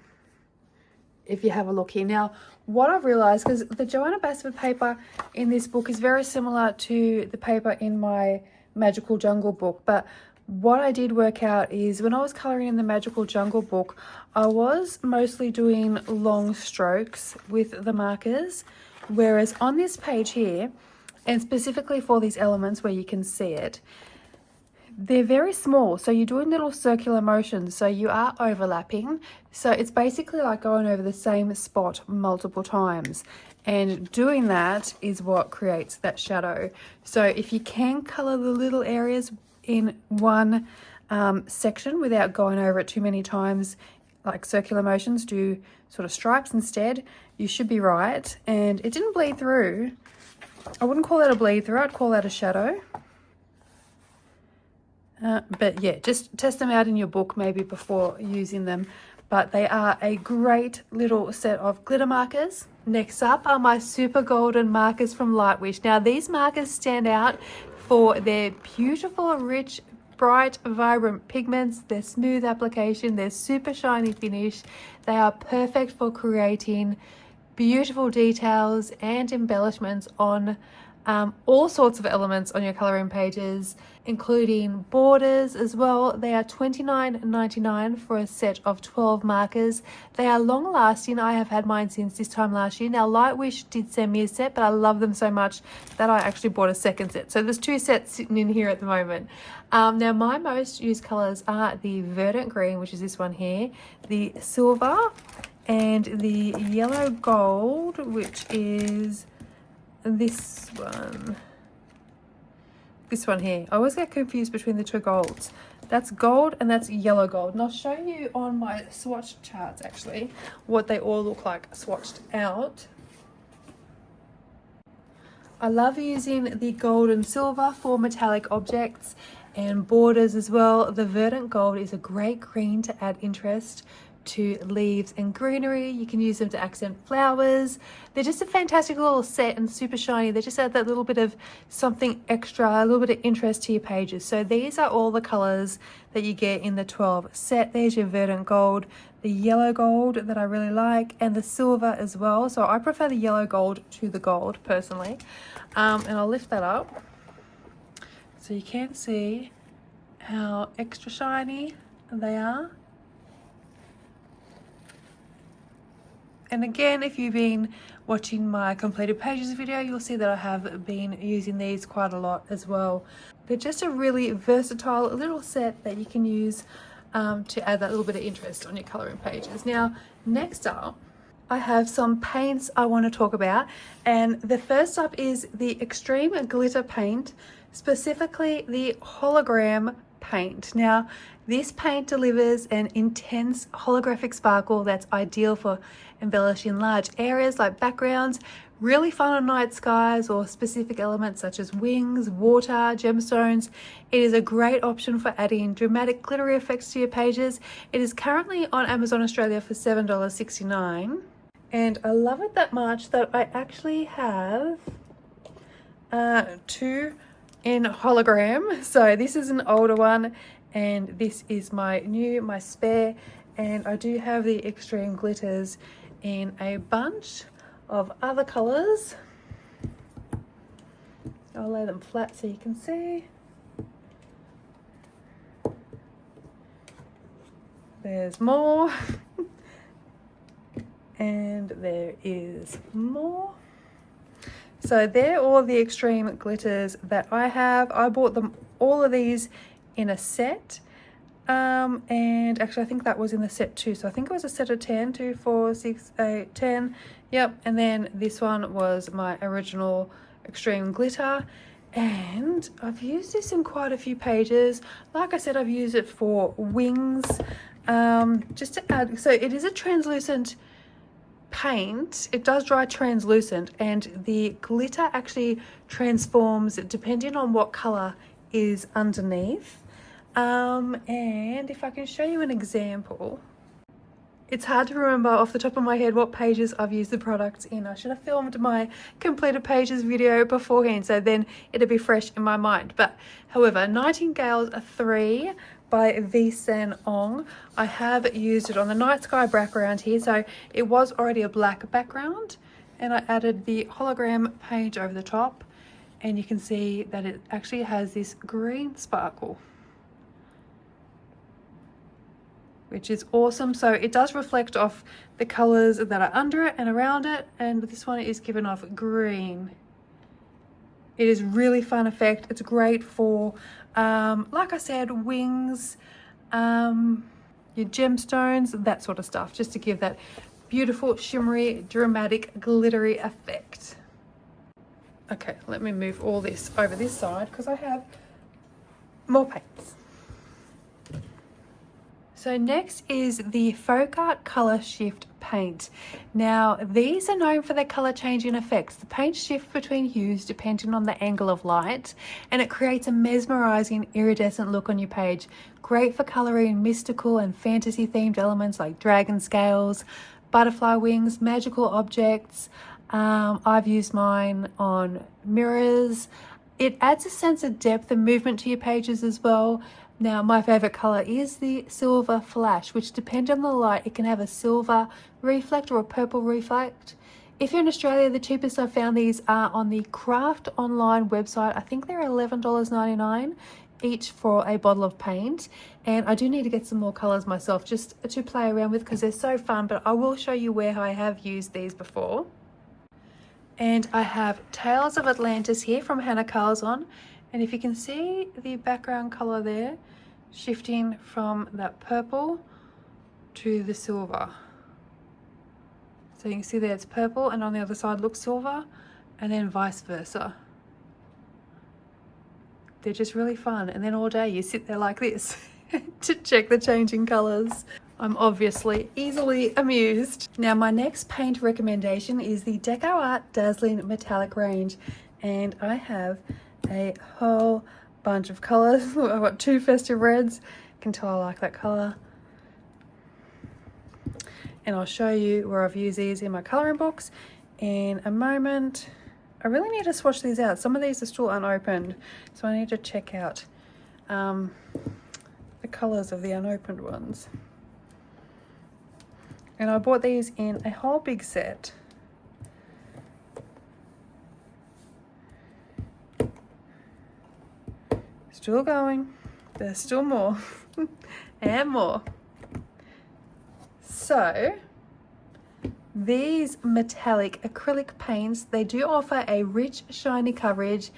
if you have a look here. Now what I've realized, because the Joanna Basford paper in this book is very similar to the paper in my Magical Jungle book, but what I did work out is when I was coloring in the Magical Jungle book, I was mostly doing long strokes with the markers, whereas on this page here, and specifically for these elements where you can see it, they're very small, so you're doing little circular motions, so you are overlapping. So it's basically like going over the same spot multiple times, and doing that is what creates that shadow. So if you can color the little areas in one section without going over it too many times, like circular motions, do sort of stripes instead, you should be right. And it didn't bleed through. I wouldn't call that a bleed through, I'd call that a shadow. But yeah, just test them out in your book maybe before using them. But they are a great little set of glitter markers. Next up are my super golden markers from Lightwish. Now these markers stand out for their beautiful, rich, bright, vibrant pigments, their smooth application, their super shiny finish. They are perfect for creating beautiful details and embellishments on all sorts of elements on your colouring pages, including borders as well. They are $29.99 for a set of 12 markers. They are long lasting. I have had mine since this time last year. Now Lightwish did send me a set, but I love them so much that I actually bought a second set. So there's two sets sitting in here at the moment. Now my most used colours are the Verdant Green, which is this one here, the Silver, and the Yellow Gold, which is this one here. I always get confused between the two golds. That's gold and that's yellow gold, and I'll show you on my swatch charts actually what they all look like swatched out. I love using the gold and silver for metallic objects and borders as well. The Verdant Gold is a great green to add interest to leaves and greenery. You can use them to accent flowers. They're just a fantastic little set and super shiny. They just add that little bit of something extra, a little bit of interest to your pages. So these are all the colors that you get in the 12 set. There's your Verdant Gold, the Yellow Gold that I really like, and the Silver as well. So I prefer the Yellow Gold to the gold personally. And I'll lift that up so you can see how extra shiny they are. And again, if you've been watching my completed pages video, you'll see that I have been using these quite a lot as well. They're just a really versatile little set that you can use to add that little bit of interest on your colouring pages. Now, next up, I have some paints I want to talk about. And the first up is the Extreme Glitter Paint, specifically the hologram paint. Now, this paint delivers an intense holographic sparkle that's ideal for embellishing large areas like backgrounds, really fun on night skies, or specific elements such as wings, water, gemstones. It is a great option for adding dramatic glittery effects to your pages. It is currently on Amazon Australia for $7.69. And I love it that much that I actually have two in hologram. So this is an older one, and this is my spare, and I do have the Extreme Glitters in a bunch of other colors. I'll lay them flat so you can see. There's more. And there is more. So they're all the Extreme Glitters that I have. I bought them, all of these, in a set. And actually I think that was in the set too. So I think it was a set of 10, 2, 4, 6, 8, 10. Yep. And then this one was my original Extreme Glitter. And I've used this in quite a few pages. Like I said, I've used it for wings. just to add, so it is a translucent paint. It does dry translucent, and the glitter actually transforms depending on what color is underneath. And if I can show you an example, it's hard to remember off the top of my head what pages I've used the products in. I should have filmed my completed pages video beforehand, so then it'll be fresh in my mind. But however, Nightingale's 3 by V San Ong, I have used it on the night sky background here. So it was already a black background, and I added the hologram page over the top, and you can see that it actually has this green sparkle, which is awesome. So it does reflect off the colors that are under it and around it, and this one is given off green. It is really fun effect. It's great for like I said, wings, your gemstones, that sort of stuff, just to give that beautiful shimmery, dramatic, glittery effect. Okay, let me move all this over this side because I have more paints. So next is the Folk Art Colour Shift paint. Now these are known for their colour changing effects. The paint shifts between hues depending on the angle of light, and it creates a mesmerising iridescent look on your page. Great for colouring mystical and fantasy themed elements like dragon scales, butterfly wings, magical objects. I've used mine on mirrors. It adds a sense of depth and movement to your pages as well. Now my favourite colour is the Silver Flash, which depending on the light, it can have a silver reflect or a purple reflect. If you're in Australia, the cheapest I've found these are on the Craft Online website. I think they're $11.99 each for a bottle of paint. And I do need to get some more colours myself just to play around with because they're so fun, but I will show you where I have used these before. And I have Tales of Atlantis here from Hannah Carlson. And if you can see the background colour there, shifting from that purple to the silver. So you can see there it's purple, and on the other side looks silver, and then vice versa. They're just really fun. And then all day you sit there like this to check the changing colours. I'm obviously easily amused. Now my next paint recommendation is the Deco Art Dazzling Metallic range, and I have a whole bunch of colours. I've got 2 festive reds. You can tell I like that colour. And I'll show you where I've used these in my colouring books in a moment. I really need to swatch these out. Some of these are still unopened, so I need to check out the colours of the unopened ones. And I bought these in a whole big set. Still going. There's still more. And more. So these metallic acrylic paints, they do offer a rich shiny coverage.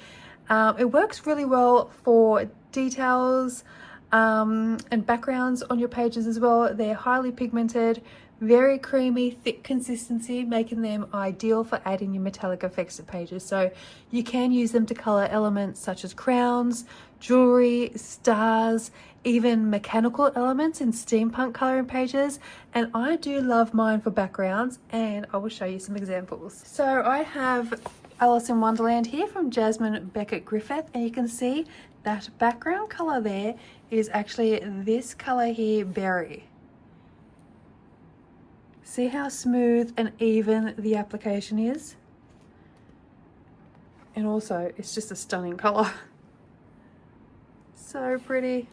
It works really well for details and backgrounds on your pages as well. They're highly pigmented, very creamy, thick consistency, making them ideal for adding your metallic effects to pages. So you can use them to color elements such as crowns, jewelry, stars, even mechanical elements in steampunk coloring pages. And I do love mine for backgrounds, and I will show you some examples. So I have Alice in Wonderland here from Jasmine Beckett Griffith, and you can see that background color there is actually this color here, berry. See how smooth and even the application is? And also, it's just a stunning color. So pretty.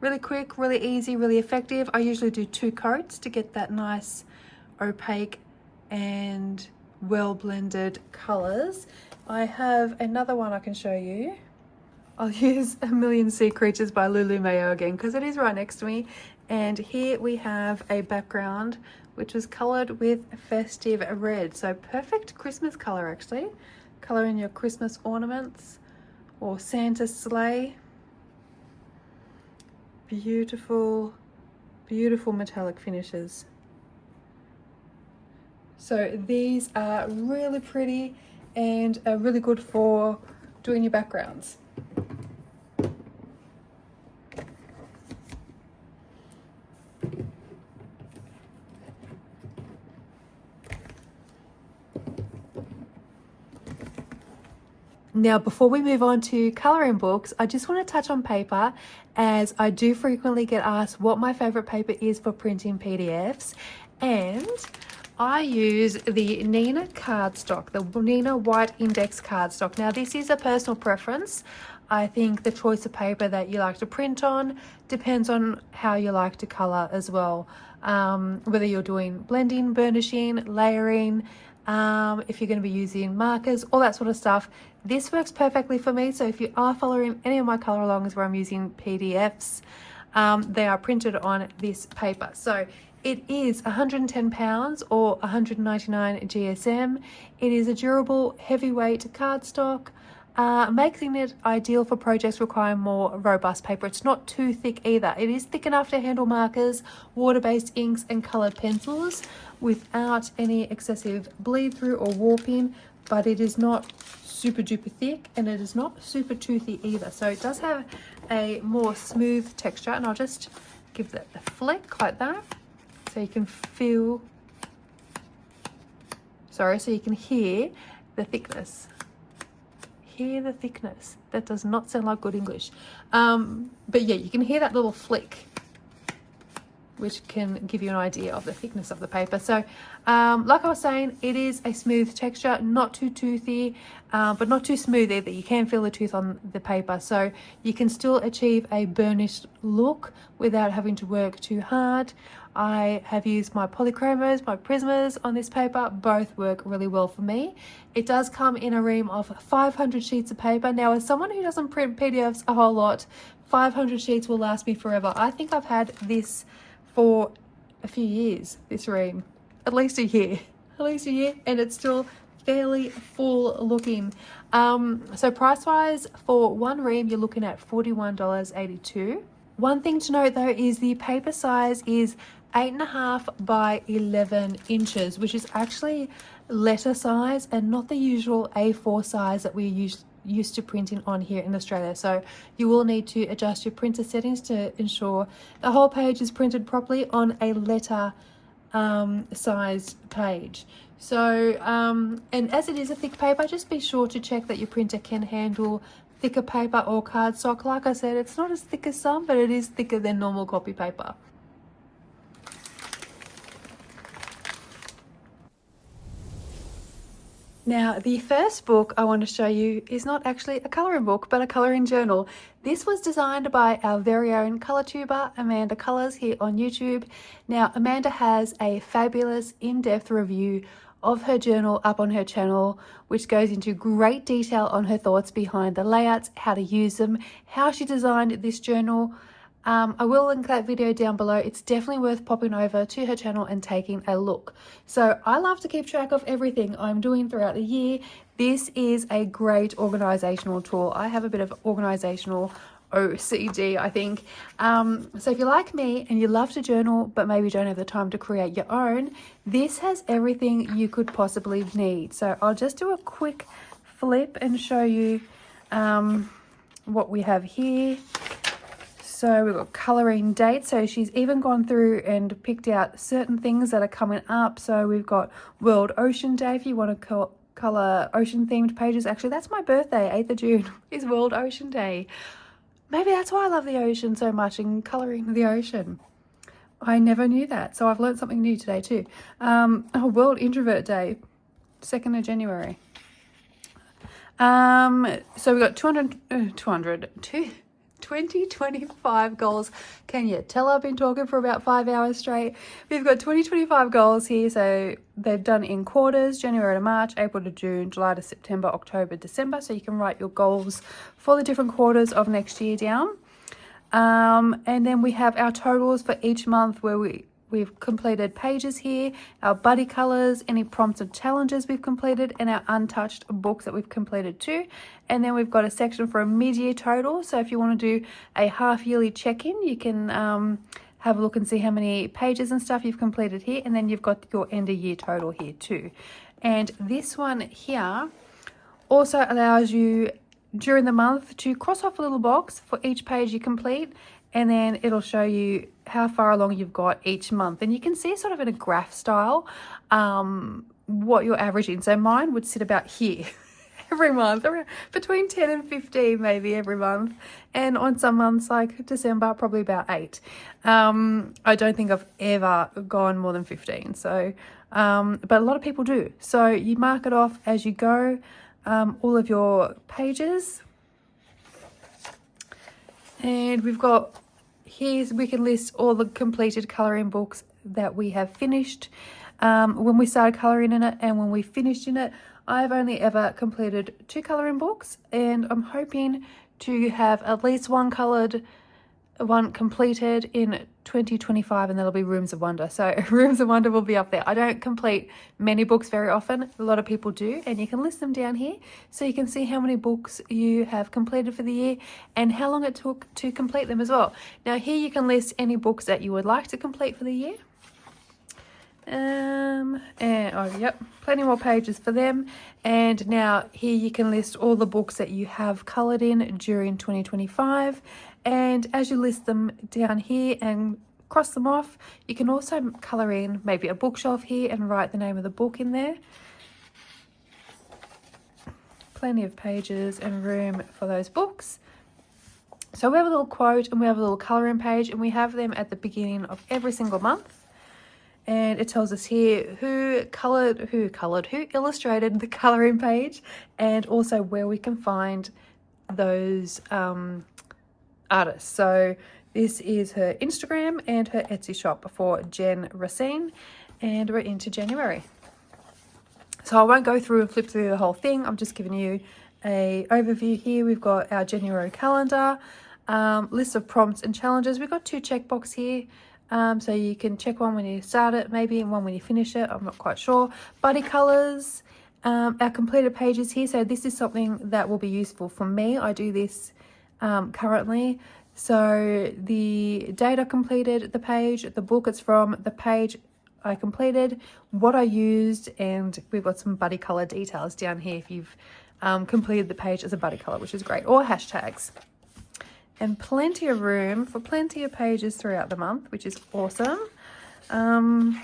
Really quick, really easy, really effective. I usually do 2 coats to get that nice opaque and well blended colors. I have another one I can show you. I'll use A Million Sea Creatures by Lulu Mayo again because it is right next to me. And here we have a background which was colored with festive red. So perfect Christmas color actually. Color in your Christmas ornaments or Santa's sleigh. Beautiful, beautiful metallic finishes. So these are really pretty and are really good for doing your backgrounds. Now, before we move on to colouring books, I just want to touch on paper, as I do frequently get asked what my favourite paper is for printing PDFs, and I use the Nina cardstock, the Nina White Index cardstock. Now, this is a personal preference. I think the choice of paper that you like to print on depends on how you like to colour as well. Whether you're doing blending, burnishing, layering, if you're going to be using markers, all that sort of stuff. This works perfectly for me. So if you are following any of my colour alongs where I'm using PDFs, they are printed on this paper. So it is £110 or 199 GSM. It is a durable, heavyweight cardstock, making it ideal for projects requiring more robust paper. It's not too thick either. It is thick enough to handle markers, water-based inks and coloured pencils without any excessive bleed through or warping, but it is not super duper thick and it is not super toothy either. So it does have a more smooth texture, and I'll just give that a flick like that so you can feel, so you can hear the thickness. Hear the thickness. That does not sound like good English. But yeah, you can hear that little flick, which can give you an idea of the thickness of the paper. So like I was saying, it is a smooth texture, not too toothy, but not too smooth either. You can feel the tooth on the paper, so you can still achieve a burnished look without having to work too hard. I have used my polychromos, my Prismas on this paper. Both work really well for me. It does come in a ream of 500 sheets of paper. Now, as someone who doesn't print PDFs a whole lot, 500 sheets will last me forever. I think I've had this for a few years, this ream, at least a year, and it's still fairly full looking. So price wise, for one ream you're looking at $41.82. One thing to note though is the paper size is 8.5 by 11 inches, which is actually letter size and not the usual A4 size that we used to printing on here in Australia. So you will need to adjust your printer settings to ensure the whole page is printed properly on a letter sized page. So and as it is a thick paper, just be sure to check that your printer can handle thicker paper or cardstock. Like I said, it's not as thick as some, but it is thicker than normal copy paper. Now, the first book I want to show you is not actually a colouring book, but a colouring journal. This was designed by our very own colour tuber, Amanda Colours, here on YouTube. Now, Amanda has a fabulous in-depth review of her journal up on her channel, which goes into great detail on her thoughts behind the layouts, how to use them, how she designed this journal. I will link that video down below. It's definitely worth popping over to her channel and taking a look. So I love to keep track of everything I'm doing throughout the year. This is a great organizational tool. I have a bit of organizational OCD, I think. So if you're like me and you love to journal but maybe don't have the time to create your own, this has everything you could possibly need. So I'll just do a quick flip and show you what we have here. So we've got colouring dates. So she's even gone through and picked out certain things that are coming up. So we've got World Ocean Day if you want to colour ocean themed pages. Actually, that's my birthday, 8th of June is World Ocean Day. Maybe that's why I love the ocean so much and colouring the ocean. I never knew that. So I've learned something new today too. World Introvert Day, 2nd of January. So we've got 2025 goals. Can you tell I've been talking for about 5 hours straight? We've got 2025 goals here. So they've done in quarters: January to March, April to June, July to September, October, December. So you can write your goals for the different quarters of next year down. And then we have our totals for each month where we've completed pages here, our buddy colours, any prompts and challenges we've completed, and our untouched books that we've completed too. And then we've got a section for a mid-year total. So if you want to do a half-yearly check-in, you can have a look and see how many pages and stuff you've completed here. And then you've got your end-of-year total here too. And this one here also allows you during the month to cross off a little box for each page you complete, and then it'll show you how far along you've got each month. And you can see sort of in a graph style what you're averaging. So mine would sit about here every month, between 10 and 15 maybe every month. And on some months like December, probably about 8. I don't think I've ever gone more than 15. So, but a lot of people do. So you mark it off as you go, all of your pages. And we've got, here's, we can list all the completed colouring books that we have finished when we started colouring in it and when we finished in it. I've only ever completed 2 colouring books, and I'm hoping to have at least one completed in 2025, and that'll be Rooms of Wonder. So Rooms of Wonder will be up there. I don't complete many books very often. A lot of people do, and you can list them down here so you can see how many books you have completed for the year and how long it took to complete them as well. Now here you can list any books that you would like to complete for the year. And oh yep, plenty more pages for them. And now here you can list all the books that you have coloured in during 2025, and as you list them down here and cross them off, you can also colour in maybe a bookshelf here and write the name of the book in there. Plenty of pages and room for those books. So we have a little quote and we have a little colouring page, and we have them at the beginning of every single month. And it tells us here who illustrated the colouring page, and also where we can find those artists. So this is her Instagram and her Etsy shop for Jen Racine, and we're into January. So I won't go through and flip through the whole thing. I'm just giving you a overview here. We've got our January calendar, list of prompts and challenges. We've got 2 checkbox here. So you can check one when you start it, maybe, and one when you finish it. I'm not quite sure. Buddy colours, our completed pages here. So this is something that will be useful for me. I do this currently. So the date I completed the page, the book it's from, the page I completed, what I used, and we've got some buddy colour details down here if you've completed the page as a buddy colour, which is great, or hashtags. And plenty of room for plenty of pages throughout the month, which is awesome. And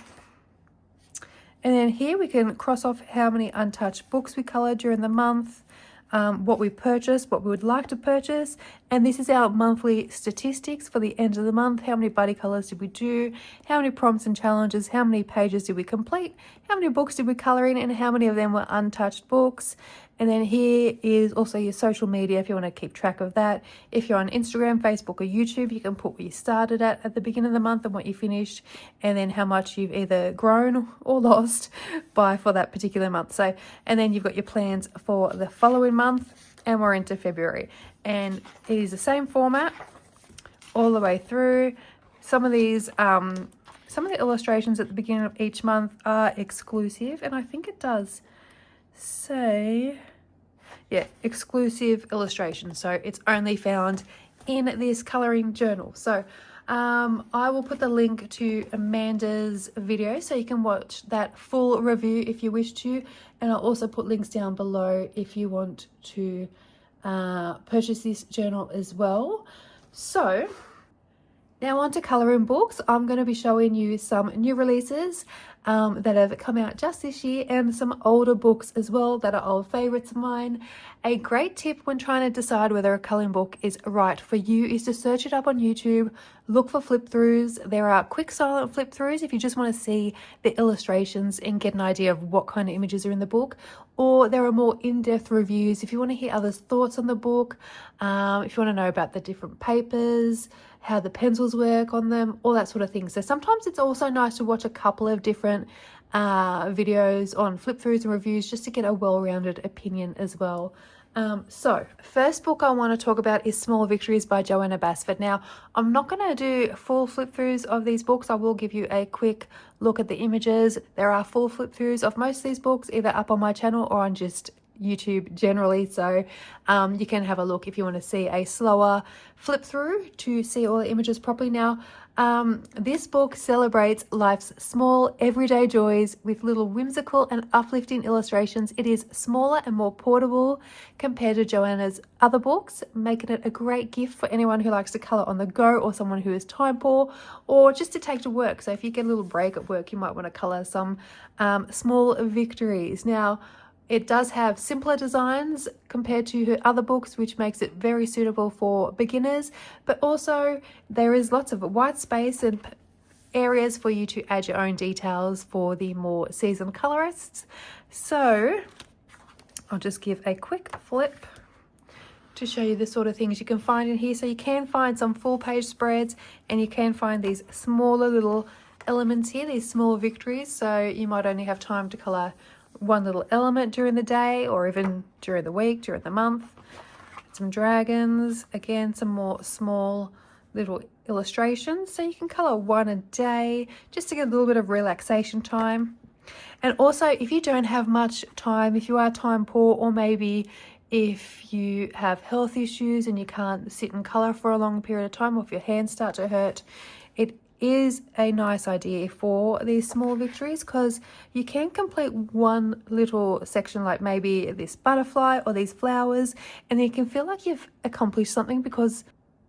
then here we can cross off how many untouched books we coloured during the month, what we purchased, what we would like to purchase. And this is our monthly statistics for the end of the month. How many buddy colours did we do? How many prompts and challenges? How many pages did we complete? How many books did we colour in? And how many of them were untouched books? And then here is also your social media if you want to keep track of that. If you're on Instagram, Facebook or YouTube, you can put what you started at the beginning of the month and what you finished, and then how much you've either grown or lost for that particular month. So, and then you've got your plans for the following month, and we're into February. And it is the same format all the way through. Some of these, some of the illustrations at the beginning of each month are exclusive, and I think it does say, yeah, exclusive illustrations, so it's only found in this colouring journal. So I will put the link to Amanda's video so you can watch that full review if you wish to, and I'll also put links down below if you want to purchase this journal as well. So now on to colouring books. I'm going to be showing you some new releases that have come out just this year, and some older books as well that are old favourites of mine. A great tip when trying to decide whether a colouring book is right for you is to search it up on YouTube, look for flip throughs. There are quick silent flip throughs if you just want to see the illustrations and get an idea of what kind of images are in the book, or there are more in-depth reviews if you want to hear others' thoughts on the book, if you want to know about the different papers, how the pencils work on them, all that sort of thing. So sometimes it's also nice to watch a couple of different videos on flip throughs and reviews just to get a well-rounded opinion as well. So first book I want to talk about is Small Victories by Joanna Basford. Now, I'm not going to do full flip throughs of these books. I will give you a quick look at the images. There are full flip throughs of most of these books either up on my channel or on just YouTube generally, so you can have a look if you want to see a slower flip through to see all the images properly. Now this book celebrates life's small everyday joys with little whimsical and uplifting illustrations. It is smaller and more portable compared to Joanna's other books, making it a great gift for anyone who likes to colour on the go, or someone who is time poor, or just to take to work. So if you get a little break at work, you might want to colour some small victories. Now, It does have simpler designs compared to her other books, which makes it very suitable for beginners, but also there is lots of white space and areas for you to add your own details for the more seasoned colorists. So I'll just give a quick flip to show you the sort of things you can find in here. So you can find some full page spreads, and you can find these smaller little elements here, these small victories. So you might only have time to color one little element during the day, or even during the week, during the month. Some dragons, again, some more small little illustrations. So you can color one a day just to get a little bit of relaxation time. And also, if you don't have much time, if you are time poor, or maybe if you have health issues and you can't sit and color for a long period of time, or if your hands start to hurt, it is a nice idea for these small victories, because you can complete one little section, like maybe this butterfly or these flowers, and you can feel like you've accomplished something because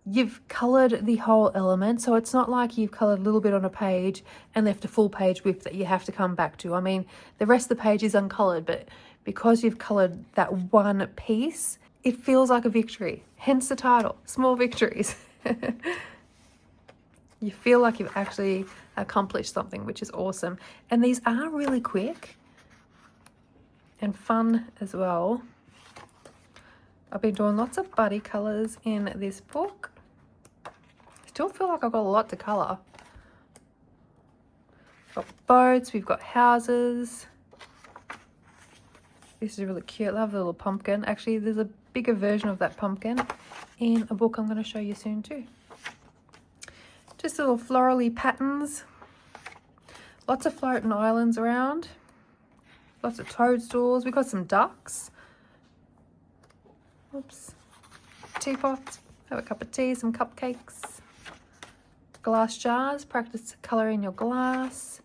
you've colored the whole element. So it's not like you've colored a little bit on a page and left a full page width that you have to come back to. I mean, the rest of the page is uncolored, but because you've colored that one piece, it feels like a victory. Hence the title, Small Victories. You feel like you've actually accomplished something, which is awesome. And these are really quick and fun as well. I've been doing lots of buddy colors in this book. I still feel like I've got a lot to color. We've got boats, we've got houses. This is really cute. I love the little pumpkin. Actually, there's a bigger version of that pumpkin in a book I'm going to show you soon too. Just little florally patterns. Lots of floating islands around. Lots of toadstools. We've got some ducks. Oops. Teapots. Have a cup of tea, some cupcakes. Glass jars. Practice colouring your glass.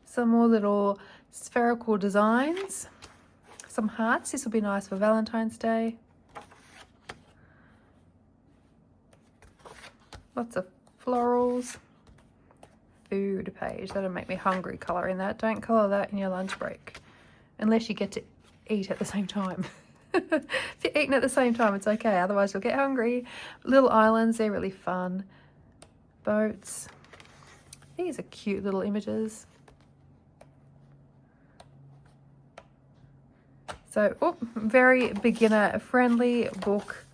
Some more little spherical designs. Some hearts. This will be nice for Valentine's Day. Lots of florals. Food page. That'll make me hungry colouring that. Don't colour that in your lunch break, unless you get to eat at the same time. If you're eating at the same time, it's okay. Otherwise, you'll get hungry. Little islands. They're really fun. Boats. These are cute little images. So, very beginner friendly book.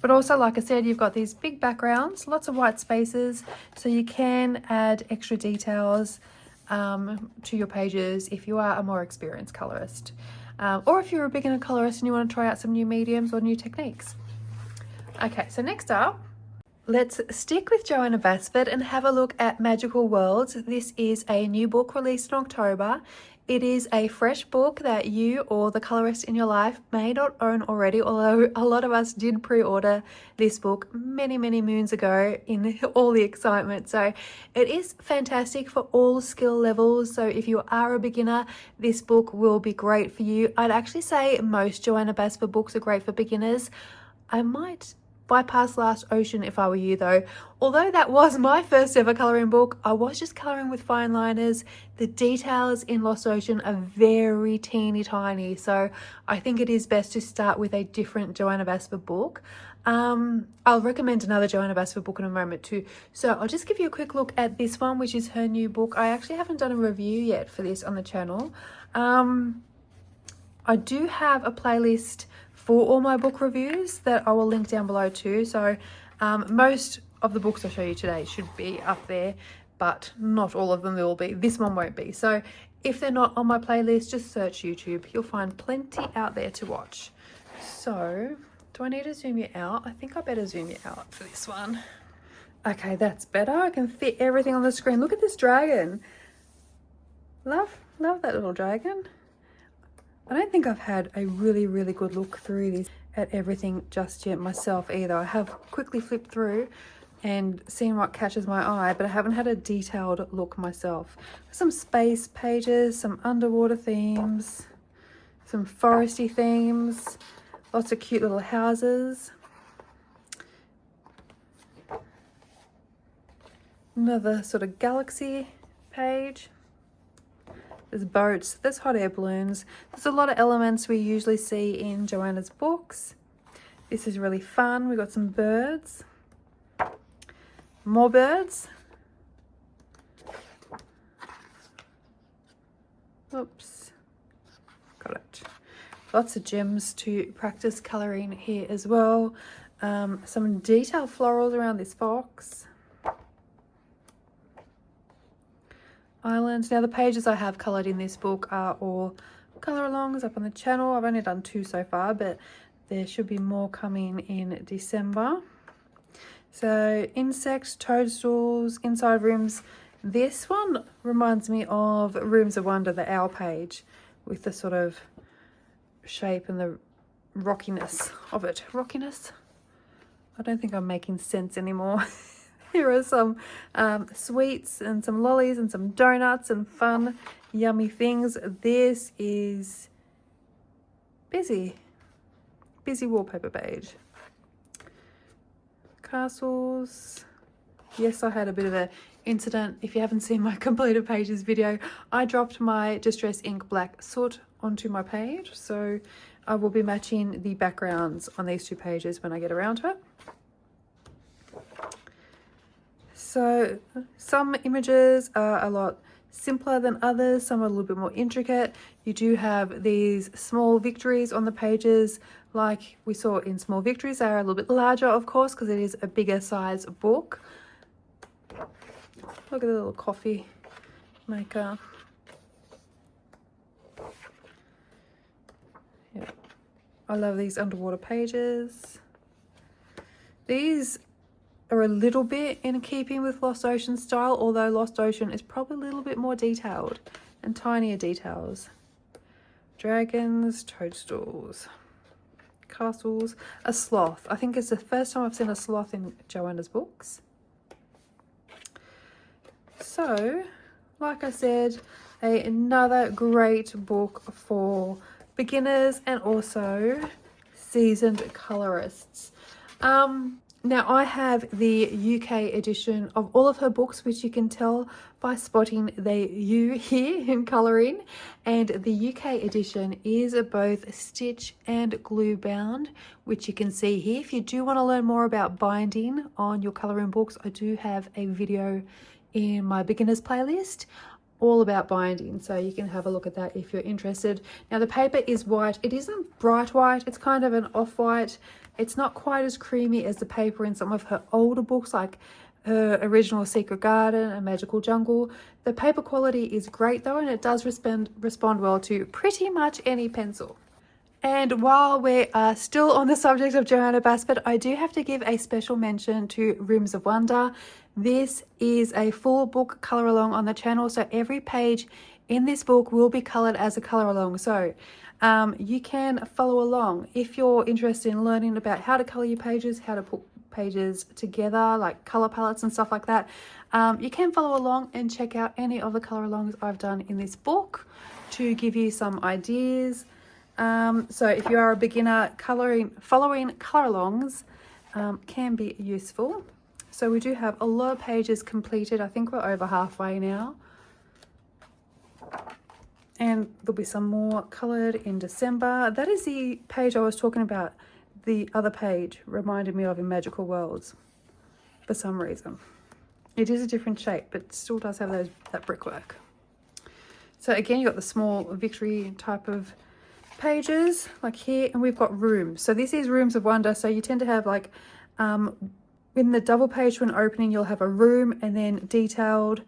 But also, like I said, you've got these big backgrounds, lots of white spaces, so you can add extra details to your pages if you are a more experienced colorist. Or if you're a beginner colorist and you want to try out some new mediums or new techniques. Okay, so next up, let's stick with Joanna Basford and have a look at Magical Worlds. This is a new book released in October. It is a fresh book that you or the colorist in your life may not own already, although a lot of us did pre-order this book many, many moons ago in all the excitement. So it is fantastic for all skill levels. So if you are a beginner, this book will be great for you. I'd actually say most Joanna Basford books are great for beginners. I might bypass Last Ocean if I were you though. Although that was my first ever colouring book, I was just colouring with fine liners. The details in Lost Ocean are very teeny tiny, so I think it is best to start with a different Joanna Basford book. I'll recommend another Joanna Basford book in a moment too. So I'll just give you a quick look at this one, which is her new book. I actually haven't done a review yet for this on the channel. I do have a playlist for all my book reviews that I will link down below too. So most of the books I'll show you today should be up there, but not all of them will be. This one won't be. So if they're not on my playlist, just search YouTube. You'll find plenty out there to watch. So do I need to zoom you out? I think I better zoom you out for this one. Okay, that's better. I can fit everything on the screen. Look at this dragon. Love that little dragon. I don't think I've had a really, really good look through this at everything just yet myself either. I have quickly flipped through and seen what catches my eye, but I haven't had a detailed look myself. Some space pages, some underwater themes, some foresty themes, lots of cute little houses. Another sort of galaxy page. there's boats, there's hot air balloons. There's a lot of elements we usually see in Joanna's books. This is really fun. We've got some birds, more birds. Oops, got it. Lots of gems to practice colouring here as well. Some detail florals around this fox. Islands. Now the pages I have coloured in this book are all colour alongs up on the channel. I've only done 2 so far, but there should be more coming in December. So insects, toadstools, inside rooms. This one reminds me of Rooms of Wonder, the owl page, with the sort of shape and the rockiness of it. Rockiness? I don't think I'm making sense anymore. Here are some sweets and some lollies and some donuts and fun, yummy things. This is busy wallpaper page. Castles. Yes, I had a bit of an incident. If you haven't seen my completed pages video, I dropped my Distress Ink Black Soot onto my page, so I will be matching the backgrounds on these 2 pages when I get around to it. So some images are a lot simpler than others, some are a little bit more intricate. You do have these small victories on the pages like we saw in Small Victories. They are a little bit larger, of course, because it is a bigger size book. Look at the little coffee maker. Yeah, I love these underwater pages. These are a little bit in keeping with Lost Ocean style, although Lost Ocean is probably a little bit more detailed and tinier details. Dragons, toadstools, castles, a sloth. I think it's the first time I've seen a sloth in Joanna's books. So, like I said, another great book for beginners and also seasoned colorists. Now I have the UK edition of all of her books, which you can tell by spotting the U here in colouring, and the UK edition is both stitch and glue bound, which you can see here. If you do want to learn more about binding on your colouring books, I do have a video in my beginners playlist all about binding, so you can have a look at that if you're interested. Now the paper is white. It isn't bright white, it's kind of an off-white. It's not quite as creamy as the paper in some of her older books, like her original Secret Garden and Magical Jungle. The paper quality is great though, and it does respond well to pretty much any pencil. And while we are still on the subject of Joanna Basford, I do have to give a special mention to Rooms of Wonder. This is a full book colour along on the channel, so every page in this book will be coloured as a colour along. So you can follow along if you're interested in learning about how to colour your pages, how to put pages together, like colour palettes and stuff like that. You can follow along and check out any of the colour alongs I've done in this book to give you some ideas. So if you are a beginner, following colour alongs can be useful. So we do have a lot of pages completed. I think we're over halfway now. And there'll be some more coloured in December. That is the page I was talking about. The other page reminded me of in Magical Worlds for some reason. It is a different shape, but still does have that brickwork. So again, you've got the small victory type of pages like here, and we've got rooms. So this is Rooms of Wonder. So you tend to have like in the double page when opening, you'll have a room and then detailed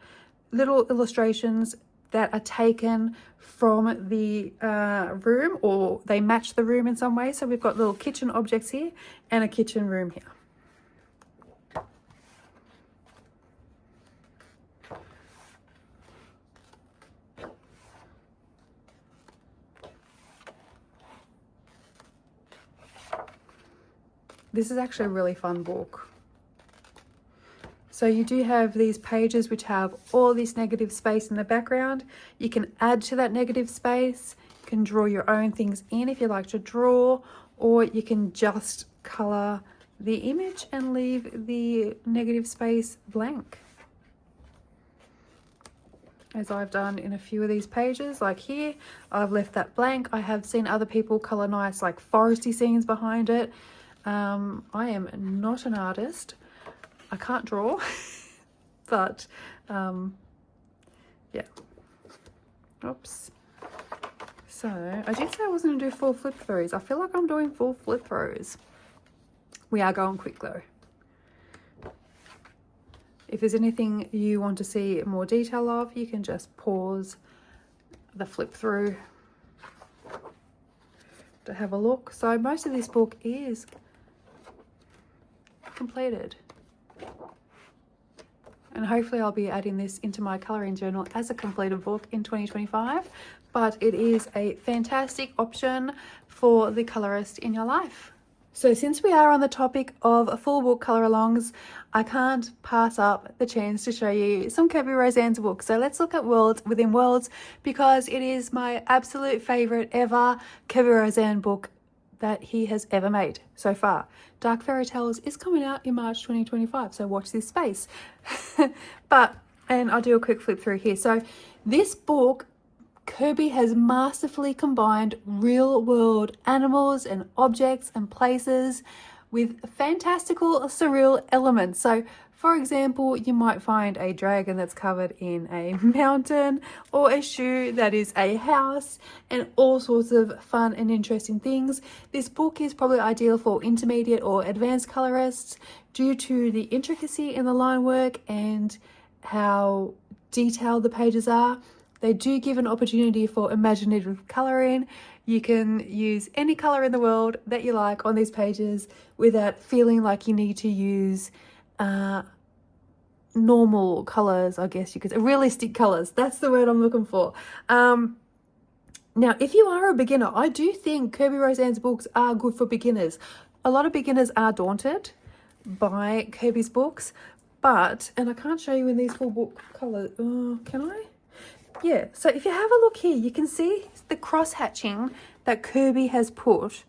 little illustrations that are taken from the room, or they match the room in some way. So we've got little kitchen objects here and a kitchen room here. This is actually a really fun book. So you do have these pages which have all this negative space in the background. You can add to that negative space. You can draw your own things in if you like to draw, or you can just colour the image and leave the negative space blank. as I've done in a few of these pages. Like here, I've left that blank. I have seen other people colour nice like foresty scenes behind it. I am not an artist. I can't draw, but yeah. Oops. So I did say I wasn't going to do full flip throughs. I feel like I'm doing full flip throughs. We are going quick though. If there's anything you want to see more detail of, you can just pause the flip through to have a look. So most of this book is completed. And hopefully I'll be adding this into my colouring journal as a completed book in 2025. But it is a fantastic option for the colourist in your life. So since we are on the topic of full book colour alongs, I can't pass up the chance to show you some Kirby Roseanne's books. So let's look at Worlds Within Worlds, because it is my absolute favourite ever Kirby Roseanne book that he has ever made so far. Dark Fairy Tales is coming out in March 2025, so watch this space. And I'll do a quick flip through here. So this book, Kirby has masterfully combined real world animals and objects and places with fantastical surreal elements. So for example, you might find a dragon that's covered in a mountain, or a shoe that is a house, and all sorts of fun and interesting things. This book is probably ideal for intermediate or advanced colorists due to the intricacy in the line work and how detailed the pages are. They do give an opportunity for imaginative colouring. You can use any colour in the world that you like on these pages without feeling like you need to use normal colours, I guess you could say. Realistic colours, that's the word I'm looking for. Now, if you are a beginner, I do think Kirby Roseanne's books are good for beginners. A lot of beginners are daunted by Kirby's books, but, and I can't show you in these full book colours, can I? Yeah, so if you have a look here, you can see the cross-hatching that Kirby has put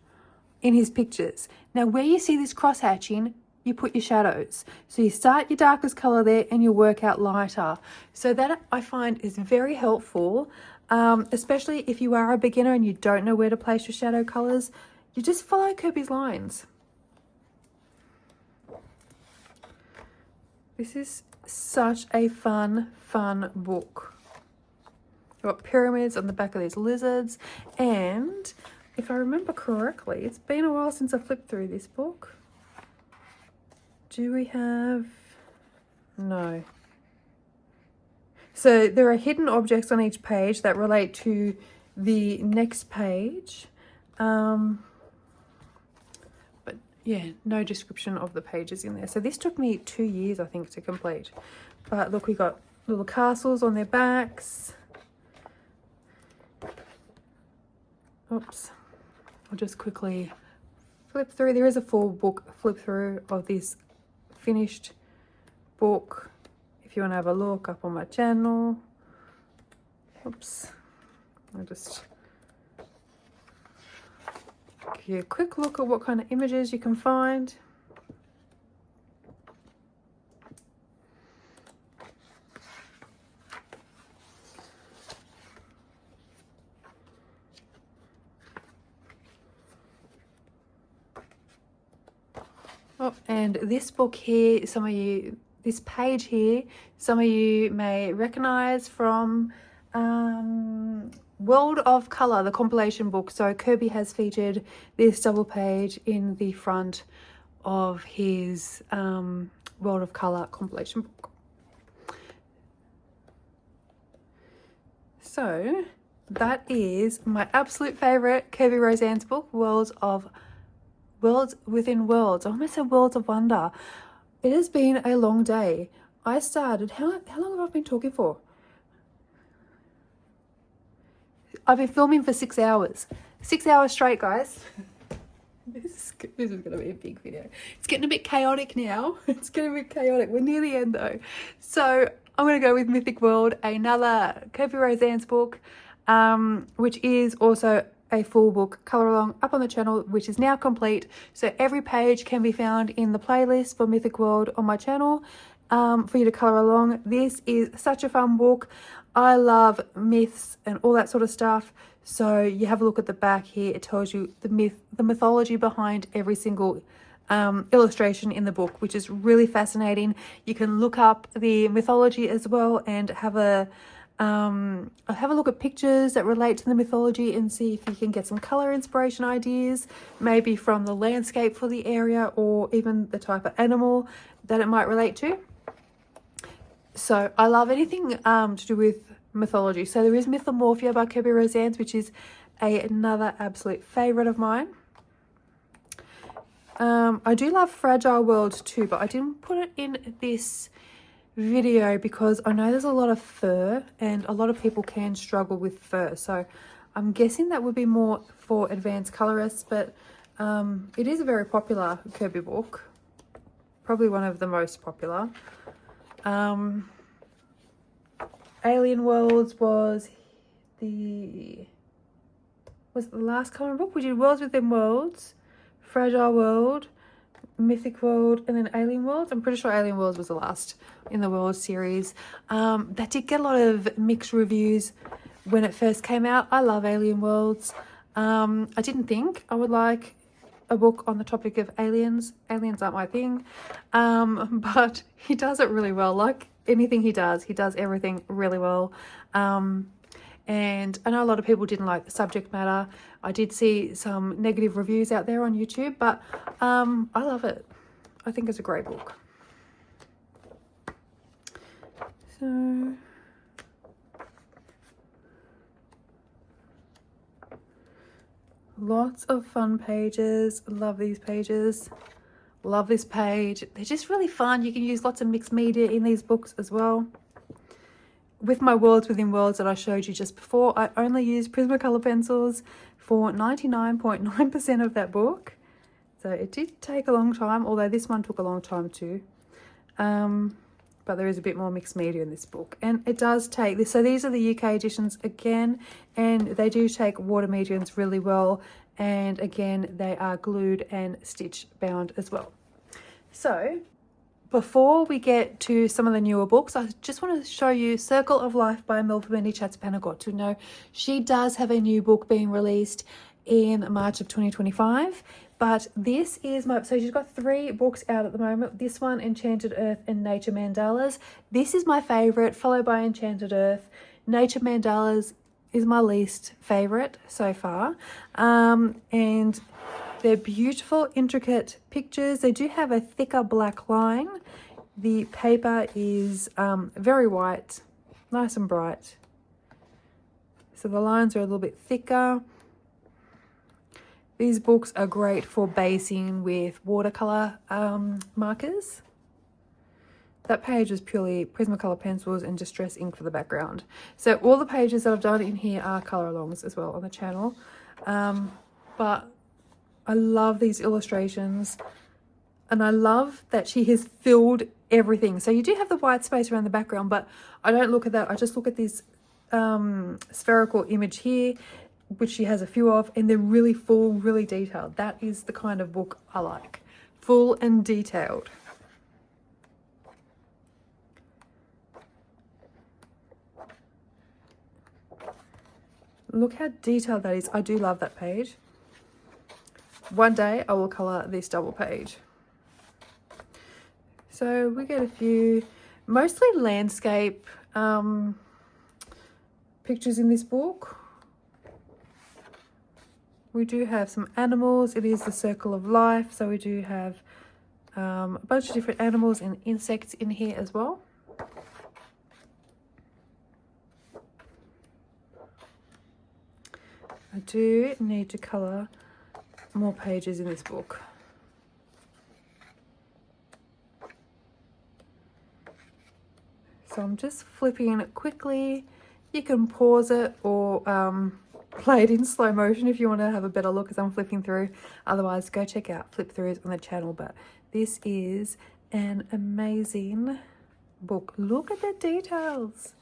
in his pictures. Now, where you see this cross-hatching, you put your shadows. So you start your darkest colour there and you work out lighter. So that I find is very helpful, especially if you are a beginner and you don't know where to place your shadow colours. You just follow Kirby's lines. This is such a fun book. You've got pyramids on the back of these lizards, and if I remember correctly, it's been a while since I flipped through this book. Do we have... No. So there are hidden objects on each page that relate to the next page. But yeah, no description of the pages in there. So this took me 2 years, I think, to complete. But look, we got little castles on their backs. Oops. I'll just quickly flip through. There is a full book flip through of this finished book if you want to have a look up on my channel. Oops. I'll just give you a quick look at what kind of images you can find. Oh, and this book here, this page here, some of you may recognize from World of Colour, the compilation book. So Kirby has featured this double page in the front of his World of Colour compilation book. So that is my absolute favourite Kirby Roseanne's book, Worlds Within Worlds. I almost said Worlds of Wonder. It has been a long day. I started, how long have I been talking for? I've been filming for 6 hours. 6 hours straight, guys. This is going to be a big video. It's getting a bit chaotic now. It's getting a bit chaotic. We're near the end though. So I'm going to go with Mythic World, another Kirby Roseanne's book, which is also a full book colour along up on the channel, which is now complete. So every page can be found in the playlist for Mythic World on my channel. for you to colour along. This is such a fun book. I love myths and all that sort of stuff. So you have a look at the back here. It tells you the mythology behind every single illustration in the book, which is really fascinating. You can look up the mythology as well and have a look at pictures that relate to the mythology and see if you can get some color inspiration ideas, maybe from the landscape for the area or even the type of animal that it might relate to. So I love anything to do with mythology. So there is Mythomorphia by Kirby Rosands, which is another absolute favorite of mine. I do love Fragile World too, but I didn't put it in this video because I know there's a lot of fur and a lot of people can struggle with fur. So I'm guessing that would be more for advanced colorists, but it is a very popular Kirby book. Probably one of the most popular. Alien Worlds was the last coloring book. We did Worlds Within Worlds, Fragile World, Mythic World, and then Alien Worlds. I'm pretty sure Alien Worlds was the last in the World series. That did get a lot of mixed reviews when it first came out. I love Alien Worlds. I didn't think I would like a book on the topic of aliens. Aliens aren't my thing, but he does it really well. Like anything he does everything really well. And I know a lot of people didn't like the subject matter. I did see some negative reviews out there on YouTube, but I love it. I think it's a great book. So lots of fun pages. Love these pages. Love this page. They're just really fun. You can use lots of mixed media in these books as well. With my Worlds Within Worlds that I showed you just before, I only used Prismacolor pencils for 99.9% of that book. So it did take a long time, although this one took a long time too. But there is a bit more mixed media in this book. And it does take this. So these are the UK editions again, and they do take water mediums really well. And again, they are glued and stitch bound as well. So before we get to some of the newer books, I just want to show you Circle of Life by Melpomene Chatspanagot. To know she does have a new book being released in March of 2025. But this is so she's got 3 books out at the moment. This one, Enchanted Earth and Nature Mandalas. This is my favorite, followed by Enchanted Earth. Nature Mandalas is my least favorite so far. And they're beautiful, intricate pictures. They do have a thicker black line. The paper is very white, nice and bright. So the lines are a little bit thicker. These books are great for basing with watercolor markers. That page was purely Prismacolor pencils and Distress ink for the background. So all the pages that I've done in here are color alongs as well on the channel. But I love these illustrations, and I love that she has filled everything. So you do have the white space around the background, but I don't look at that. I just look at this spherical image here, which she has a few of, and they're really full, really detailed. That is the kind of book I like. Full and detailed. Look how detailed that is. I do love that page. One day I will colour this double page. So we get a few, mostly landscape pictures in this book. We do have some animals. It is the Circle of Life, so we do have a bunch of different animals and insects in here as well. I do need to colour more pages in this book. So I'm just flipping it quickly. You can pause it or play it in slow motion if you want to have a better look as I'm flipping through. Otherwise, go check out flip throughs on the channel. But this is an amazing book. Look at the details.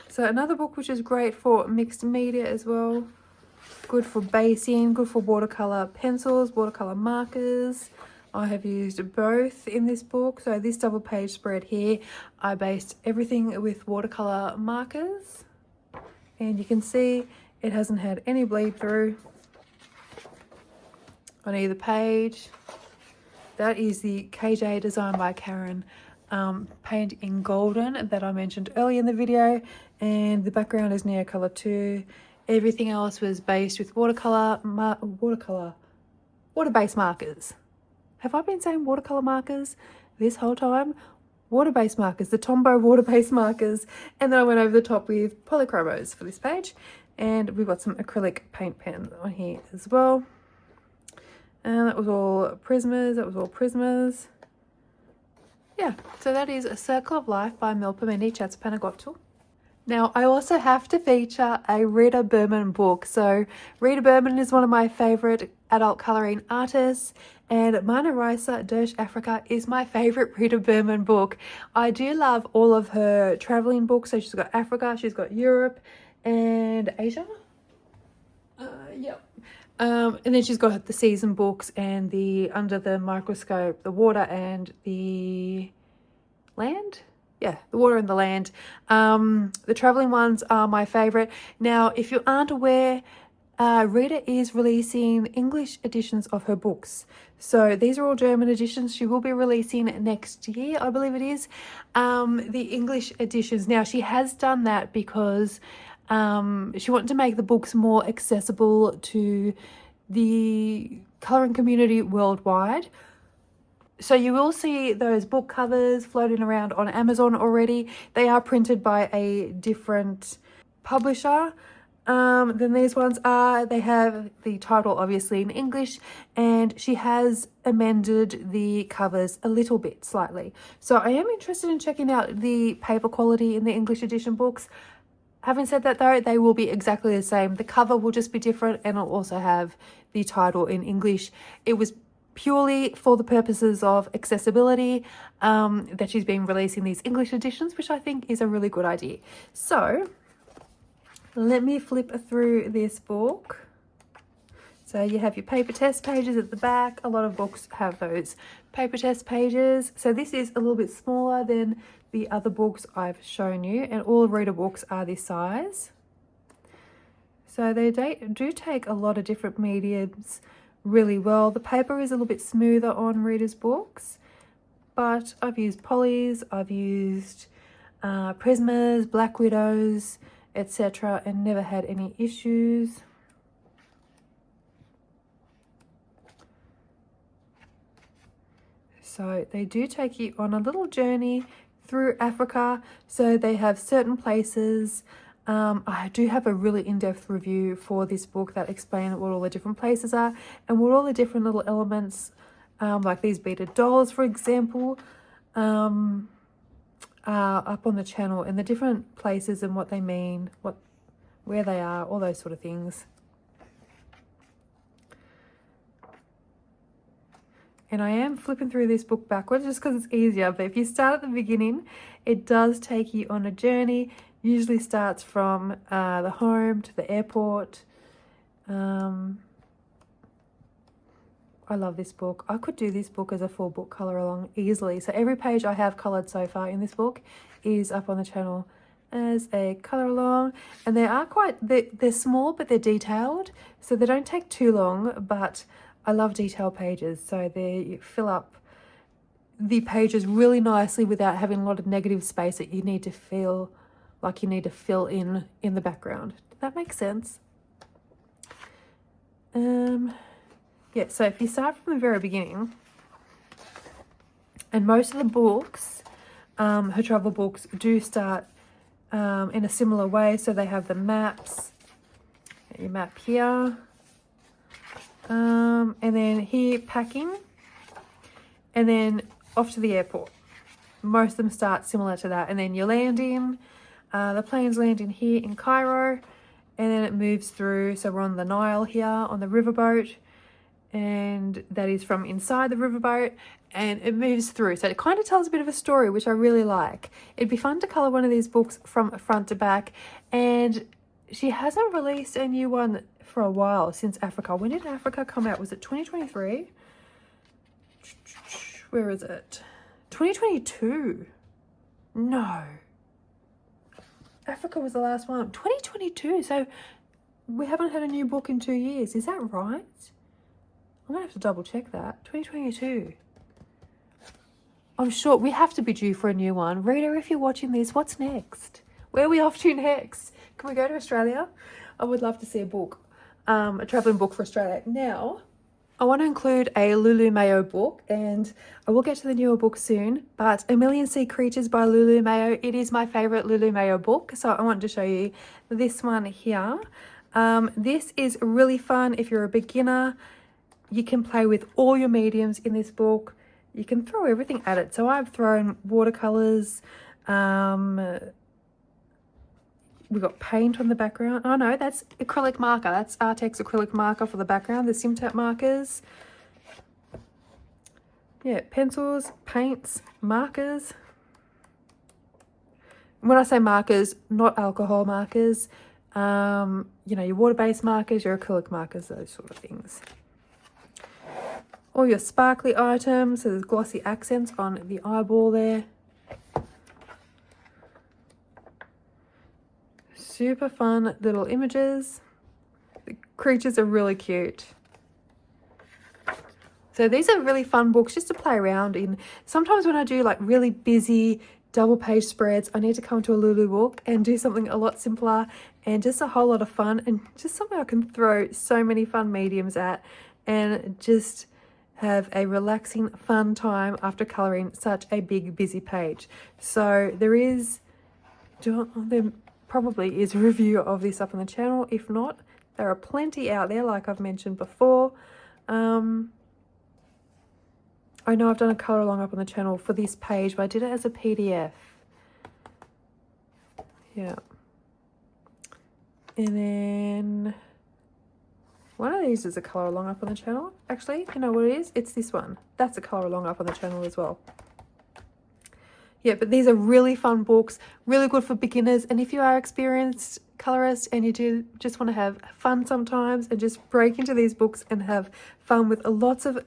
So another book which is great for mixed media as well. Good for basing, good for watercolor pencils, watercolor markers. I have used both in this book. So this double page spread here, I based everything with watercolor markers, and you can see it hasn't had any bleed through on either page. That is the KJ designed by Karen paint in golden that I mentioned earlier in the video, and the background is Neocolor too. Everything else was based with water-based markers. Have I been saying watercolor markers this whole time? Water-based markers, the Tombow water-based markers, and then I went over the top with polychromos for this page, and we've got some acrylic paint pens on here as well. And that was all Prismas. Yeah, so that is A Circle of Life by Milpomeni Chatspanagottu. Now, I also have to feature a Rita Berman book. So, Rita Berman is one of my favourite adult colouring artists, and Mana Raisa Dersh Africa is my favourite Rita Berman book. I do love all of her travelling books. So, she's got Africa, she's got Europe, and Asia. And then she's got the season books and the Under the Microscope, the water and the land. Yeah, the water and the land. The traveling ones are my favorite. Now, if you aren't aware, Rita is releasing English editions of her books. So these are all German editions. She will be releasing next year, I believe it is, the English editions. Now, she has done that because she wanted to make the books more accessible to the colouring community worldwide. So you will see those book covers floating around on Amazon already. They are printed by a different publisher than these ones are. They have the title obviously in English, and she has amended the covers a little bit, slightly. So I am interested in checking out the paper quality in the English edition books. Having said that though, they will be exactly the same. The cover will just be different, and it'll also have the title in English. It was purely for the purposes of accessibility that she's been releasing these English editions, which I think is a really good idea. So let me flip through this book. So you have your paper test pages at the back. A lot of books have those paper test pages. So this is a little bit smaller than the other books I've shown you, and all Rita books are this size. So they do take a lot of different mediums really well. The paper is a little bit smoother on Rita's books, but I've used polys, I've used Prismas, Black Widows, etc., and never had any issues. So they do take you on a little journey through Africa. So they have certain places. I do have a really in-depth review for this book that explain what all the different places are and what all the different little elements, like these beaded dolls, for example, are up on the channel, and the different places and what they mean, where they are, all those sort of things. And I am flipping through this book backwards just because it's easier. But if you start at the beginning, it does take you on a journey. Usually starts from the home to the airport. I love this book. I could do this book as a full book colour along easily. So every page I have coloured so far in this book is up on the channel as a colour along. And they are they're small, but they're detailed. So they don't take too long, but I love detailed pages, so you fill up the pages really nicely without having a lot of negative space that you need to feel like you need to fill in the background. Does that make sense? Yeah, so if you start from the very beginning, and most of the books, her travel books, do start in a similar way. So they have the maps, your map here. And then here packing, and then off to the airport. Most of them start similar to that, and then you're landing. The plane's landing here in Cairo, and then it moves through. So we're on the Nile here on the riverboat, and that is from inside the riverboat, and it moves through. So it kind of tells a bit of a story, which I really like. It'd be fun to colour one of these books from front to back, and she hasn't released a new one for a while since Africa. When did Africa come out? Was it 2023? Where is it? 2022. No. Africa was the last one. 2022. So we haven't had a new book in 2 years. Is that right? I'm going to have to double check that. 2022. I'm sure we have to be due for a new one. Rita, if you're watching this, what's next? Where are we off to next? Can we go to Australia? I would love to see a book, a traveling book for Australia. Now, I want to include a Lulu Mayo book, and I will get to the newer book soon, but A Million Sea Creatures by Lulu Mayo, it is my favorite Lulu Mayo book, so I want to show you this one here. This is really fun if you're a beginner. You can play with all your mediums in this book. You can throw everything at it. So I've thrown watercolors, we've got paint on the background. Oh no, that's acrylic marker. That's Artex acrylic marker for the background, the Simtat markers. Yeah, pencils, paints, markers. When I say markers, not alcohol markers. You know, your water-based markers, your acrylic markers, those sort of things. All your sparkly items, so there's glossy accents on the eyeball there. Super fun little images. The creatures are really cute. So these are really fun books just to play around in. Sometimes when I do like really busy double page spreads, I need to come to a Lulu book and do something a lot simpler and just a whole lot of fun, and just something I can throw so many fun mediums at and just have a relaxing, fun time after colouring such a big, busy page. So there probably is a review of this up on the channel. If not, there are plenty out there, like I've mentioned before. I know I've done a colour along up on the channel for this page, but I did it as a PDF. Yeah. And then one of these is a colour along up on the channel. Actually, you know what it is? It's this one. That's a colour along up on the channel as well. Yeah, but these are really fun books, really good for beginners. And if you are experienced colorist and you do just want to have fun sometimes and just break into these books and have fun with lots of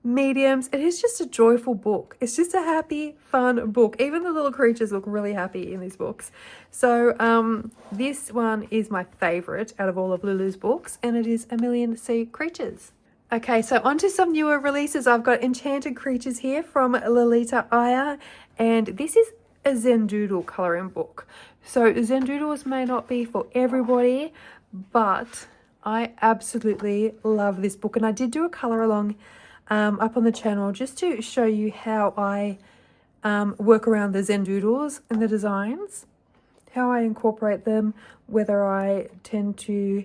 mediums, it is just a joyful book. It's just a happy, fun book. Even the little creatures look really happy in these books. So this one is my favorite out of all of Lulu's books, and it is A Million Sea Creatures. Okay, so on to some newer releases. I've got Enchanted Creatures here from Lolita Aya, and this is a Zendoodle colouring book. So Zendoodles may not be for everybody, but I absolutely love this book. And I did do a colour along up on the channel just to show you how I work around the Zendoodles and the designs, how I incorporate them, whether I tend to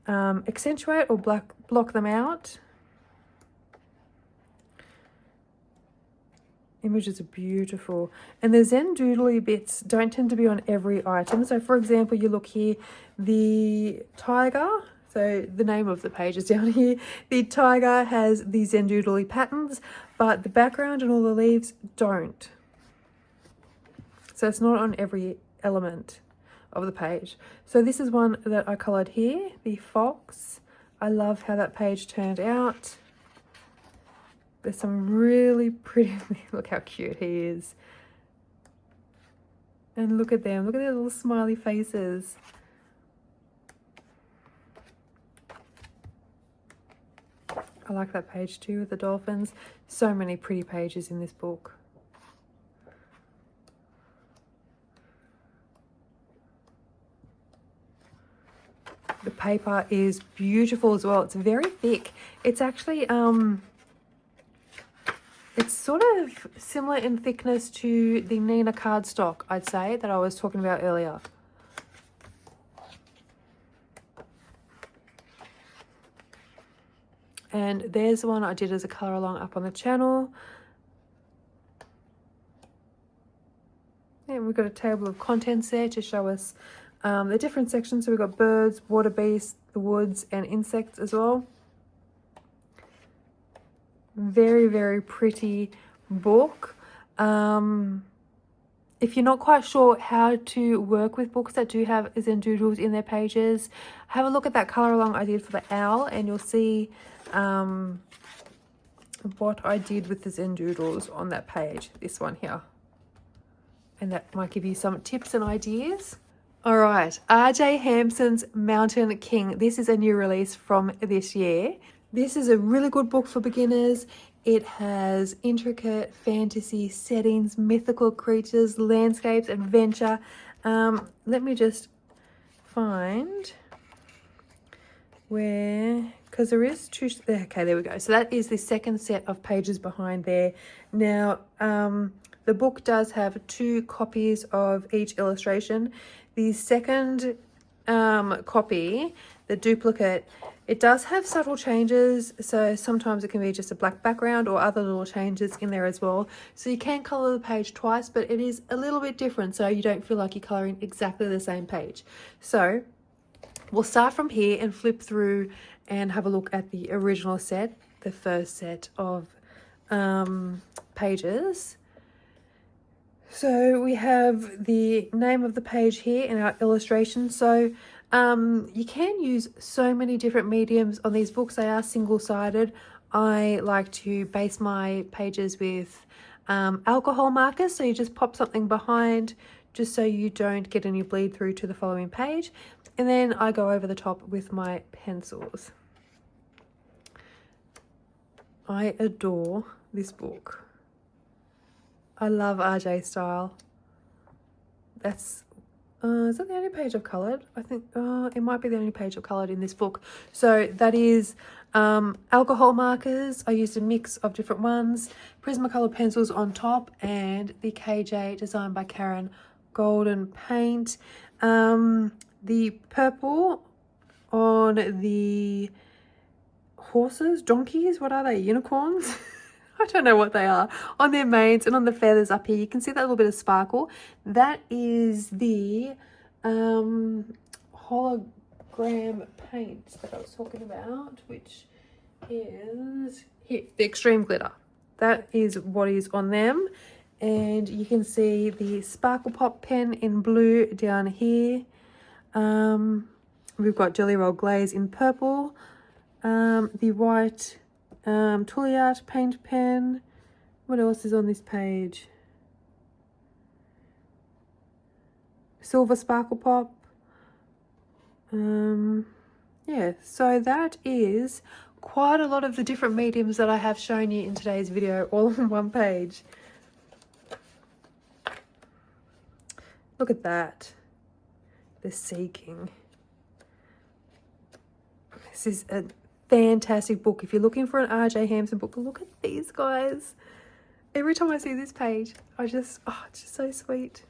accentuate or block them out. Images are beautiful, and the Zendoodly bits don't tend to be on every item. So for example, you look here, the tiger, so the name of the page is down here. The tiger has the Zendoodly patterns, but the background and all the leaves don't. So it's not on every element of the page. So this is one that I coloured here, the fox. I love how that page turned out. There's some really pretty, look how cute he is. And look at them, look at their little smiley faces. I like that page too with the dolphins. So many pretty pages in this book. The paper is beautiful as well. It's very thick. It's actually it's sort of similar in thickness to the Nina cardstock, I'd say, that I was talking about earlier. And there's the one I did as a colour along up on the channel. And we've got a table of contents there to show us the different sections. So we've got birds, water beasts, the woods, and insects as well. Very, very pretty book. If you're not quite sure how to work with books that do have Zendoodles in their pages, have a look at that colour along I did for the owl, and you'll see what I did with the Zen Doodles on that page, this one here. And that might give you some tips and ideas. All right, R.J. Hampson's Mountain King. This is a new release from this year. This is a really good book for beginners. It has intricate fantasy settings, mythical creatures, landscapes, adventure. Let me just find where, because there is two, okay, there we go. So that is the second set of pages behind there. Now, the book does have 2 copies of each illustration. The second copy, the duplicate, it does have subtle changes. So sometimes it can be just a black background or other little changes in there as well. So you can colour the page twice, but it is a little bit different, so you don't feel like you're colouring exactly the same page. So we'll start from here and flip through and have a look at the original set, the first set of pages. So we have the name of the page here in our illustration. So you can use so many different mediums on these books. They are single-sided. I like to base my pages with alcohol markers. So you just pop something behind just so you don't get any bleed through to the following page. And then I go over the top with my pencils. I adore this book. I love RJ style. That's, is that the only page I've coloured? I think it might be the only page I've coloured in this book. So that is alcohol markers. I used a mix of different ones. Prismacolor pencils on top and the KJ designed by Karen golden paint. The purple on the horses, donkeys, what are they? Unicorns? I don't know what they are, on their manes and on the feathers up here. You can see that little bit of sparkle. That is the hologram paint that I was talking about, which is here, the extreme glitter. That is what is on them. And you can see the Sparkle Pop pen in blue down here. We've got Jelly Roll Glaze in purple. The white Tulliart paint pen. What else is on this page? Silver Sparkle Pop. Yeah, so that is quite a lot of the different mediums that I have shown you in today's video all on one page. Look at that. The Sea King. This is a fantastic book. If you're looking for an R.J. Hampson book, look at these guys. Every time I see this page, I just, oh, it's just so sweet.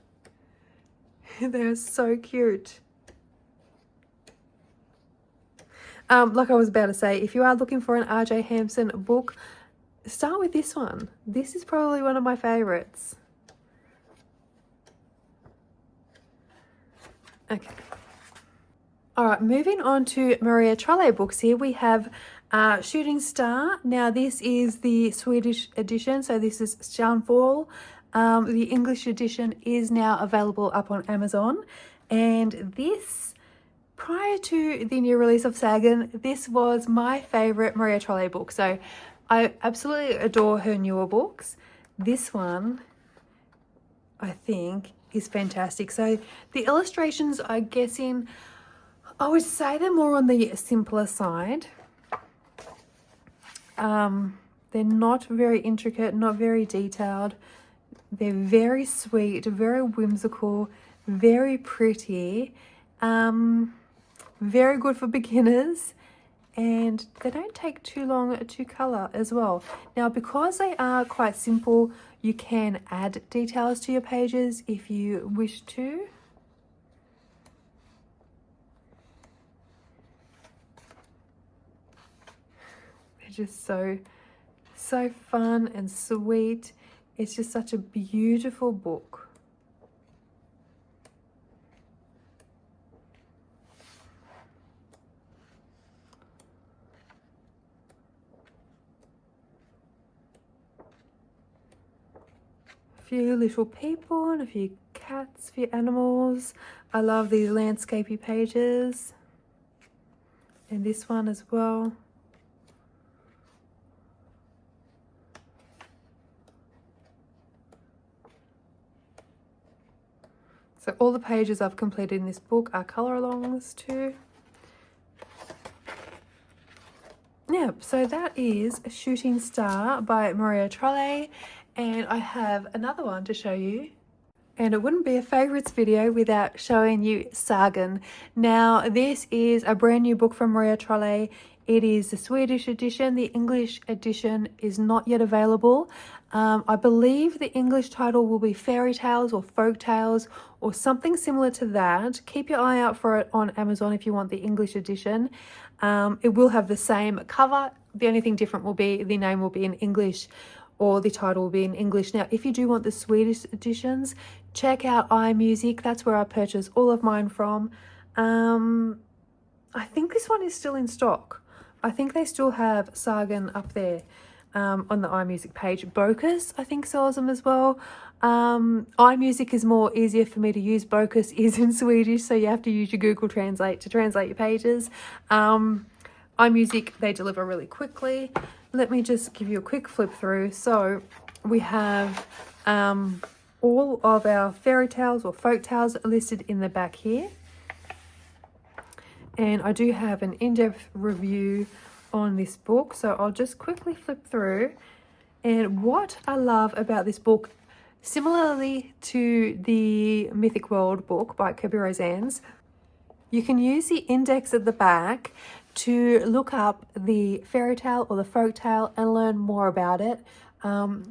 They're so cute. Like I was about to say, if you are looking for an R.J. Hampson book, start with this one. This is probably one of my favorites. Okay. All right, moving on to Maria Trolle books here, we have Shooting Star. Now, this is the Swedish edition, so this is Stjärnfall. The English edition is now available up on Amazon. And this, prior to the new release of Sagan, this was my favourite Maria Trolle book. So I absolutely adore her newer books. This one, I think, is fantastic. So the illustrations, I guessing, I would say they're more on the simpler side. They're not very intricate, not very detailed. They're very sweet, very whimsical, very pretty, very good for beginners, and they don't take too long to colour as well. Now, because they are quite simple, you can add details to your pages if you wish to. Just so fun and sweet. It's just such a beautiful book. A few little people and a few cats, a few animals. I love these landscapey pages, and this one as well. So all the pages I've completed in this book are colour alongs too. Yeah, so that is A Shooting Star by Maria Trolle, and I have another one to show you. And it wouldn't be a favourites video without showing you Sagen. Now, this is a brand new book from Maria Trolle. It is the Swedish edition. The English edition is not yet available. I believe the English title will be Fairy Tales or Folk Tales or something similar to that. Keep your eye out for it on Amazon if you want the English edition. It will have the same cover. The only thing different will be the name will be in English, or the title will be in English. Now, if you do want the Swedish editions, check out iMusic. That's where I purchase all of mine from. I think this one is still in stock. I think they still have Sagen up there on the iMusic page. Bocus, I think, sells them as well. iMusic is more easier for me to use. Bocus is in Swedish, so you have to use your Google Translate to translate your pages. iMusic, they deliver really quickly. Let me just give you a quick flip through. So we have all of our fairy tales or folk tales listed in the back here. And I do have an in-depth review on this book, so I'll just quickly flip through. And what I love about this book, similarly to the Mythic World book by Kirby Rosannes, you can use the index at the back to look up the fairy tale or the folk tale and learn more about it,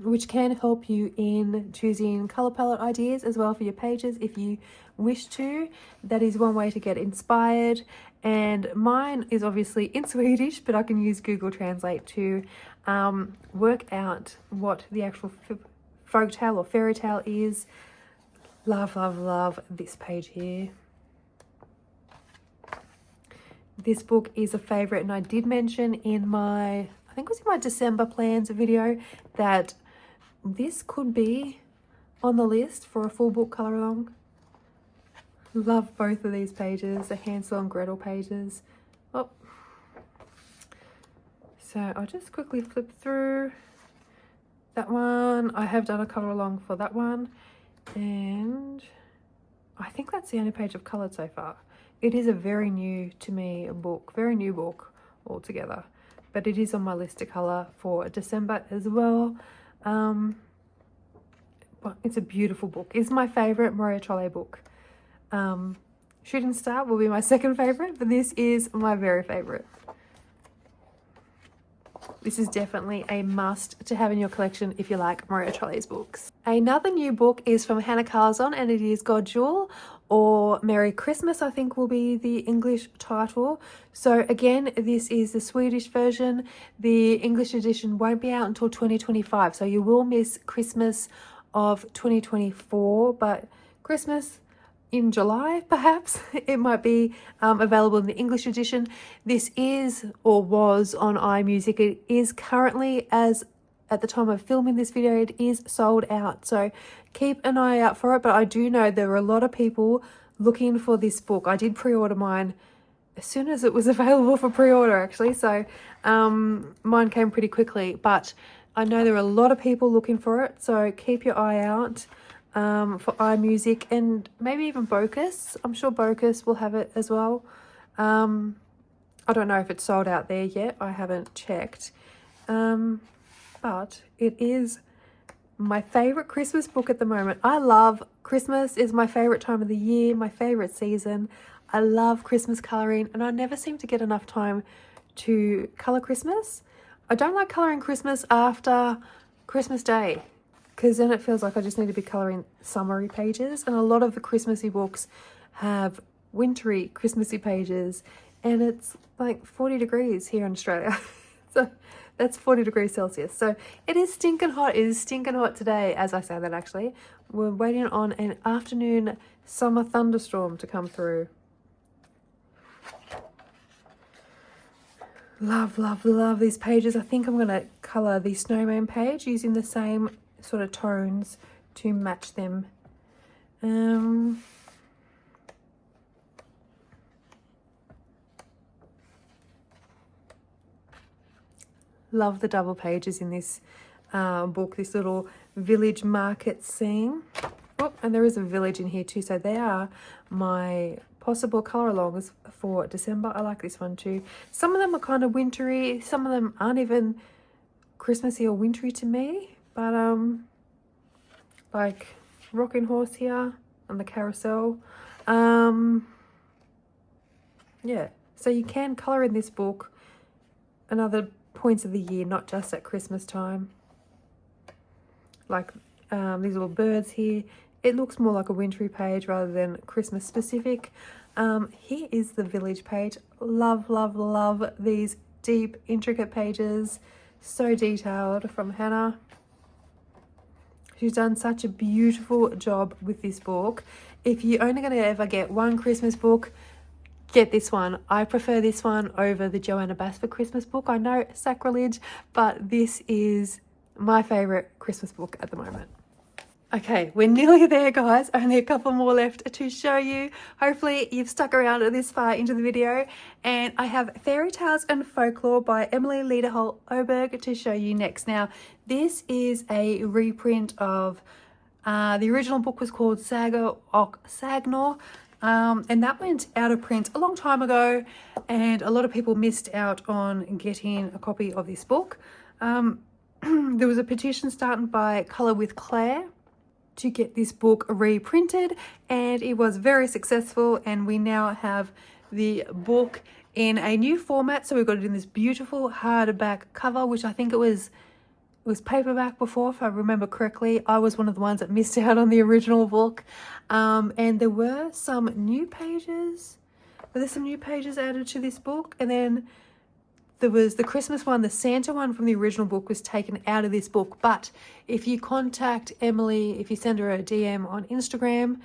which can help you in choosing colour palette ideas as well for your pages if you wish to. That is one way to get inspired. And mine is obviously in Swedish, but I can use Google Translate to work out what the actual folk tale or fairy tale is. Love, love, love this page here. This book is a favourite, and I did mention in my, I think it was in my December plans video, that this could be on the list for a full book colour along. Love both of these pages, the Hansel and Gretel pages. Oh. So I'll just quickly flip through that one. I have done a colour along for that one, and I think that's the only page I've coloured so far. It is a very new to me book, very new book altogether, but it is on my list to colour for December as well. But it's a beautiful book. It's my favourite Maria Trolle book. Shooting Star will be my second favourite, but this is my very favourite. This is definitely a must to have in your collection if you like Maria Trolle's books. Another new book is from Hannah Carlzon, and it is God Jewel, or Merry Christmas, I think will be the English title. So again, this is the Swedish version. The English edition won't be out until 2025, so you will miss Christmas of 2024, but Christmas in July, perhaps, it might be available in the English edition. This is, or was, on iMusic. It is currently, as at the time of filming this video, it is sold out. So keep an eye out for it. But I do know there are a lot of people looking for this book. I did pre-order mine as soon as it was available for pre-order, actually. So mine came pretty quickly. But I know there are a lot of people looking for it. So keep your eye out for iMusic and maybe even Bocus. I'm sure Bocus will have it as well. I don't know if it's sold out there yet. I haven't checked. But it is my favourite Christmas book at the moment. I love Christmas. Is my favourite time of the year, my favourite season. I love Christmas colouring, and I never seem to get enough time to colour Christmas. I don't like colouring Christmas after Christmas Day, because then it feels like I just need to be colouring summery pages, and a lot of the Christmassy books have wintry Christmassy pages, and it's like 40 degrees here in Australia. So that's 40 degrees Celsius. So it is stinking hot. It is stinking hot today, as I say that actually. We're waiting on an afternoon summer thunderstorm to come through. Love, love, love these pages. I think I'm going to colour the snowman page using the same sort of tones to match them. Love the double pages in this book, this little village market scene. Oh, And there is a village in here too, so they are my possible colour alongs for December. I like this one too. Some of them are kind of wintry, some of them aren't even Christmassy or wintry to me, but like Rocking Horse here and the Carousel. Yeah, so you can colour in this book and other points of the year, not just at Christmas time. Like these little birds here. It looks more like a wintry page rather than Christmas specific. Here is the village page. Love, love, love these deep, intricate pages. So detailed from Hannah. She's done such a beautiful job with this book. If you're only going to ever get one Christmas book, get this one. I prefer this one over the Joanna Basford Christmas book. I know, sacrilege, but this is my favourite Christmas book at the moment. Okay, we're nearly there, guys. Only a couple more left to show you. Hopefully you've stuck around this far into the video. And I have Fairy Tales and Folklore by Emily Lederholt Oberg to show you next. Now, this is a reprint of the original book was called Saga och Sagnor. And that went out of print a long time ago, and a lot of people missed out on getting a copy of this book. There was a petition started by Colour with Claire to get this book reprinted, and it was very successful, and we now have the book in a new format. So we've got it in this beautiful hardback cover, which I think it was paperback before, if I remember correctly. I was one of the ones that missed out on the original book. And there were some new pages. There's some new pages added to this book, and then there was the Christmas one. The Santa one from the original book was taken out of this book. But if you contact Emily, if you send her a DM on Instagram,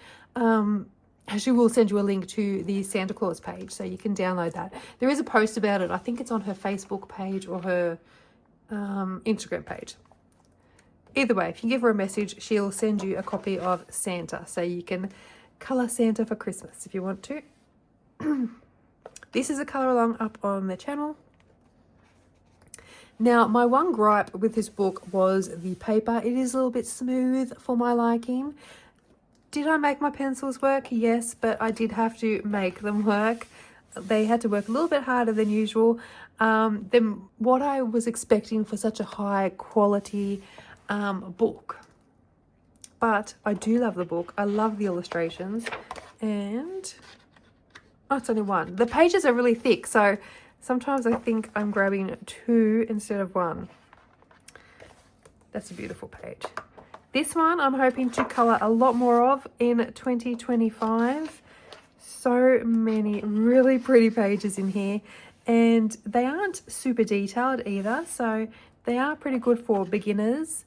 she will send you a link to the Santa Claus page, so you can download that. There is a post about it. I think it's on her Facebook page or her Instagram page. Either way, if you give her a message, she'll send you a copy of Santa, so you can colour Santa for Christmas if you want to. This is a colour along up on the channel. Now, my one gripe with this book was the paper. It is a little bit smooth for my liking. Did I make my pencils work? Yes, but I did have to make them work. They had to work a little bit harder than usual than what I was expecting for such a high quality book. But I do love the book. I love the illustrations. And oh, it's only one. The pages are really thick, so sometimes I think I'm grabbing two instead of one. That's a beautiful page. This one I'm hoping to colour a lot more of in 2025. So many really pretty pages in here, and they aren't super detailed either, so they are pretty good for beginners.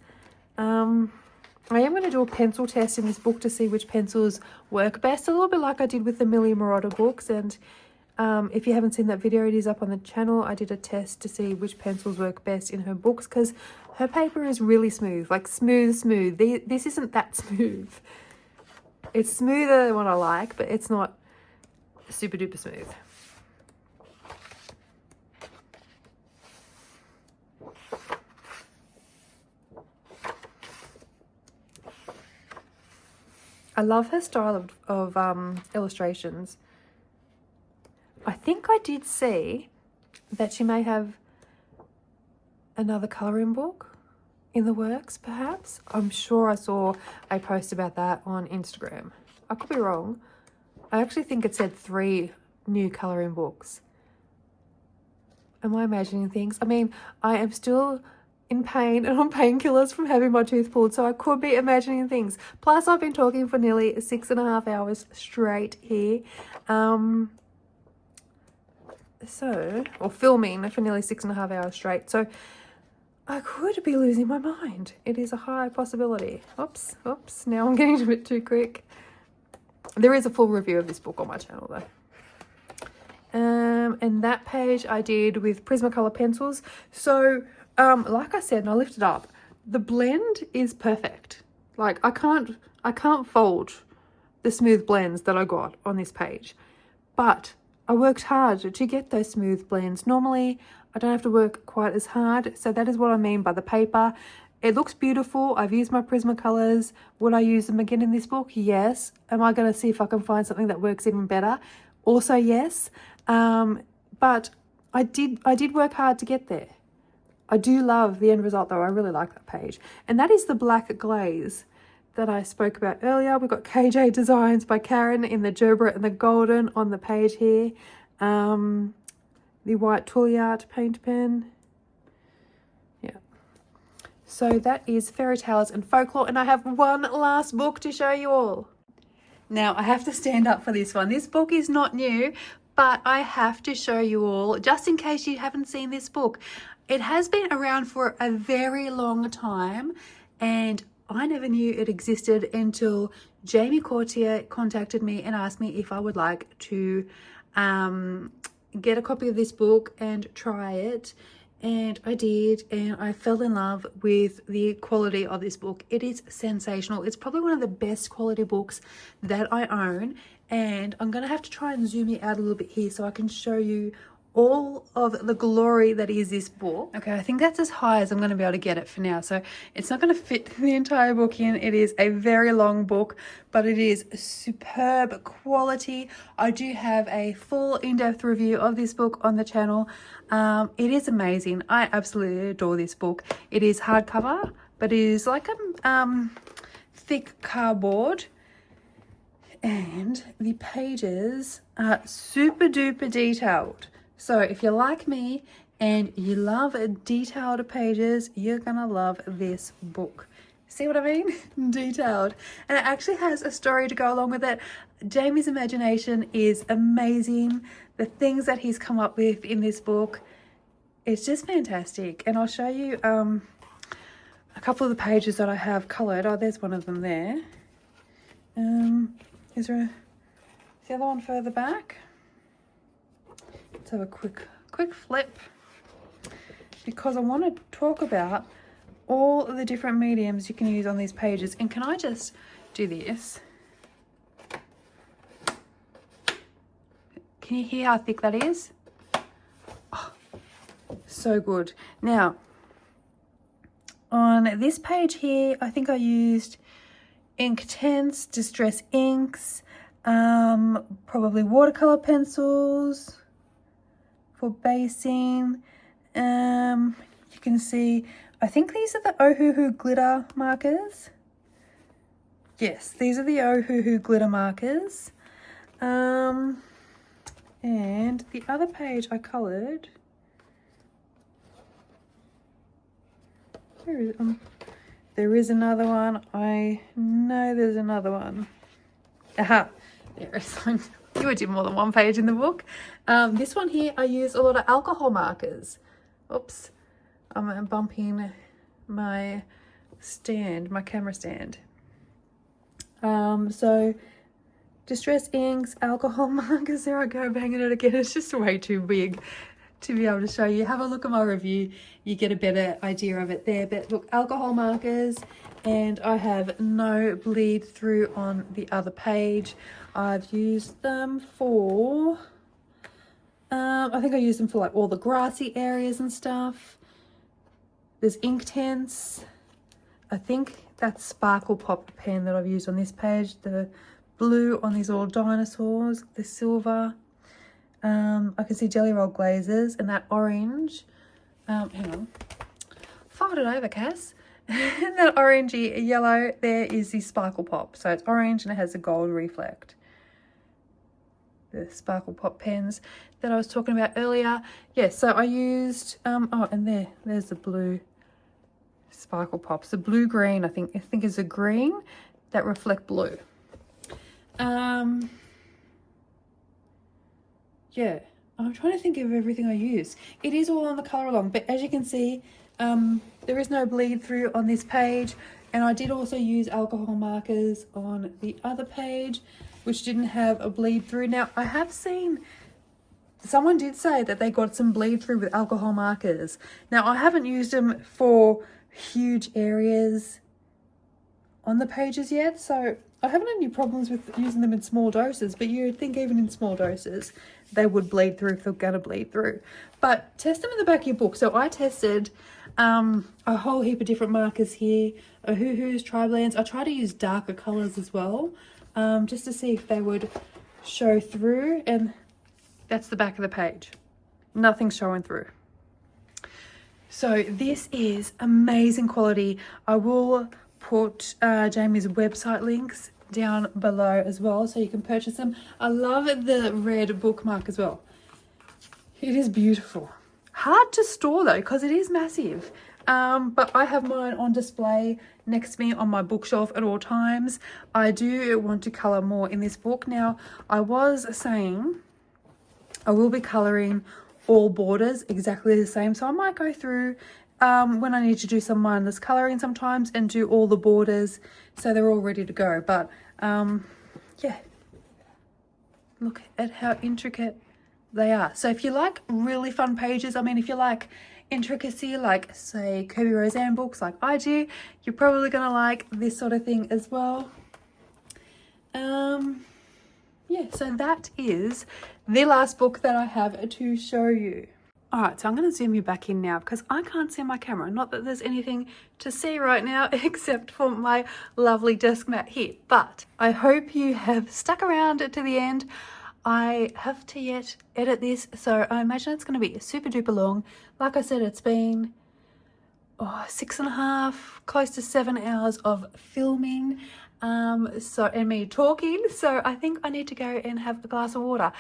I am going to do a pencil test in this book to see which pencils work best, a little bit like I did with the Millie Marotta books. And if you haven't seen that video, it is up on the channel. I did a test to see which pencils work best in her books, because her paper is really smooth, like smooth. This isn't that smooth. It's smoother than what I like, but it's not super duper smooth. I love her style of illustrations. I think I did see that she may have another colouring book in the works, perhaps. I'm sure I saw a post about that on Instagram. I could be wrong. I actually think it said 3 new colouring books. Am I imagining things? I mean, I am still in pain and on painkillers from having my tooth pulled, so I could be imagining things. Plus, I've been talking for nearly 6.5 hours straight here. Or filming for nearly 6.5 hours straight. So I could be losing my mind. It is a high possibility. Oops. Now I'm getting a bit too quick. There is a full review of this book on my channel though. And that page I did with Prismacolor pencils. So, like I said, and I lifted up, the blend is perfect. Like I can't fault the smooth blends that I got on this page, but I worked hard to get those smooth blends. Normally, I don't have to work quite as hard. So that is what I mean by the paper. It looks beautiful. I've used my Prismacolors. Would I use them again in this book? Yes. Am I going to see if I can find something that works even better? Also yes. But I did work hard to get there. I do love the end result though. I really like that page. And that is the black glaze that I spoke about earlier. We've got KJ Designs by Karen in the gerbera and the golden on the page here. The white Touliart paint pen. Yeah. So that is Fairy Tales and Folklore, and I have one last book to show you all. Now I have to stand up for this one. This book is not new, but I have to show you all, just in case you haven't seen this book. It has been around for a very long time, and I never knew it existed until Jamie Courtier contacted me and asked me if I would like to get a copy of this book and try it. And I did, and I fell in love with the quality of this book. It is sensational. It's probably one of the best quality books that I own, and I'm going to have to try and zoom it out a little bit here so I can show you all of the glory that is this book. Okay, I think that's as high as I'm going to be able to get it for now, so it's not going to fit the entire book in. It is a very long book, but it is superb quality. I do have a full in-depth review of this book on the channel. It is amazing. I absolutely adore this book. It is hardcover, but it is like a thick cardboard, and the pages are super duper detailed. So if you're like me and you love detailed pages, you're gonna love this book. See what I mean? Detailed. And it actually has a story to go along with it. Jamie's imagination is amazing. The things that he's come up with in this book, it's just fantastic. And I'll show you a couple of the pages that I have coloured. Oh, there's one of them there. Is the other one further back? Let's have a quick flip, because I want to talk about all of the different mediums you can use on these pages. And can I just do this? Can you hear how thick that is? Oh, so good. Now, on this page here, I think I used Inktense, Distress Inks, probably watercolor pencils for basing. You can see, I think these are the Ohuhu glitter markers. Yes, these are the Ohuhu glitter markers. And the other page I coloured, there is another one. I know there's another one. Aha, there is one. You would do more than one page in the book. This one here, I use a lot of alcohol markers. Oops, I'm bumping my stand, my camera stand. So Distress Inks, alcohol markers, there I go, banging it again. It's just way too big to be able to show you. Have a look at my review, you get a better idea of it there. But look, alcohol markers, and I have no bleed through on the other page. I've used them for, I think I used them for like all the grassy areas and stuff. There's Inktense. I think that's Sparkle Pop pen that I've used on this page. The blue on these little dinosaurs, the silver. I can see Jelly Roll glazes, and that orange. Hang on. Fold it over, Cass. And that orangey yellow there is the Sparkle Pop. So it's orange and it has a gold reflect. The Sparkle Pop pens that I was talking about earlier. Yeah, so I used, oh, and there's the blue Sparkle Pops. The blue green, I think is a green that reflect blue. Yeah, I'm trying to think of everything I use. It is all on the colour along, but as you can see, there is no bleed through on this page. And I did also use alcohol markers on the other page, which didn't have a bleed through. Now, I have seen, someone did say that they got some bleed through with alcohol markers. Now, I haven't used them for huge areas on the pages yet, so I haven't had any problems with using them in small doses, but you'd think even in small doses they would bleed through if they're gonna bleed through. But test them in the back of your book. So I tested A whole heap of different markers here. Ohuhu's, Tri-Blends. I try to use darker colours as well, just to see if they would show through. And that's the back of the page. Nothing's showing through. So this is amazing quality. I will put Jamie's website links down below as well, so you can purchase them. I love the red bookmark as well. It is beautiful. Hard to store though, because it is massive. But I have mine on display next to me on my bookshelf at all times. I do want to colour more in this book. Now, I was saying I will be colouring all borders exactly the same. So I might go through when I need to do some mindless colouring sometimes and do all the borders so they're all ready to go. But yeah, look at how intricate they are. So if you like really fun pages, I mean, if you like intricacy, like say Kirby Roseanne books like I do, you're probably gonna like this sort of thing as well. Yeah, so that is the last book that I have to show you. All right, so I'm going to zoom you back in now because I can't see my camera. Not that there's anything to see right now except for my lovely desk mat here. But I hope you have stuck around to the end. I have to yet edit this, so I imagine it's going to be super duper long. Like I said, it's been 6.5, close to 7 hours of filming. And me talking, so I think I need to go and have a glass of water.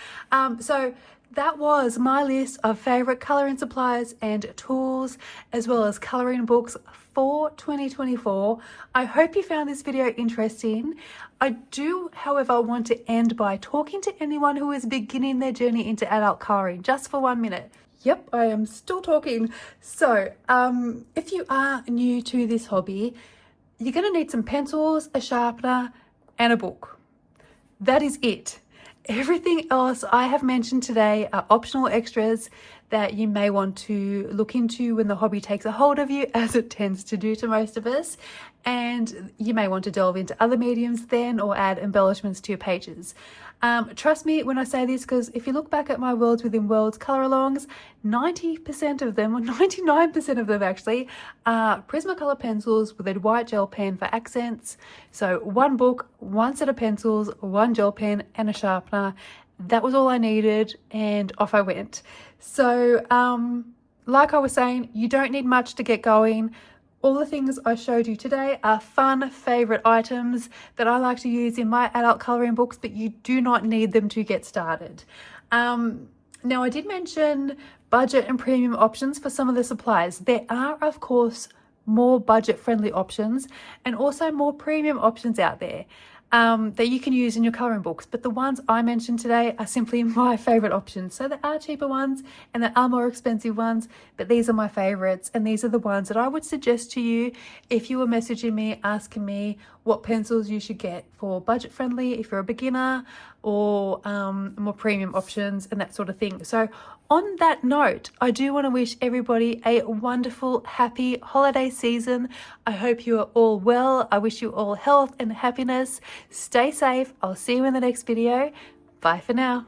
So that was my list of favorite colouring supplies and tools, as well as colouring books for 2024. I hope you found this video interesting. I do, however, want to end by talking to anyone who is beginning their journey into adult colouring, just for 1 minute. Yep, I am still talking. So if you are new to this hobby, you're going to need some pencils, a sharpener, and a book. That is it. Everything else I have mentioned today are optional extras that you may want to look into when the hobby takes a hold of you, as it tends to do to most of us. And you may want to delve into other mediums then, or add embellishments to your pages. Trust me when I say this, because if you look back at my Worlds Within Worlds colour-alongs, 90% of them, or 99% of them actually, are Prismacolor pencils with a white gel pen for accents. So one book, one set of pencils, one gel pen and a sharpener. That was all I needed, and off I went. So like I was saying, you don't need much to get going. All the things I showed you today are fun favourite items that I like to use in my adult colouring books, but you do not need them to get started. Now, I did mention budget and premium options for some of the supplies. There are, of course, more budget-friendly options and also more premium options out there that you can use in your colouring books, but the ones I mentioned today are simply my favourite options. So there are cheaper ones and there are more expensive ones, but these are my favourites, and these are the ones that I would suggest to you if you were messaging me asking me what pencils you should get for budget friendly if you're a beginner, or more premium options and that sort of thing. So on that note, I do want to wish everybody a wonderful, happy holiday season. I hope you are all well. I wish you all health and happiness. Stay safe. I'll see you in the next video. Bye for now.